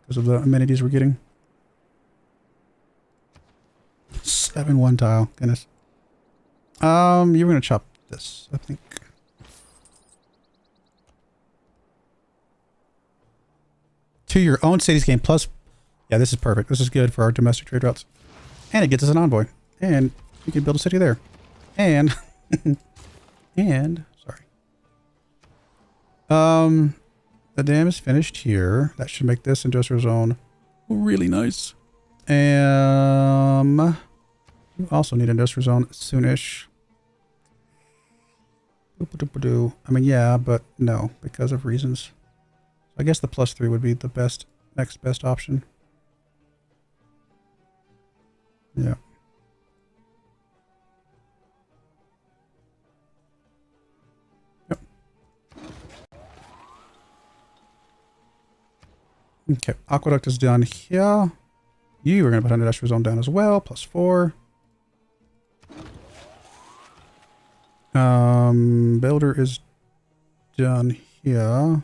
Because of the amenities we're getting. 7-1 tile, goodness. You were gonna chop this, I think. To your own cities game plus. Yeah, this is perfect. This is good for our domestic trade routes. And it gets us an envoy. And we can build a city there. And sorry. The dam is finished here. That should make this industrial zone really nice. You also need industrial zone soonish. I mean, yeah, but no, because of reasons. I guess the +3 would be the next best option. Yeah. Yep. Okay, aqueduct is done here. You are going to put an industrial zone down as well, +4. Builder is done here.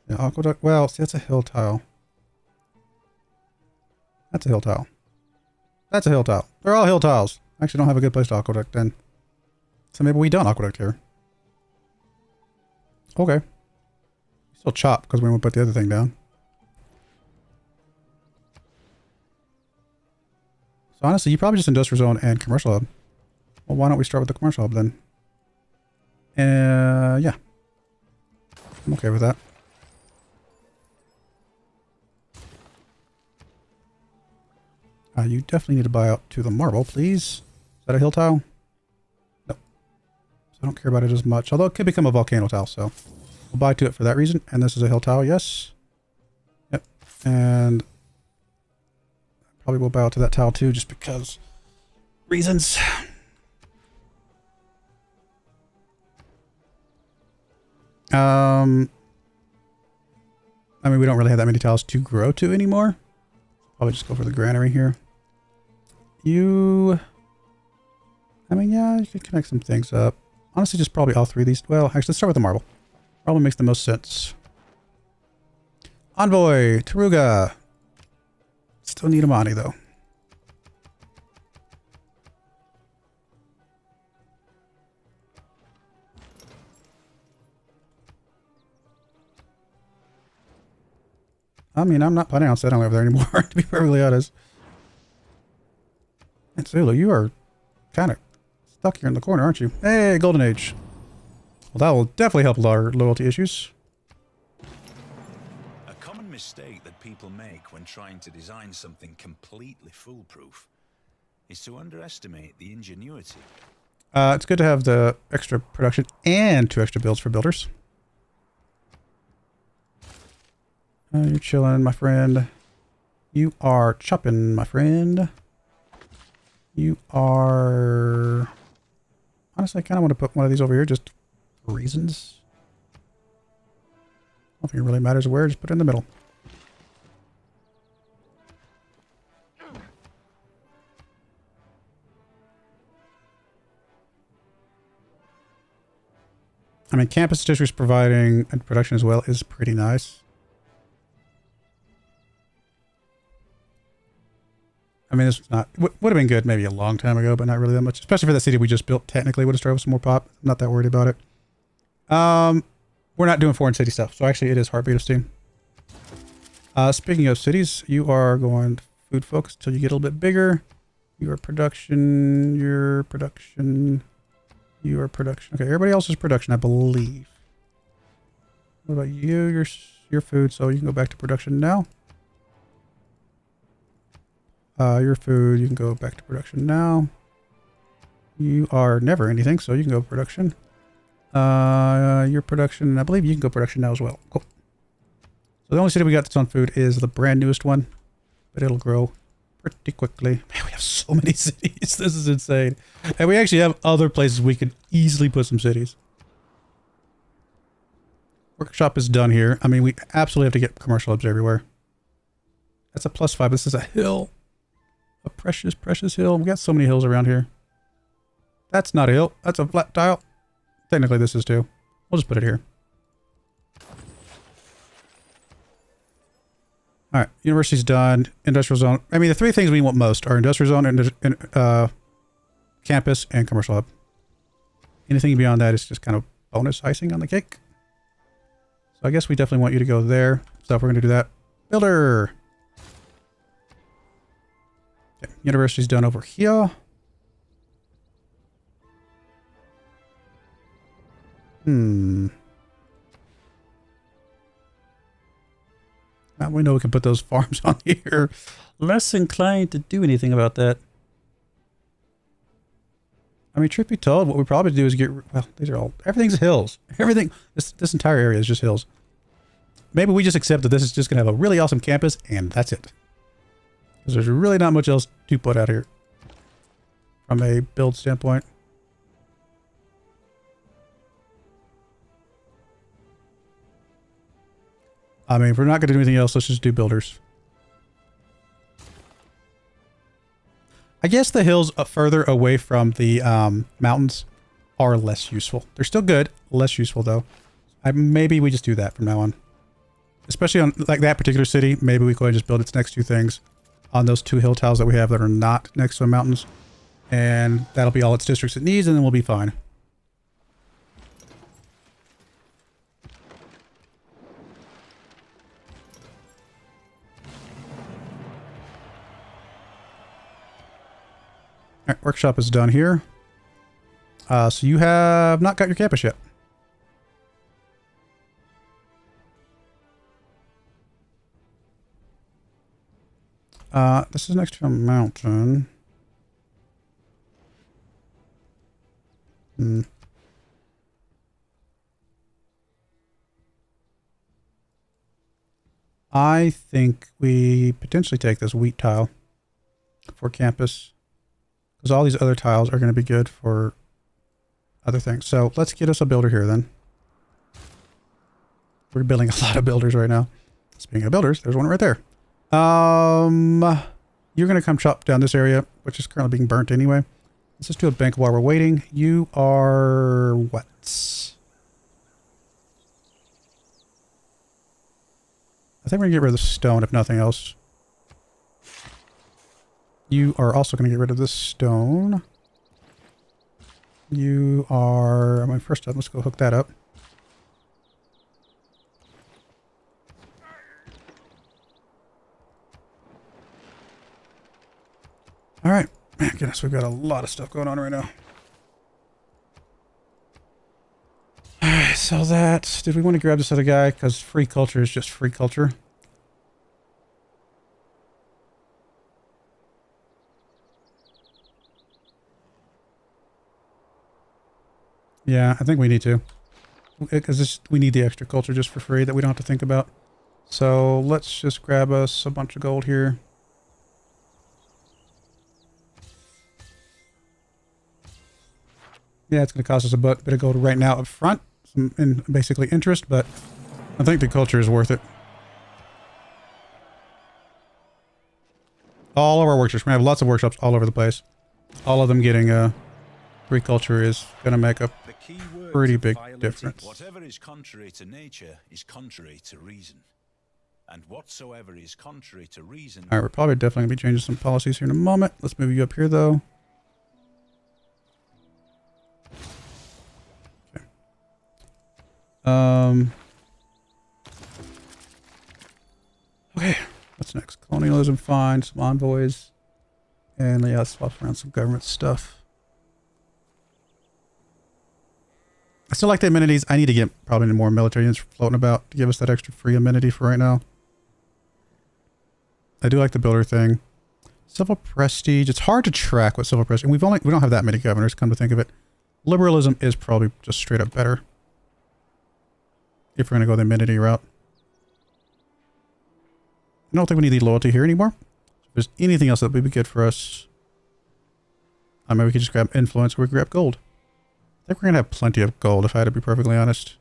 Yeah, aqueduct. Well, see, that's a hill tile. That's a hill tile. That's a hill tile. They're all hill tiles. Actually, don't have a good place to aqueduct then. So maybe we don't aqueduct here. Okay. Still chop because we won't put the other thing down. So honestly, you probably just industrial zone and commercial hub. Well, why don't we start with the commercial hub then? Yeah. I'm okay with that. You definitely need to buy out to the marble, please. Is that a hill tile? No. So I don't care about it as much. Although it could become a volcano tile, so we'll buy to it for that reason. And this is a hill tile, yes. Yep. And probably will buy out to that tile too, just because reasons. I mean, we don't really have that many tiles to grow to anymore. Probably just go for the granary here. I mean, yeah, you can connect some things up. Honestly, just probably all 3 of these. Well, actually, let's start with the marble. Probably makes the most sense. Envoy, Taruga. Still need Amani, though. I mean, I'm not planning on settling over there anymore, to be perfectly honest. And Zulu, you are kind of stuck here in the corner, aren't you? Hey, Golden Age. Well, that will definitely help our loyalty issues. A common mistake that people make when trying to design something completely foolproof is to underestimate the ingenuity. It's good to have the extra production and 2 extra builds for builders. You're chilling, my friend. You are chopping, my friend. You are... Honestly, I kind of want to put one of these over here just for reasons. I don't think it really matters where, just put it in the middle. I mean, campus districts providing production as well is pretty nice. I mean, this was not, would have been good maybe a long time ago, but not really that much. Especially for that city we just built, technically would have started with some more pop. I'm not that worried about it. We're not doing foreign city stuff, so actually it is Heartbeat of Steam. Speaking of cities, you are going food focused until you get a little bit bigger. Your production, your production, your production. Okay, everybody else is production, I believe. What about you? Your food, so you can go back to production now. Your food, you can go back to production now. You are never anything, so you can go production. Your production, I believe you can go production now as well. Cool. So the only city we got that's on food is the brand newest one, but it'll grow pretty quickly. Man, we have so many cities. This is insane. And we actually have other places we could easily put some cities. Workshop is done here. I mean, we absolutely have to get commercial hubs everywhere. That's a +5. This is a hill. A precious, precious hill. We got so many hills around here. That's not a hill. That's a flat tile. Technically, this is too. We'll just put it here. All right. University's done. Industrial zone. I mean, the three things we want most are industrial zone, and campus, and commercial hub. Anything beyond that is just kind of bonus icing on the cake. So I guess we definitely want you to go there. So if we're going to do that. Builder. Okay. University's done over here. Now we know we can put those farms on here. Less inclined to do anything about that. I mean, truth be told, what we probably do is get... Well, these are all... Everything's hills. Everything... This entire area is just hills. Maybe we just accept that this is just going to have a really awesome campus, and that's it. Because there's really not much else to put out here. From a build standpoint. I mean, if we're not going to do anything else, let's just do builders. I guess the hills further away from the mountains are less useful. They're still good, less useful though. Maybe we just do that from now on. Especially on like that particular city, maybe we go ahead and just build its next two things on those two hill tiles that we have that are not next to the mountains. And that'll be all its districts it needs, and then we'll be fine. All right, workshop is done here. So you have not got your campus yet. This is next to a mountain. I think we potentially take this wheat tile for campus. Because all these other tiles are going to be good for other things. So let's get us a builder here then. We're building a lot of builders right now. Speaking of builders, there's one right there. You're going to come chop down this area, which is currently being burnt anyway. Let's just do a bank while we're waiting. You are what? I think we're going to get rid of the stone, if nothing else. You are also going to get rid of this stone. You are... I mean, first up, let's go hook that up. Alright. Man, goodness, we've got a lot of stuff going on right now. Alright, so that... Did we want to grab this other guy? Because free culture is just free culture. Yeah, I think we need to. Because we need the extra culture just for free that we don't have to think about. So let's just grab us a bunch of gold here. Yeah, it's going to cost us a bit of gold right now up front. In basically interest, but I think the culture is worth it. All of our workshops. We have lots of workshops all over the place. All of them getting free culture is going to make a pretty big difference. Whatever is contrary to nature is contrary to reason. and whatsoever is contrary to reason. Alright, we're probably definitely going to be changing some policies here in a moment. Let's move you up here, though. Okay. Okay, what's next? Colonialism, fine. Some envoys. And yeah, let's swap around some government stuff. I still like the amenities. I need to get probably more military units floating about to give us that extra free amenity for right now. I do like the builder thing. Civil prestige. It's hard to track what civil prestige. And we don't have that many governors, come to think of it. Liberalism is probably just straight up better. If we're going to go the amenity route. I don't think we need the loyalty here anymore. If there's anything else that would be good for us. I mean, we could just grab influence or we could grab gold. I think we're going to have plenty of gold, if I had to be perfectly honest.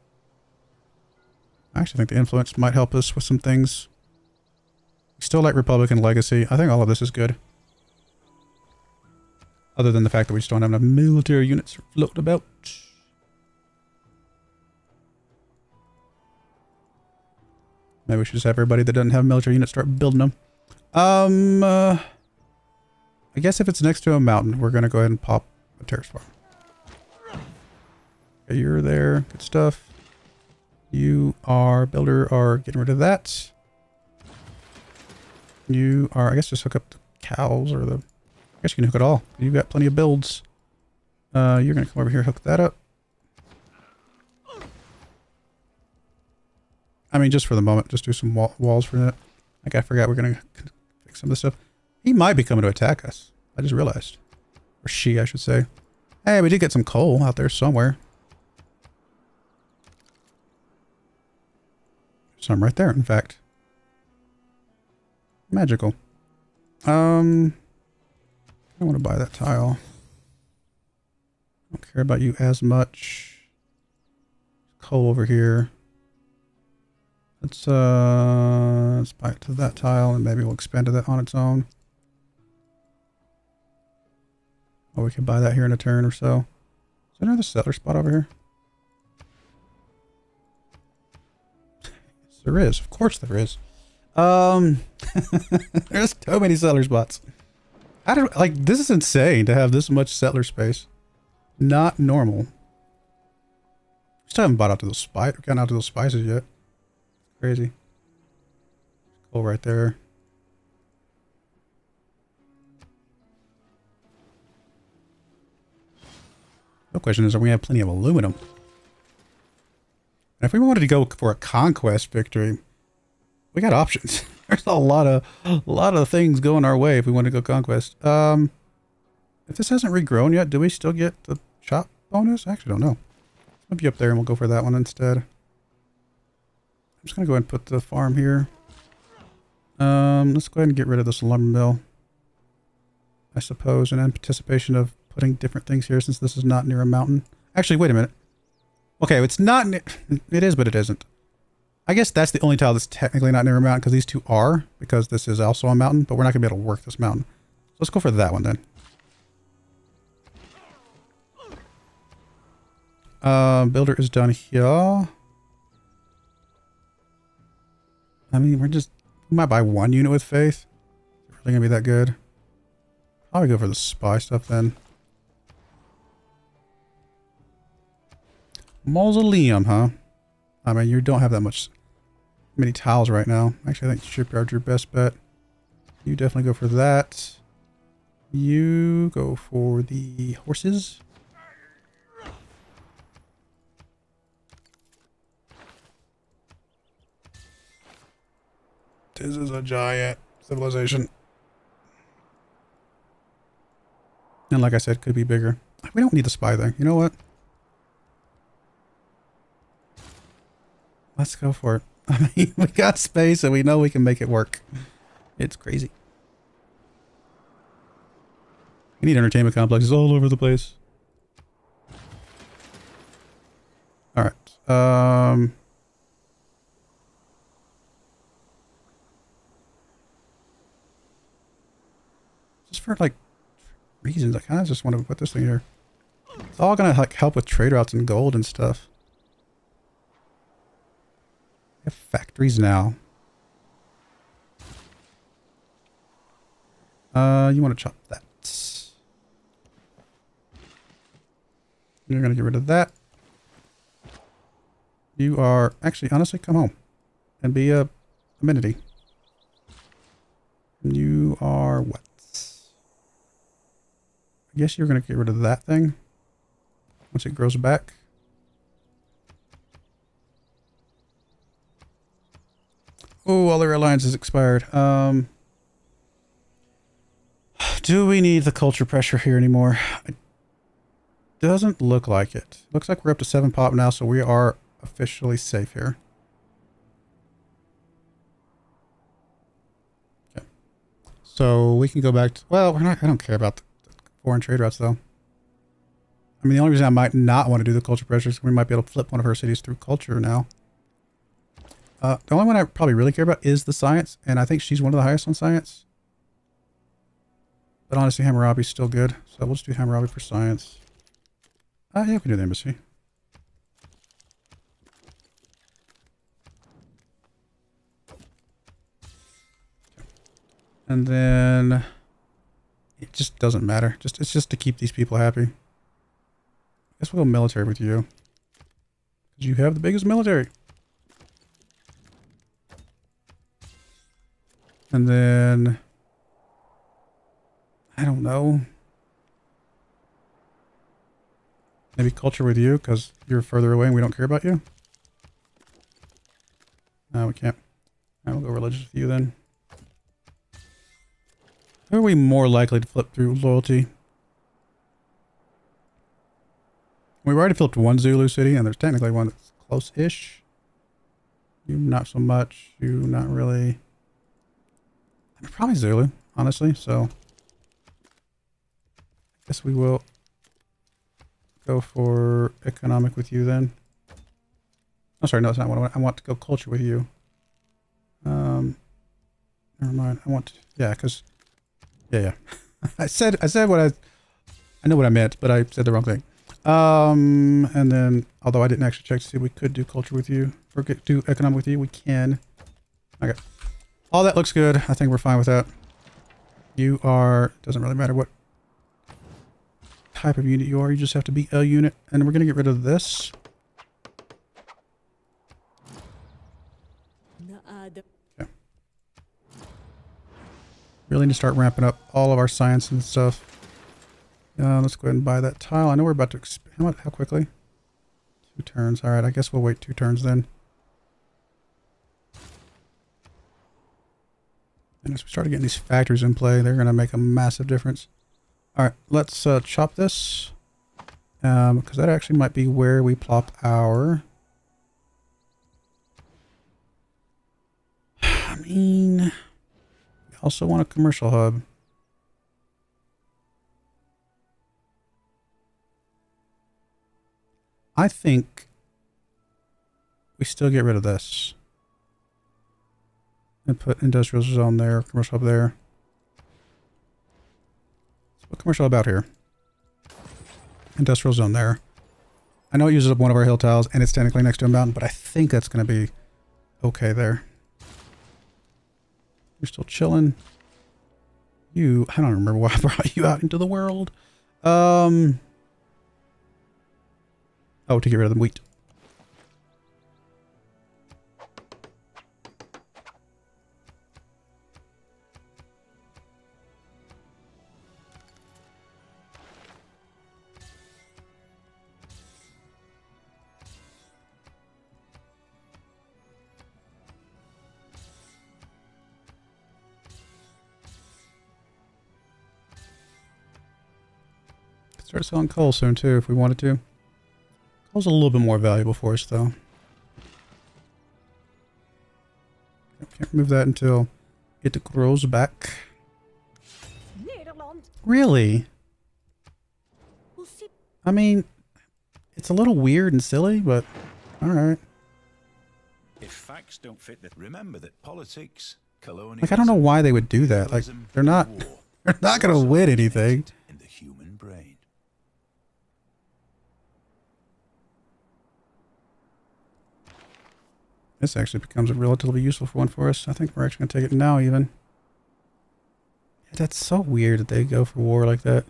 I actually think the influence might help us with some things. We still like Republican legacy. I think all of this is good. Other than the fact that we just don't have enough military units floating about. Maybe we should just have everybody that doesn't have military units start building them. I guess if it's next to a mountain, we're going to go ahead and pop a terrace farm. Okay, you're there. Good stuff. You are builder, are getting rid of that. You are, I guess, just hook up the cows or the... I guess you can hook it all. You've got plenty of builds. You're going to come over here, hook that up. I mean, just for the moment, just do some walls for that. Like, I forgot we're going to fix some of this stuff. He might be coming to attack us. I just realized. Or she, I should say. Hey, we did get some coal out there somewhere. Some right there, in fact. Magical. I don't want to buy that tile. I don't care about you as much. Coal over here. Let's buy it to that tile and maybe we'll expand to that on its own. Or we can buy that here in a turn or so. Is there another settler spot over here? Yes, there is. Of course there is. There's so many settler spots. I don't like this is insane to have this much settler space. Not normal. Still haven't bought out to those gotten out to those spices yet. Crazy. Cool right there. The question is, are we going to have plenty of aluminum? And if we wanted to go for a conquest victory, we got options. There's a lot of things going our way if we want to go conquest. If this hasn't regrown yet, do we still get the chop bonus? I actually don't know. Let's move you up there and we'll go for that one instead. I'm just going to go ahead and put the farm here. Let's go ahead and get rid of this lumber mill. I suppose in anticipation of putting different things here since this is not near a mountain. Actually, wait a minute. Okay, it's not near... It is, but it isn't. I guess that's the only tile that's technically not near a mountain because these two are, because this is also a mountain, but we're not going to be able to work this mountain. So let's go for that one then. Builder is done here. I mean, we might buy one unit with faith. Is it really going to be that good? Probably go for the spy stuff then. Mausoleum, huh? I mean, you don't have that many tiles right now. Actually, I think shipyard's your best bet. You definitely go for that. You go for the horses. This is a giant civilization. And like I said, could be bigger. We don't need the spy thing. You know what? Let's go for it. I mean, we got space and we know we can make it work. It's crazy. We need entertainment complexes all over the place. All right. Just for like reasons, I kind of just want to put this thing here. It's all gonna like help with trade routes and gold and stuff. We have factories now. You want to chop that. You're going to get rid of that. You are... Actually, honestly, come home. And be a amenity. You are what? I guess you're going to get rid of that thing. Once it grows back. Oh, all their alliances expired. Do we need the culture pressure here anymore? It doesn't look like it. Looks like we're up to 7 pop now, so we are officially safe here. Okay. So we can go back to... Well, I don't care about the foreign trade routes, though. I mean, the only reason I might not want to do the culture pressure is we might be able to flip one of our cities through culture now. The only one I probably really care about is the science, and I think she's one of the highest on science. But honestly, Hammurabi's still good, so we'll just do Hammurabi for science. Yeah, we can do the embassy. And then it just doesn't matter. It's just to keep these people happy. I guess we'll go military with you. Because you have the biggest military. And then I don't know. Maybe culture with you because you're further away and we don't care about you. No, we can't. All right, we'll go religious with you then. Who are we more likely to flip through loyalty? We've already flipped one Zulu city, and there's technically one that's close-ish. You not so much. You not really. Probably Zulu, honestly, so I guess we will go for economic with you then. Oh, sorry, no, it's not what I want. I want to go culture with you. Never mind. I want to, yeah, because, yeah. I said what I know what I meant, but I said the wrong thing. And then, although I didn't actually check to see if we could do culture with you, or do economic with you, we can. Okay. All that looks good. I think we're fine with that. You are, doesn't really matter what type of unit you are. You just have to be a unit. And we're going to get rid of this. Okay. Really need to start ramping up all of our science and stuff. Let's go ahead and buy that tile. I know we're about to expand. How quickly? 2 turns. All right. I guess we'll wait 2 turns then. And as we start getting these factories in play, they're going to make a massive difference. All right, let's chop this. Because that actually might be where we plop our... I mean... We also want a commercial hub. I think we still get rid of this. And put industrial zone there, commercial hub there. Let's put commercial hub out here. Industrial zone there. I know it uses up one of our hill tiles and it's technically next to a mountain, but I think that's going to be okay there. You're still chilling. You, I don't remember why I brought you out into the world. Oh, to get rid of the wheat. Start selling coal soon too if we wanted to. Coal's a little bit more valuable for us though. Can't remove that until it grows back. Really? I mean, it's a little weird and silly, but alright. If facts don't fit the, remember that politics, colonialism, like I don't know why they would do that. Like they're not gonna win anything. In the human brain. This actually becomes a relatively useful one for us. I think we're actually going to take it now even. That's so weird that they go for war like that.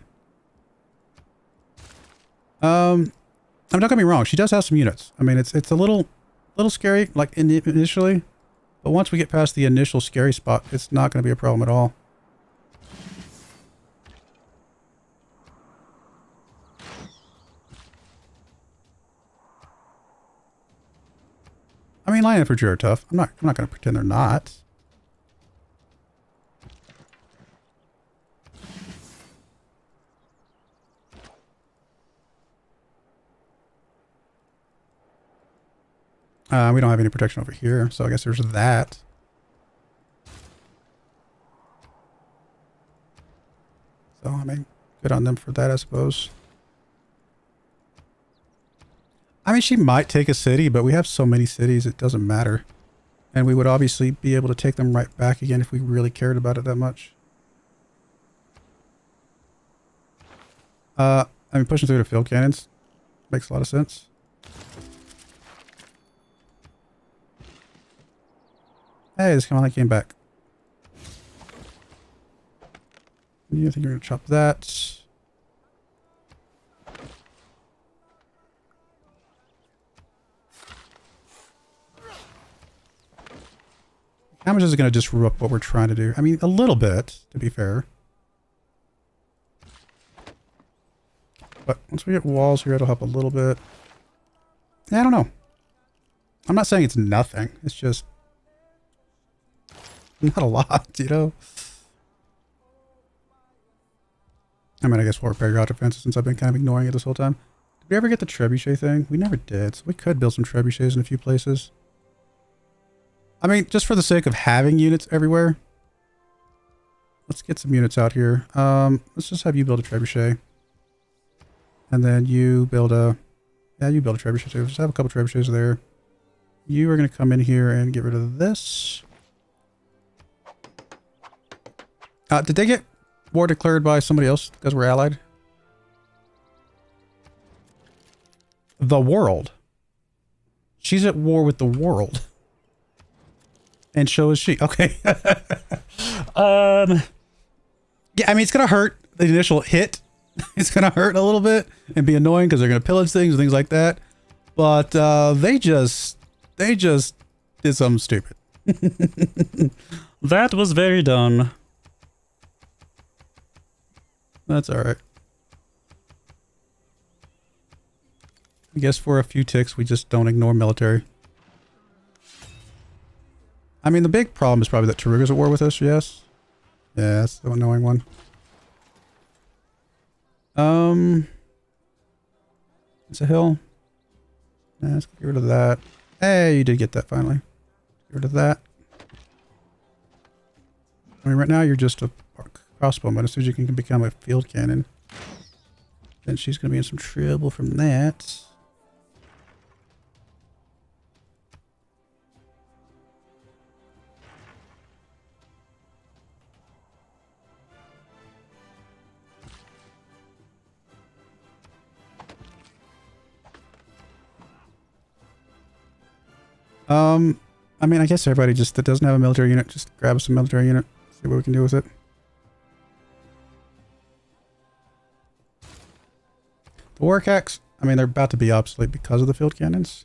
Don't get me wrong. She does have some units. I mean, it's a little scary, like initially, but once we get past the initial scary spot, it's not going to be a problem at all. I mean, line infantry are tough. I'm not going to pretend they're not. We don't have any protection over here, so I guess there's that. So, I mean, good on them for that, I suppose. I mean, she might take a city, but we have so many cities, it doesn't matter. And we would obviously be able to take them right back again if we really cared about it that much. I mean, pushing through the field cannons makes a lot of sense. Hey, this kind of came back. You think you're gonna chop that? How much is it gonna disrupt what we're trying to do? I mean, a little bit, to be fair. But once we get walls here, it'll help a little bit. Yeah, I don't know. I'm not saying it's nothing. It's just not a lot, you know? I mean, I guess we'll repair your defenses since I've been kind of ignoring it this whole time. Did we ever get the trebuchet thing? We never did, so we could build some trebuchets in a few places. I mean, just for the sake of having units everywhere. Let's get some units out here. Let's just have you build a trebuchet. And then you build a... Yeah, you build a trebuchet too. Just have a couple trebuchets there. You are going to come in here and get rid of this. Did they get war declared by somebody else because we're allied? The world. She's at war with the world. And so is she. Okay. Yeah, I mean, it's going to hurt the initial hit. It's going to hurt a little bit and be annoying because they're going to pillage things and things like that. But they just did something stupid. That was very dumb. That's all right. I guess for a few ticks, we just don't ignore military. I mean, the big problem is probably that Taruga's at war with us, yes? Yeah, that's the annoying one. It's a hill. Yeah, let's get rid of that. Hey, you did get that finally. Get rid of that. I mean, right now you're just a crossbow, but as soon as you can become a field cannon, then she's going to be in some trouble from that. I mean, I guess everybody just that doesn't have a military unit, just grab some military unit, see what we can do with it. The war hacks, I mean, they're about to be obsolete because of the field cannons.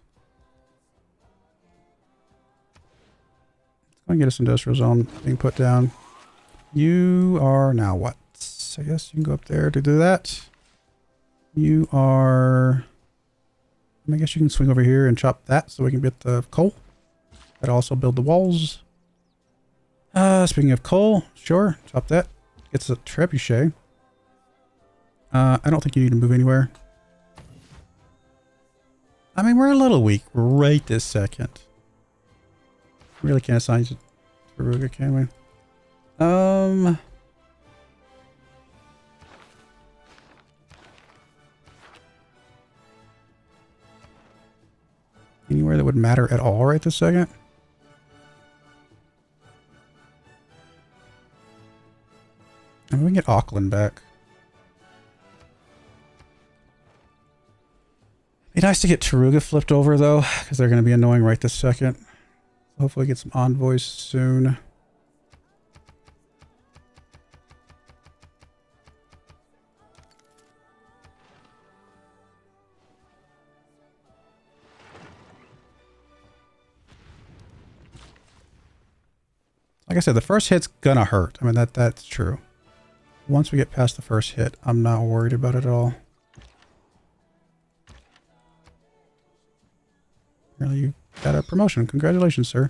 Let's go and get us industrial zone being put down. You are now what? I guess you can go up there to do that. You are... I guess you can swing over here and chop that so we can get the coal. That'll also build the walls. Speaking of coal, sure, chop that. Gets a trebuchet. I don't think you need to move anywhere. I mean, we're a little weak right this second. Really can't assign you to Taruga, can we? Anywhere that would matter at all right this second? And we can get Auckland back. Be nice to get Taruga flipped over though, because they're going to be annoying right this second. So hopefully get some envoys soon. Like I said, the first hit's gonna hurt. I mean, that's true. Once we get past the first hit, I'm not worried about it at all. Really, you got a promotion. Congratulations, sir.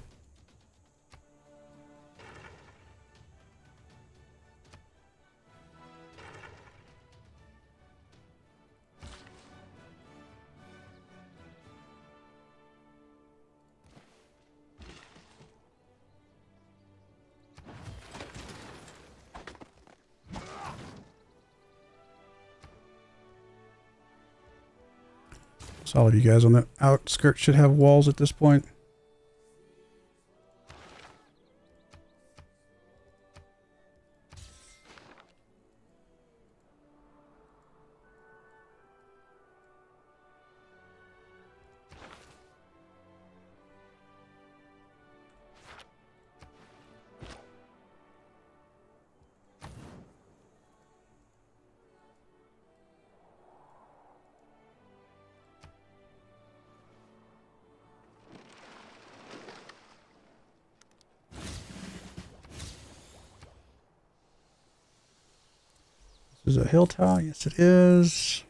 So all of you guys on the outskirts should have walls at this point. This is a hill tile. Yes, it is.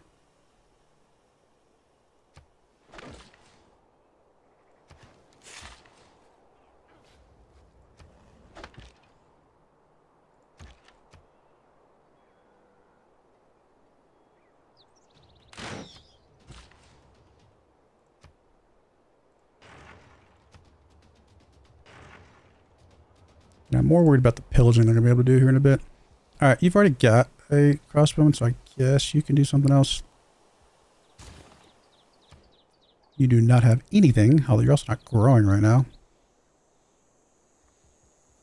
And I'm more worried about the pillaging they're going to be able to do here in a bit. All right, you've already got a crossbowman, so I guess you can do something else. You do not have anything, although you're also not growing right now.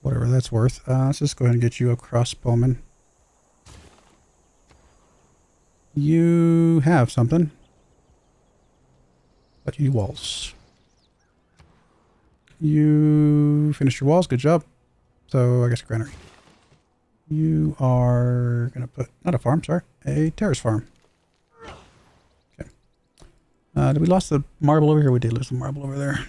Whatever that's worth. Let's just go ahead and get you a crossbowman. You have something. But you need walls. You finished your walls, good job. So I guess a granary. You are going to put, not a farm, sorry, a terrace farm. Okay. Did we lost the marble over here? We did lose the marble over there.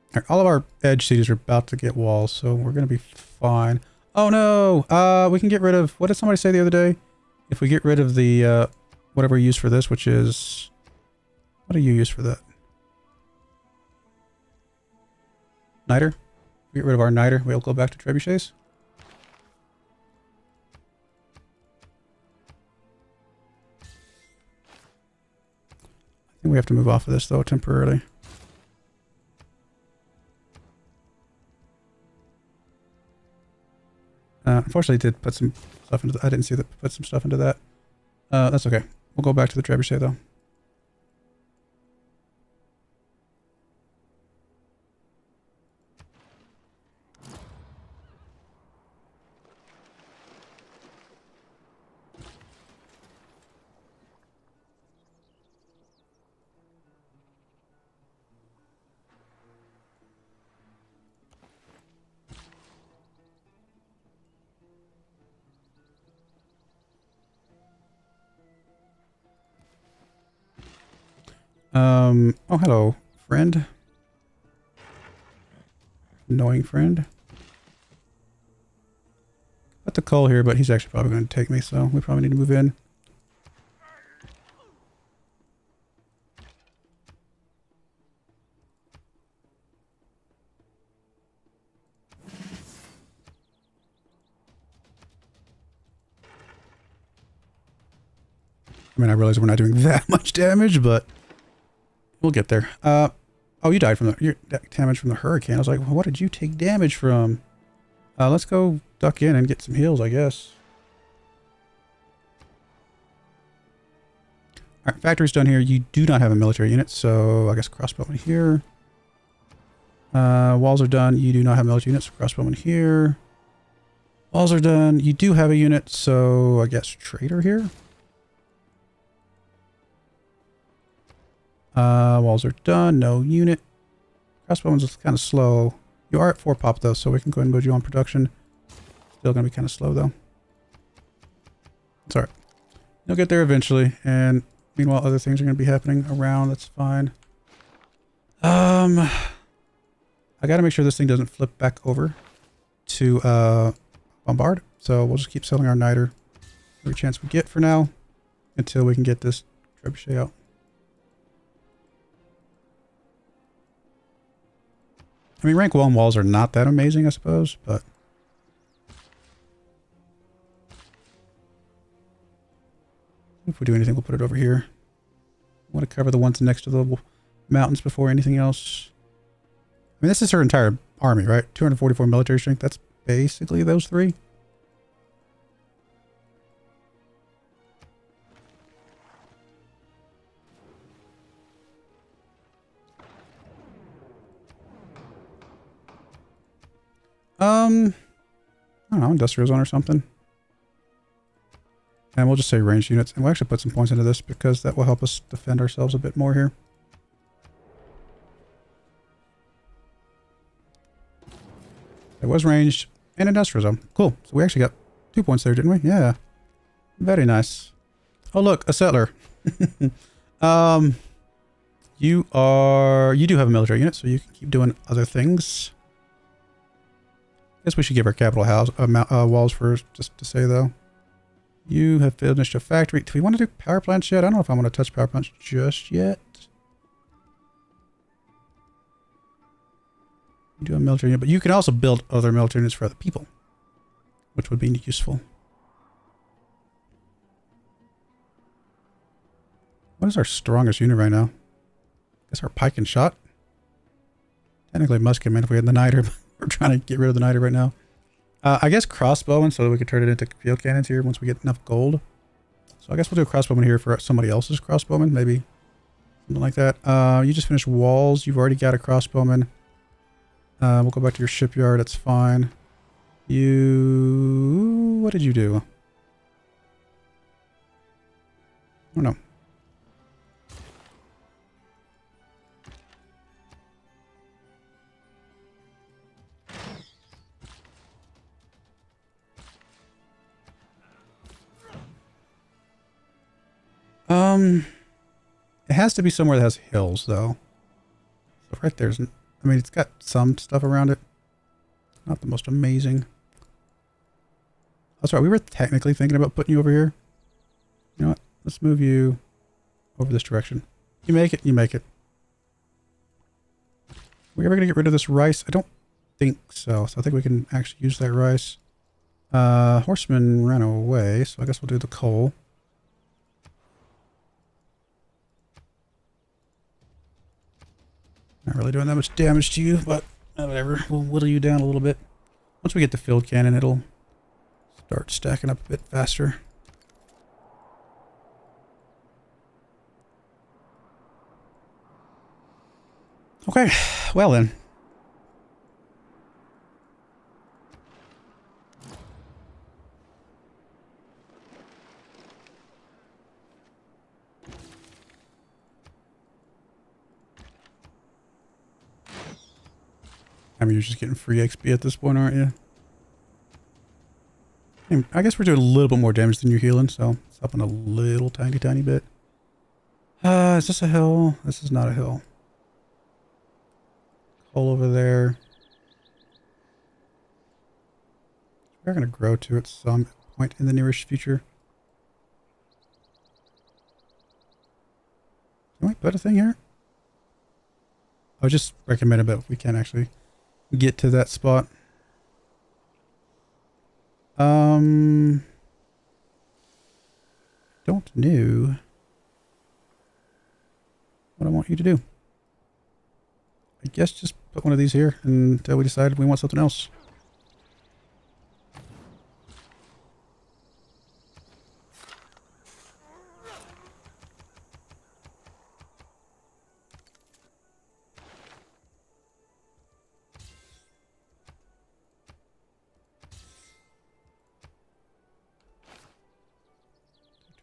All right, all of our edge cities are about to get walls, so we're going to be fine. Oh no! We can get rid of, what did somebody say the other day? If we get rid of the, whatever we use for this, which is, what do you use for that? Niter? Get rid of our niter. We'll go back to trebuchets. I think we have to move off of this though temporarily. Unfortunately, it did put some stuff into. I didn't see that. Put some stuff into that. That's okay. We'll go back to the trebuchet though. Oh, hello, friend. Annoying friend. Put the coal here, but he's actually probably going to take me, so we probably need to move in. I mean, I realize we're not doing that much damage, but we'll get there. Oh, you died from the damage from the hurricane. I was like, well, what did you take damage from? Let's go duck in and get some heals, I guess. All right, factory's done here. You do not have a military unit, so I guess crossbowman here. Walls are done. You do not have military units, so crossbowman here. Walls are done. You do have a unit, so I guess trader here. Walls are done. No unit. Crossbowman's kind of slow. You are at 4 pop though, so we can go ahead and put you on production. Still going to be kind of slow though. It's alright. You'll get there eventually, and meanwhile other things are going to be happening around. That's fine. I gotta make sure this thing doesn't flip back over to bombard. So we'll just keep selling our niter every chance we get for now until we can get this trebuchet out. I mean, rank 1 walls are not that amazing, I suppose, but if we do anything, we'll put it over here. I want to cover the ones next to the mountains before anything else. I mean, this is her entire army, right? 244 military strength. That's basically those three. I don't know, industrial zone or something. And we'll just say ranged units. And we'll actually put some points into this because that will help us defend ourselves a bit more here. It was ranged and industrial zone. Cool. So we actually got 2 points there, didn't we? Yeah. Very nice. Oh, look, a settler. You do have a military unit, so you can keep doing other things. I guess we should give our capital house walls first, just to say though. You have finished a factory. Do we want to do power plants yet? I don't know if I want to touch power plants just yet. You do a military unit, but you can also build other military units for other people, which would be useful. What is our strongest unit right now? I guess our pike and shot. Technically musketman if we had the niter, but we're trying to get rid of the niter right now. I guess crossbowmen so that we could turn it into field cannons here once we get enough gold. So I guess we'll do a crossbowman here for somebody else's crossbowman, maybe. Something like that. You just finished walls. You've already got a crossbowman. We'll go back to your shipyard. That's fine. You... What did you do? I don't know. It has to be somewhere that has hills, though. So right there's... I mean, it's got some stuff around it. Not the most amazing. That's right, we were technically thinking about putting you over here. You know what? Let's move you over this direction. You make it, you make it. Are we ever going to get rid of this rice? I don't think so. So I think we can actually use that rice. Horseman ran away, so I guess we'll do the coal. Not really doing that much damage to you, but whatever. We'll whittle you down a little bit. Once we get the field cannon, it'll start stacking up a bit faster. Okay, well then. I mean, you're just getting free XP at this point, aren't you? I guess we're doing a little bit more damage than you're healing, so it's up in a little tiny bit. Is this a hill? This is not a hill. Coal over there. We're going to grow to at some point in the nearest future. Can we put a thing here? I would just recommend it, but we can't actually get to that spot. Don't know what I want you to do. I guess just put one of these here until we decide we want something else.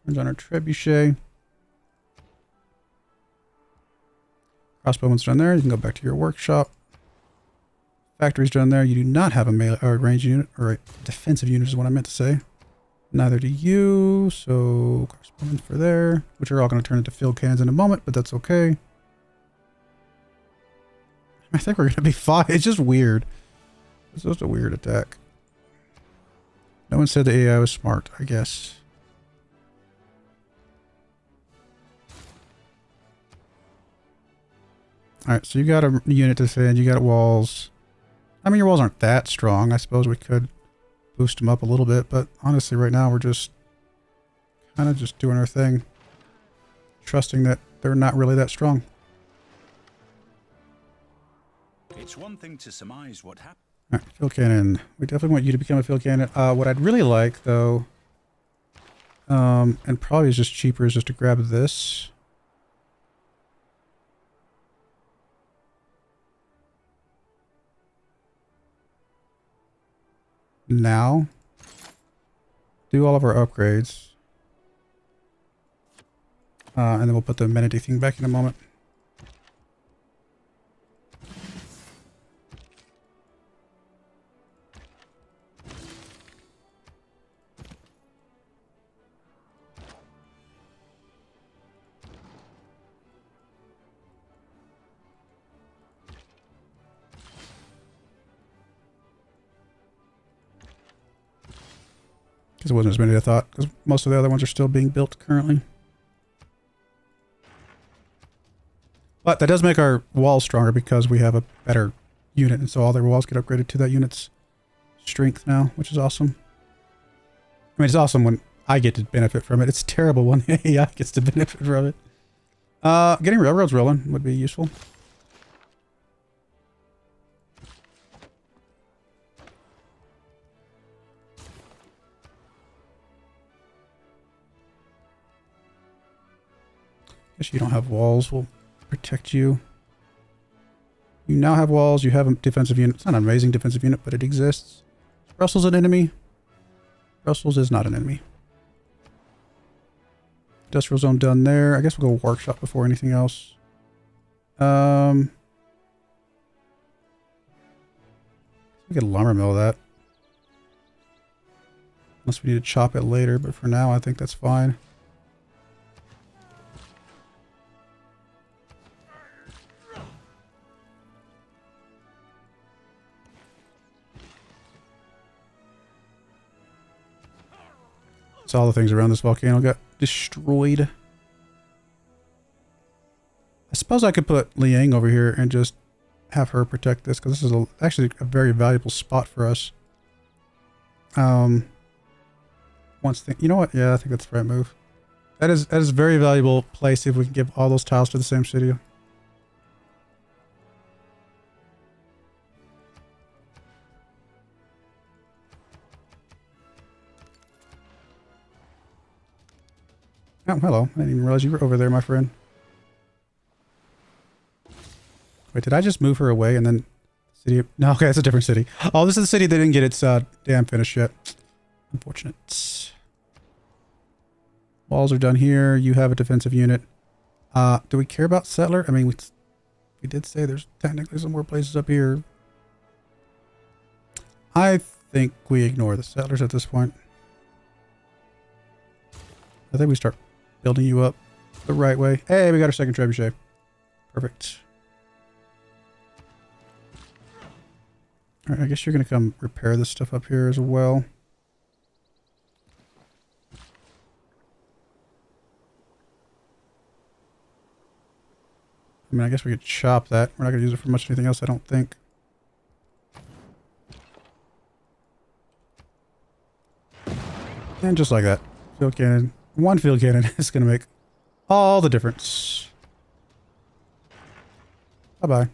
Turns on our trebuchet. Crossbowman's done there. You can go back to your workshop. Factory's done there. You do not have a melee or a range unit, or a defensive unit is what I meant to say. Neither do you. So crossbowmen for there, which are all going to turn into field cannons in a moment, but that's okay. I think we're gonna be fine. It's just weird. It's just a weird attack. No one said the AI was smart, I guess. Alright, so you got a unit to defend, you got walls. I mean, your walls aren't that strong. I suppose we could boost them up a little bit, but honestly right now we're just kind of just doing our thing. Trusting that they're not really that strong. It's one thing to surmise what happened. Alright, field cannon. We definitely want you to become a field cannon. What I'd really like, though, and probably is just cheaper, is just to grab this. Now. Do all of our upgrades. And then we'll put the amenity thing back in a moment. Because it wasn't as many as I thought, because most of the other ones are still being built currently. But that does make our walls stronger because we have a better unit, and so all their walls get upgraded to that unit's strength now, which is awesome. I mean, it's awesome when I get to benefit from it. It's terrible when the AI gets to benefit from it. Getting railroads rolling would be useful. Guess you don't have walls. We'll protect you. You now have walls. You have a defensive unit. It's not an amazing defensive unit, but it exists. Brussels an enemy? Brussels is not an enemy. Industrial zone done there. I guess we'll go workshop before anything else. We get a lumber mill of that. Unless we need to chop it later, but for now I think that's fine. So all the things around this volcano got destroyed. I suppose I could put Liang over here and just have her protect this, because this is actually a very valuable spot for us. You know what? Yeah, I think that's the right move. That is a very valuable place if we can give all those tiles to the same city. Oh, hello. I didn't even realize you were over there, my friend. Wait, did I just move her away and then... City... No, okay, it's a different city. Oh, this is the city that didn't get its dam finished yet. Unfortunate. Walls are done here. You have a defensive unit. Do we care about settler? I mean, we did say there's technically some more places up here. I think we ignore the settlers at this point. I think we start building you up the right way. Hey, we got our second trebuchet. Perfect. Alright, I guess you're going to come repair this stuff up here as well. I mean, I guess we could chop that. We're not going to use it for much anything else, I don't think. And just like that. Field cannon. One field cannon is going to make all the difference. Bye-bye.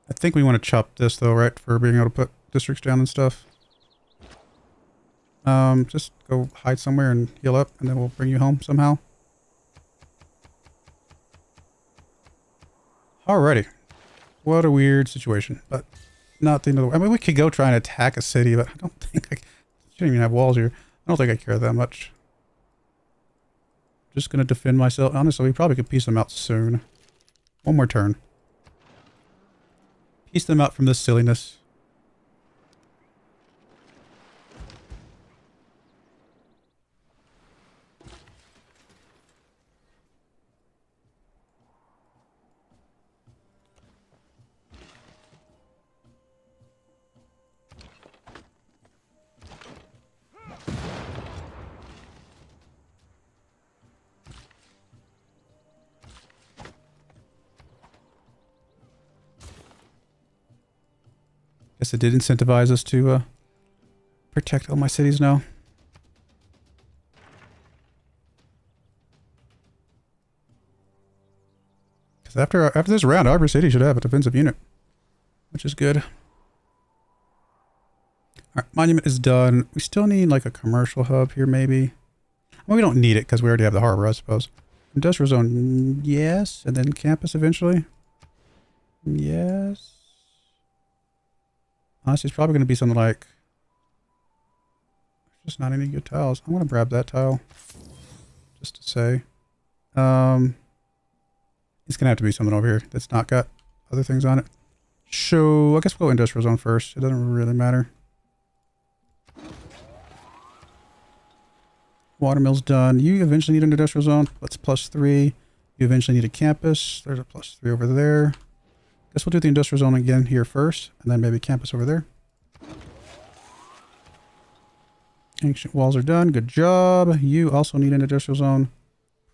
I think we want to chop this though, right? For being able to put districts down and stuff. Just go hide somewhere and heal up, and then we'll bring you home somehow. Alrighty. What a weird situation, but not the end of the world. I mean, we could go try and attack a city, but I don't think I shouldn't even have walls here. I don't think I care that much. Just gonna defend myself. Honestly, we probably could piece them out soon. One more turn. Piece them out from this silliness. Guess it did incentivize us to protect all my cities now. Because after this round, every city should have a defensive unit, which is good. Alright, monument is done. We still need like a commercial hub here, maybe. Well, we don't need it because we already have the harbor, I suppose. Industrial zone, yes. And then campus eventually. Yes. Honestly, it's probably going to be something like... There's just not any good tiles. I'm going to grab that tile. Just to say. It's going to have to be something over here that's not got other things on it. So, I guess we'll go industrial zone first. It doesn't really matter. Watermill's done. You eventually need an industrial zone. That's +3. You eventually need a campus. There's a +3 over there. Guess we'll do the industrial zone again here first, and then maybe campus over there. Ancient walls are done. Good job. You also need an industrial zone.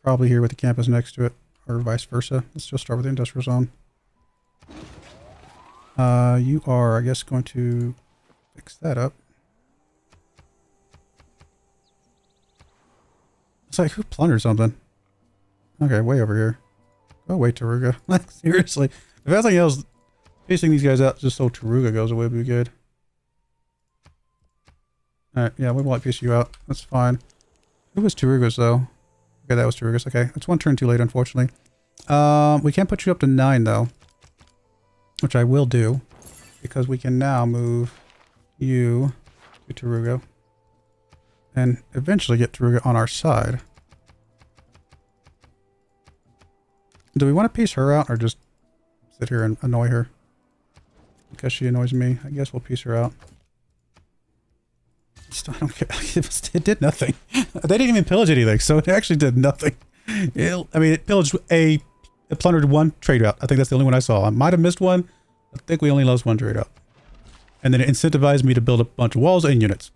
Probably here with the campus next to it, or vice versa. Let's just start with the industrial zone. You are, I guess, going to fix that up. It's like, who plundered something? Okay, way over here. Oh, wait, Taruga. Like, seriously. If anything else, piecing these guys out just so Taruga goes away would be good. Alright, yeah, we won't piece you out. That's fine. Who was Taruga's, though? Okay, that was Taruga's. Okay, it's one turn too late, unfortunately. We can't put you up to 9, though. Which I will do. Because we can now move you to Taruga. And eventually get Taruga on our side. Do we want to piece her out or just sit here and annoy her? Because she annoys me. I guess we'll piece her out. Still, I don't care. It did nothing. They didn't even pillage anything, so it actually did nothing. It pillaged it plundered one trade route. I think that's the only one I saw. I might have missed one. I think we only lost one trade route. And then it incentivized me to build a bunch of walls and units.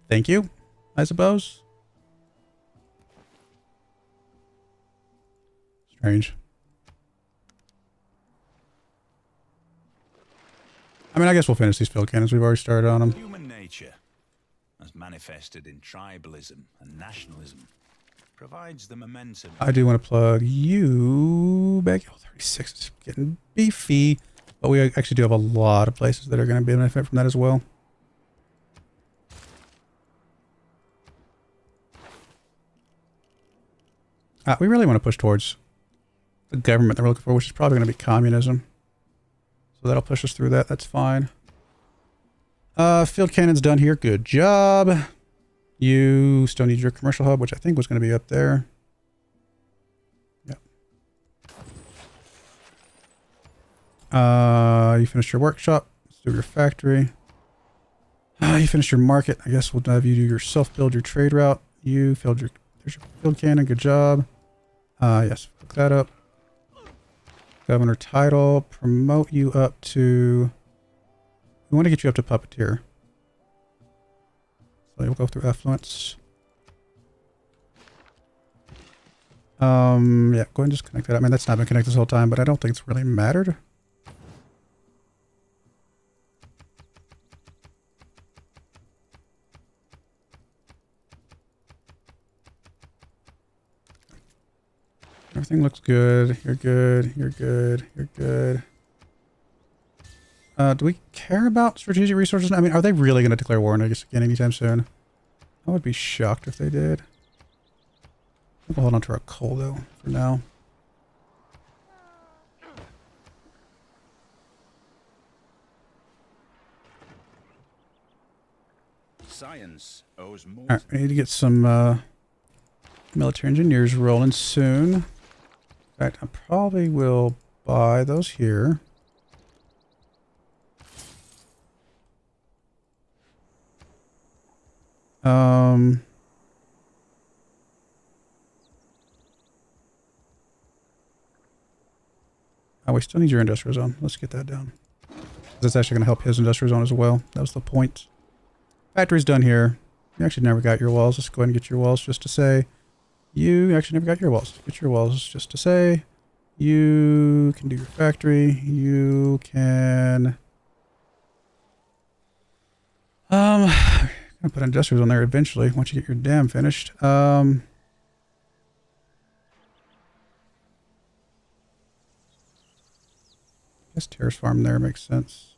Thank you, I suppose. Strange. I mean, I guess we'll finish these field cannons. We've already started on them. Human nature, as manifested in tribalism and nationalism, provides the momentum. I do want to plug you back. Oh, 36 is getting beefy. But we actually do have a lot of places that are going to benefit from that as well. We really want to push towards the government that we're looking for, which is probably going to be communism. So that'll push us through that. That's fine. Field cannon's done here. Good job. You still need your commercial hub, which I think was going to be up there. Yep. You finished your workshop. Let's do your factory. You finished your market. I guess we'll have you do your self-build your trade route. You filled your... There's your field cannon. Good job. Yes, hook that up. Governor title. Promote you up to... We want to get you up to puppeteer. So we'll go through affluence. Yeah, go ahead and just connect that. I mean, that's not been connected this whole time, but I don't think it's really mattered. Everything looks good. You're good. You're good. You're good. Do we care about strategic resources? I mean, are they really going to declare war on us again anytime soon? I would be shocked if they did. We'll hold on to our coal, though, for now. Science owes more. Alright, we need to get some military engineers rolling soon. In fact, I probably will buy those here. Oh, we still need your industrial zone. Let's get that down. That's actually going to help his industrial zone as well. That was the point. Factory's done here. You actually never got your walls. Let's go ahead and get your walls just to say. You actually never got your walls. Get your walls just to say. You can do your factory. You can Gonna put industrials on there eventually once you get your dam finished. Guess terrace farm there makes sense.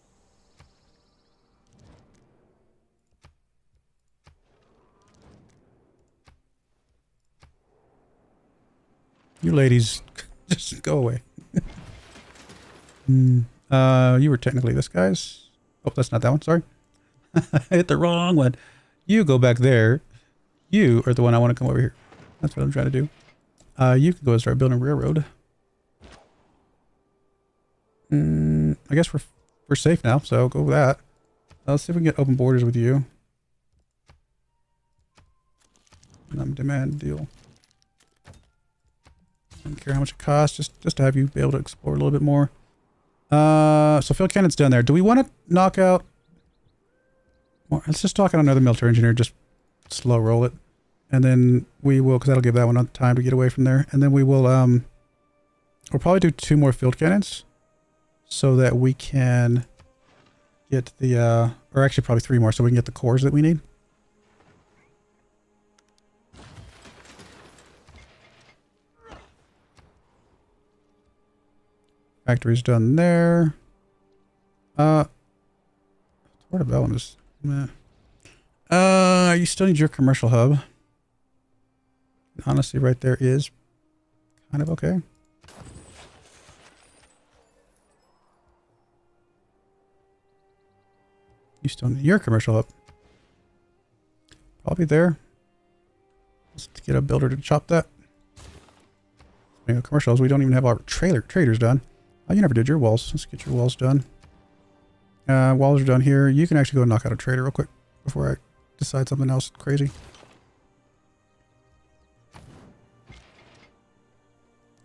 You ladies, just go away. You were technically this guy's. Oh, that's not that one. Sorry. I hit the wrong one. You go back there. You are the one I want to come over here. That's what I'm trying to do. You can go and start building railroad. I guess we're safe now, so go with that. Let's see if we can get open borders with you. Demand deal. Don't care how much it costs, just to have you be able to explore a little bit more. So field cannon's done there. Do we want to knock out? Well, let's just knock out another military engineer. Just slow roll it, and then we will, because that'll give that one time to get away from there. And then we will we'll probably do 2 more field cannons, so that we can get the or actually probably 3 more, so we can get the cores that we need. Factory's done there. Where the bell is? Meh. You still need your commercial hub. Honestly, right there is kind of okay. You still need your commercial hub. Probably there. Let's get a builder to chop that. Speaking of commercials, we don't even have our traders done. Oh, you never did your walls. Let's get your walls done. Walls are done here. You can actually go knock out a trader real quick before I decide something else crazy.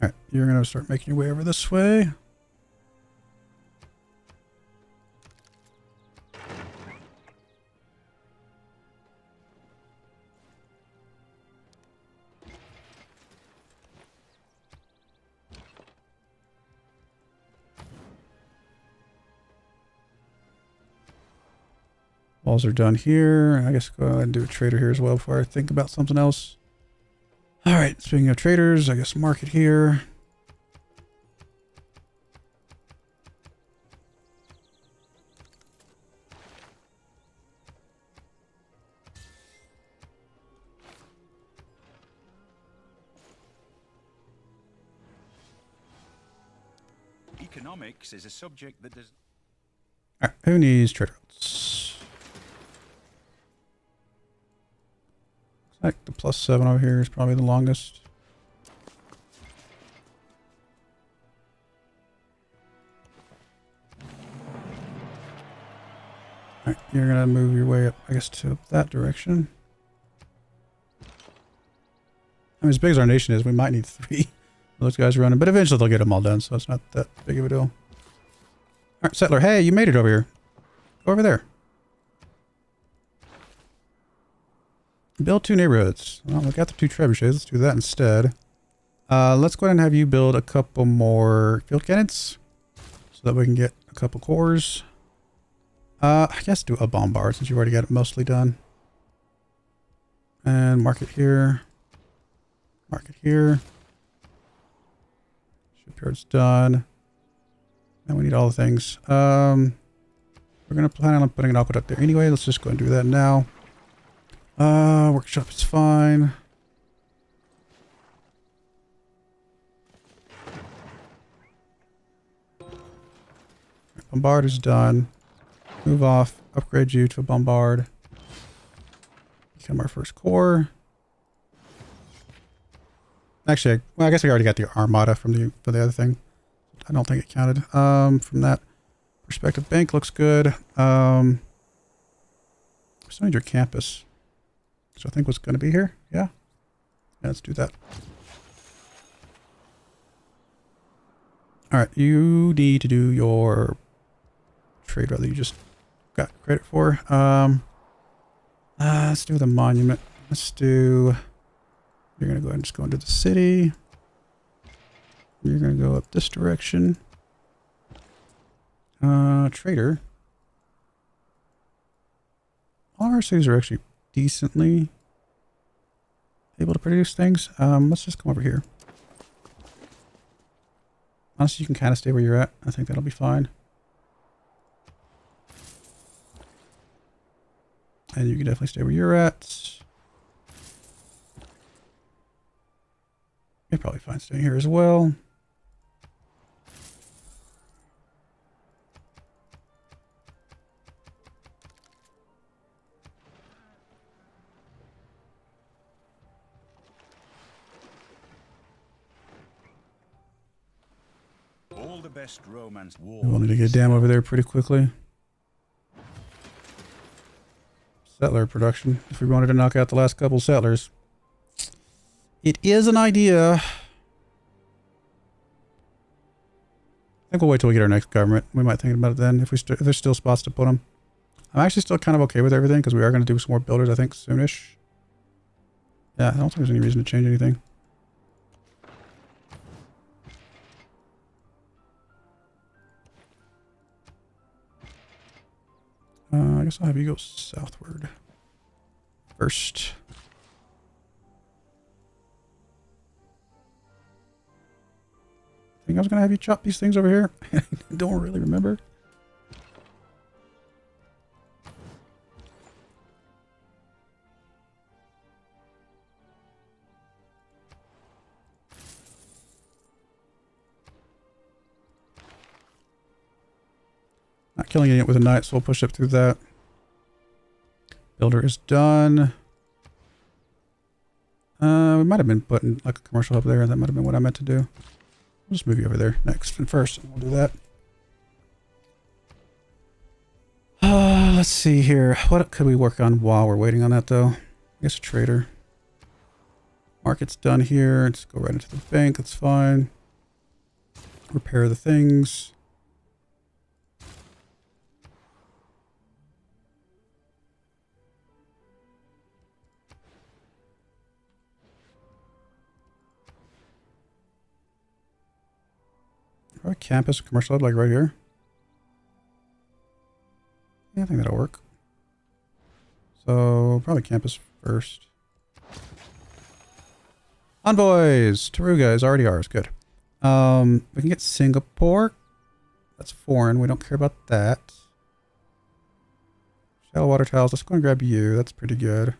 Alright, you're going to start making your way over this way. Walls are done here. I guess go ahead and do a trader here as well before I think about something else. All right, speaking of traders, I guess market here. Economics is a subject that does. All right, who needs trade routes? Looks like the +7 over here is probably the longest. All right, you're gonna move your way up, I guess, to that direction. I mean, as big as our nation is, we might need 3 of those guys running, but eventually they'll get them all done, so it's not that big of a deal. All right, settler, hey, you made it over here. Go over there. Build 2 neighborhoods. Well, we got the 2 trebuchets. Let's do that instead. Let's go ahead and have you build a couple more field cannons so that we can get a couple cores. I guess do a bombard since you've already got it mostly done. And mark it here. Mark it here. Shipyard's done. And we need all the things. We're going to plan on putting an aqueduct there anyway. Let's just go and do that now. Workshop is fine. Bombard is done. Move off. Upgrade you to a bombard. Become our first core. Actually, well, I guess we already got the armada from the other thing. I don't think it counted. From that perspective, bank looks good. We still need your campus. So I think what's going to be here. Yeah, let's do that. All right, you need to do your trade route that you just got credit for. Let's do the monument. Let's do. You're going to go ahead and just go into the city. You're going to go up this direction. Trader. all our cities are actually decently able to produce things. Let's just come over here. Honestly, you can kind of stay where you're at. I think that'll be fine. And you can definitely stay where you're at. You're probably fine staying here as well. All the best romance war. We'll need to get a dam over there pretty quickly. Settler production. If we wanted to knock out the last couple settlers. It is an idea. I think we'll wait till we get our next government. We might think about it then if there's still spots to put them. I'm actually still kind of okay with everything because we are going to do some more builders, I think, soonish. Yeah, I don't think there's any reason to change anything. I guess I'll have you go southward first. I think I was going to have you chop these things over here. I don't really remember. Not killing it with a knight, so we'll push up through that. Builder is done. We might have been putting like a commercial hub there. That might have been what I meant to do. We'll just move you over there next and first. And we'll do that. Let's see here. What could we work on while we're waiting on that, though? I guess a trader. Market's done here. Just go right into the bank. That's fine. Repair the things. Probably campus or commercial hub, like right here. Yeah, I think that'll work. So, probably campus first. Envoys! Taruga is already ours. Good. We can get Singapore. That's foreign. We don't care about that. Shallow water tiles. Let's go and grab you. That's pretty good.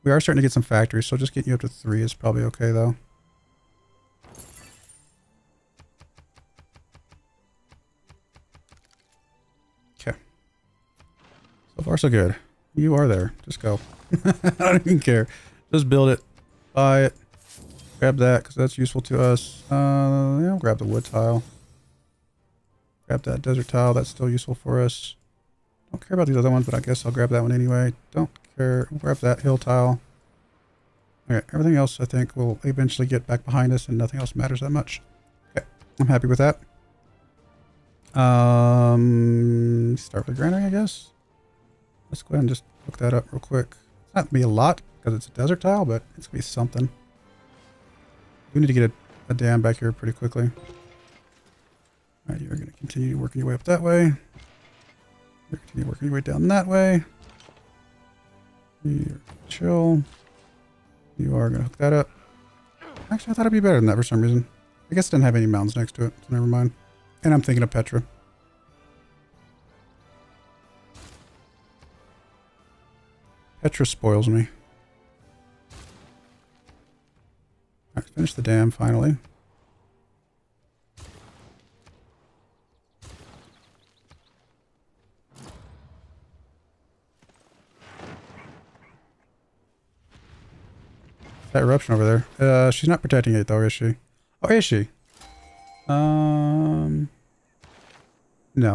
We are starting to get some factories, so just getting you up to 3 is probably okay, though. So far, so good. You are there. Just go. I don't even care. Just build it. Buy it. Grab that, because that's useful to us. Yeah, I'll grab the wood tile. Grab that desert tile. That's still useful for us. Don't care about these other ones, but I guess I'll grab that one anyway. Don't care. I'll grab that hill tile. Okay, everything else I think will eventually get back behind us, and nothing else matters that much. Okay, I'm happy with that. Start with the granary, I guess. Let's go ahead and just look that up real quick. It's not going to be a lot because it's a desert tile, but it's going to be something. We need to get a dam back here pretty quickly. Alright, you're going to continue working your way up that way. You're continue working your way down that way. You're chill. You are going to hook that up. Actually, I thought it'd be better than that for some reason. I guess it didn't have any mounds next to it, so never mind. And I'm thinking of Petra. Petra spoils me. Alright, finish the dam finally. That eruption over there. She's not protecting it though, is she? Oh, is she? No,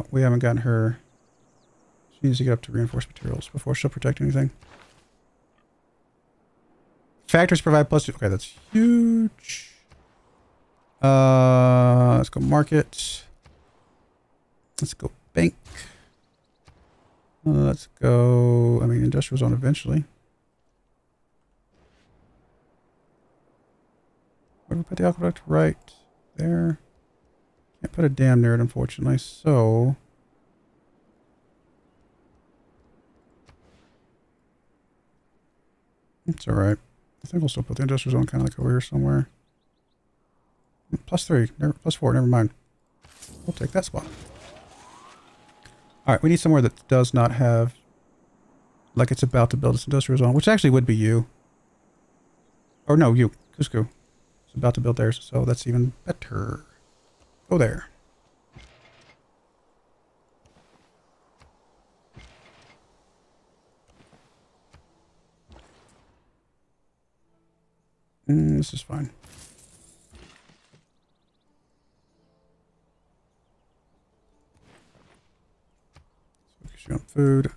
we haven't gotten her. She needs to get up to reinforced materials before she'll protect anything. Factories provide +2. Okay, that's huge. Let's go market. Let's go bank. Let's go. I mean, industrial zone eventually. Where do we put the aqueduct? Right there. Can't put a dam near it, unfortunately. So It's alright. I think we'll still put the industrial zone kind of like over here somewhere. +3, +4, never mind. We'll take that spot. Alright, we need somewhere that does not have, like it's about to build its industrial zone, which actually would be you. Or no, you, Cusco. It's about to build theirs, so that's even better. Go there. This is fine. Focus you on food.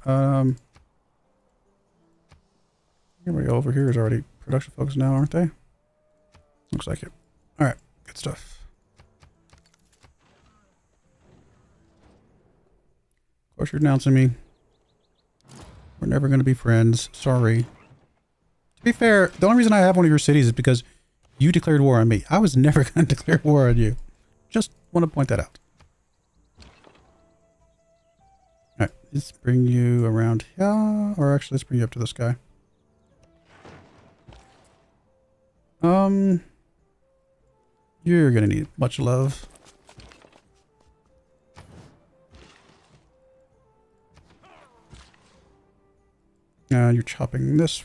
Everybody over here is already production focused now, aren't they? Looks like it. Alright, good stuff. Of course you're denouncing me. We're never going to be friends. Sorry. To be fair, the only reason I have one of your cities is because you declared war on me. I was never going to declare war on you. Just want to point that out. Alright, let's bring you around here. Or actually, let's bring you up to this guy. You're going to need much love. You're chopping this.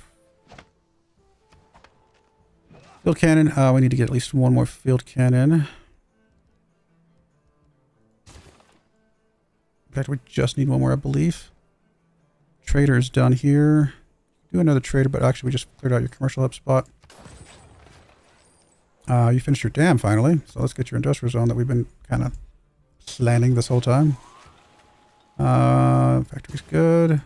Field cannon. We need to get at least one more field cannon. In fact, we just need one more, I believe. Trader is done here. Do another trader, but actually we just cleared out your commercial hub spot. You finished your dam finally, so let's get your industrial zone that we've been kind of planning this whole time. Factory's good.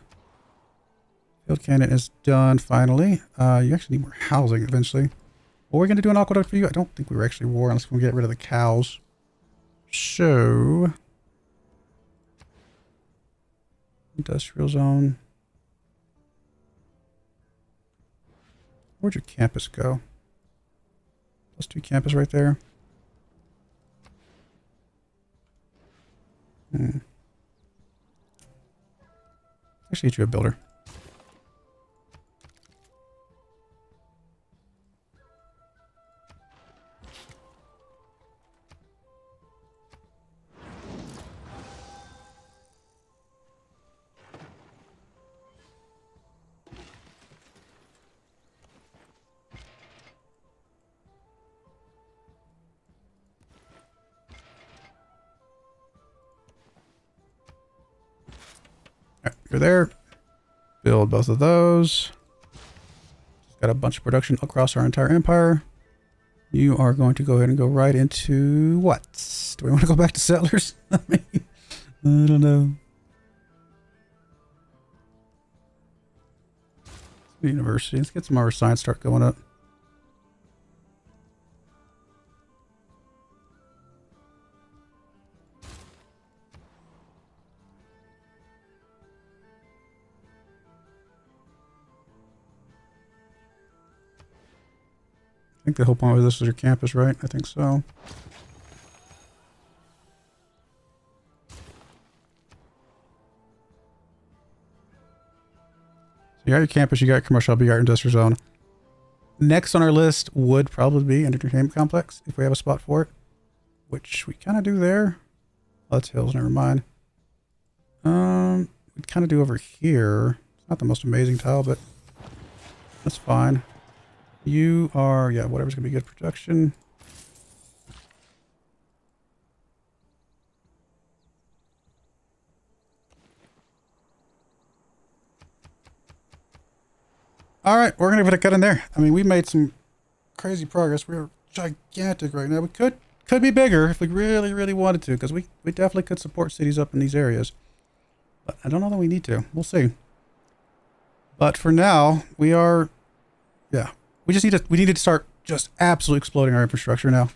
Field cannon is done finally. You actually need more housing eventually. What are we going to do an aqueduct for you? I don't think we were actually war unless we get rid of the cows. So, industrial zone. Where'd your campus go? +2 campus right there. Actually, get you a builder. You're there. Build both of those. Got a bunch of production across our entire empire. You are going to go ahead and go right into what? Do we want to go back to settlers? I don't know. University. Let's get some of our science start going up. I think the whole point of this is your campus, right? I think so. So you got your campus, you got your commercial hub, you got your industrial zone. Next on our list would probably be an entertainment complex, if we have a spot for it. Which we kind of do there. Oh, that's hills, never mind. We'd kind of do over here. It's not the most amazing tile, but that's fine. You are, yeah, whatever's going to be good production. All right, we're going to put a cut in there. I mean, we made some crazy progress. We're gigantic right now. We could be bigger if we really, really wanted to, because we definitely could support cities up in these areas. But I don't know that we need to. We'll see. But for now, we are, yeah. We need to start just absolutely exploding our infrastructure now.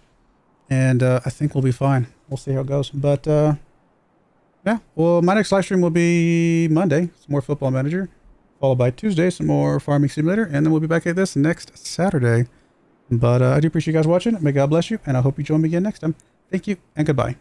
And I think we'll be fine. We'll see how it goes. But yeah, well, my next live stream will be Monday, some more Football Manager, followed by Tuesday, some more Farming Simulator, and then we'll be back at this next Saturday. But I do appreciate you guys watching. May God bless you, and I hope you join me again next time. Thank you, and goodbye.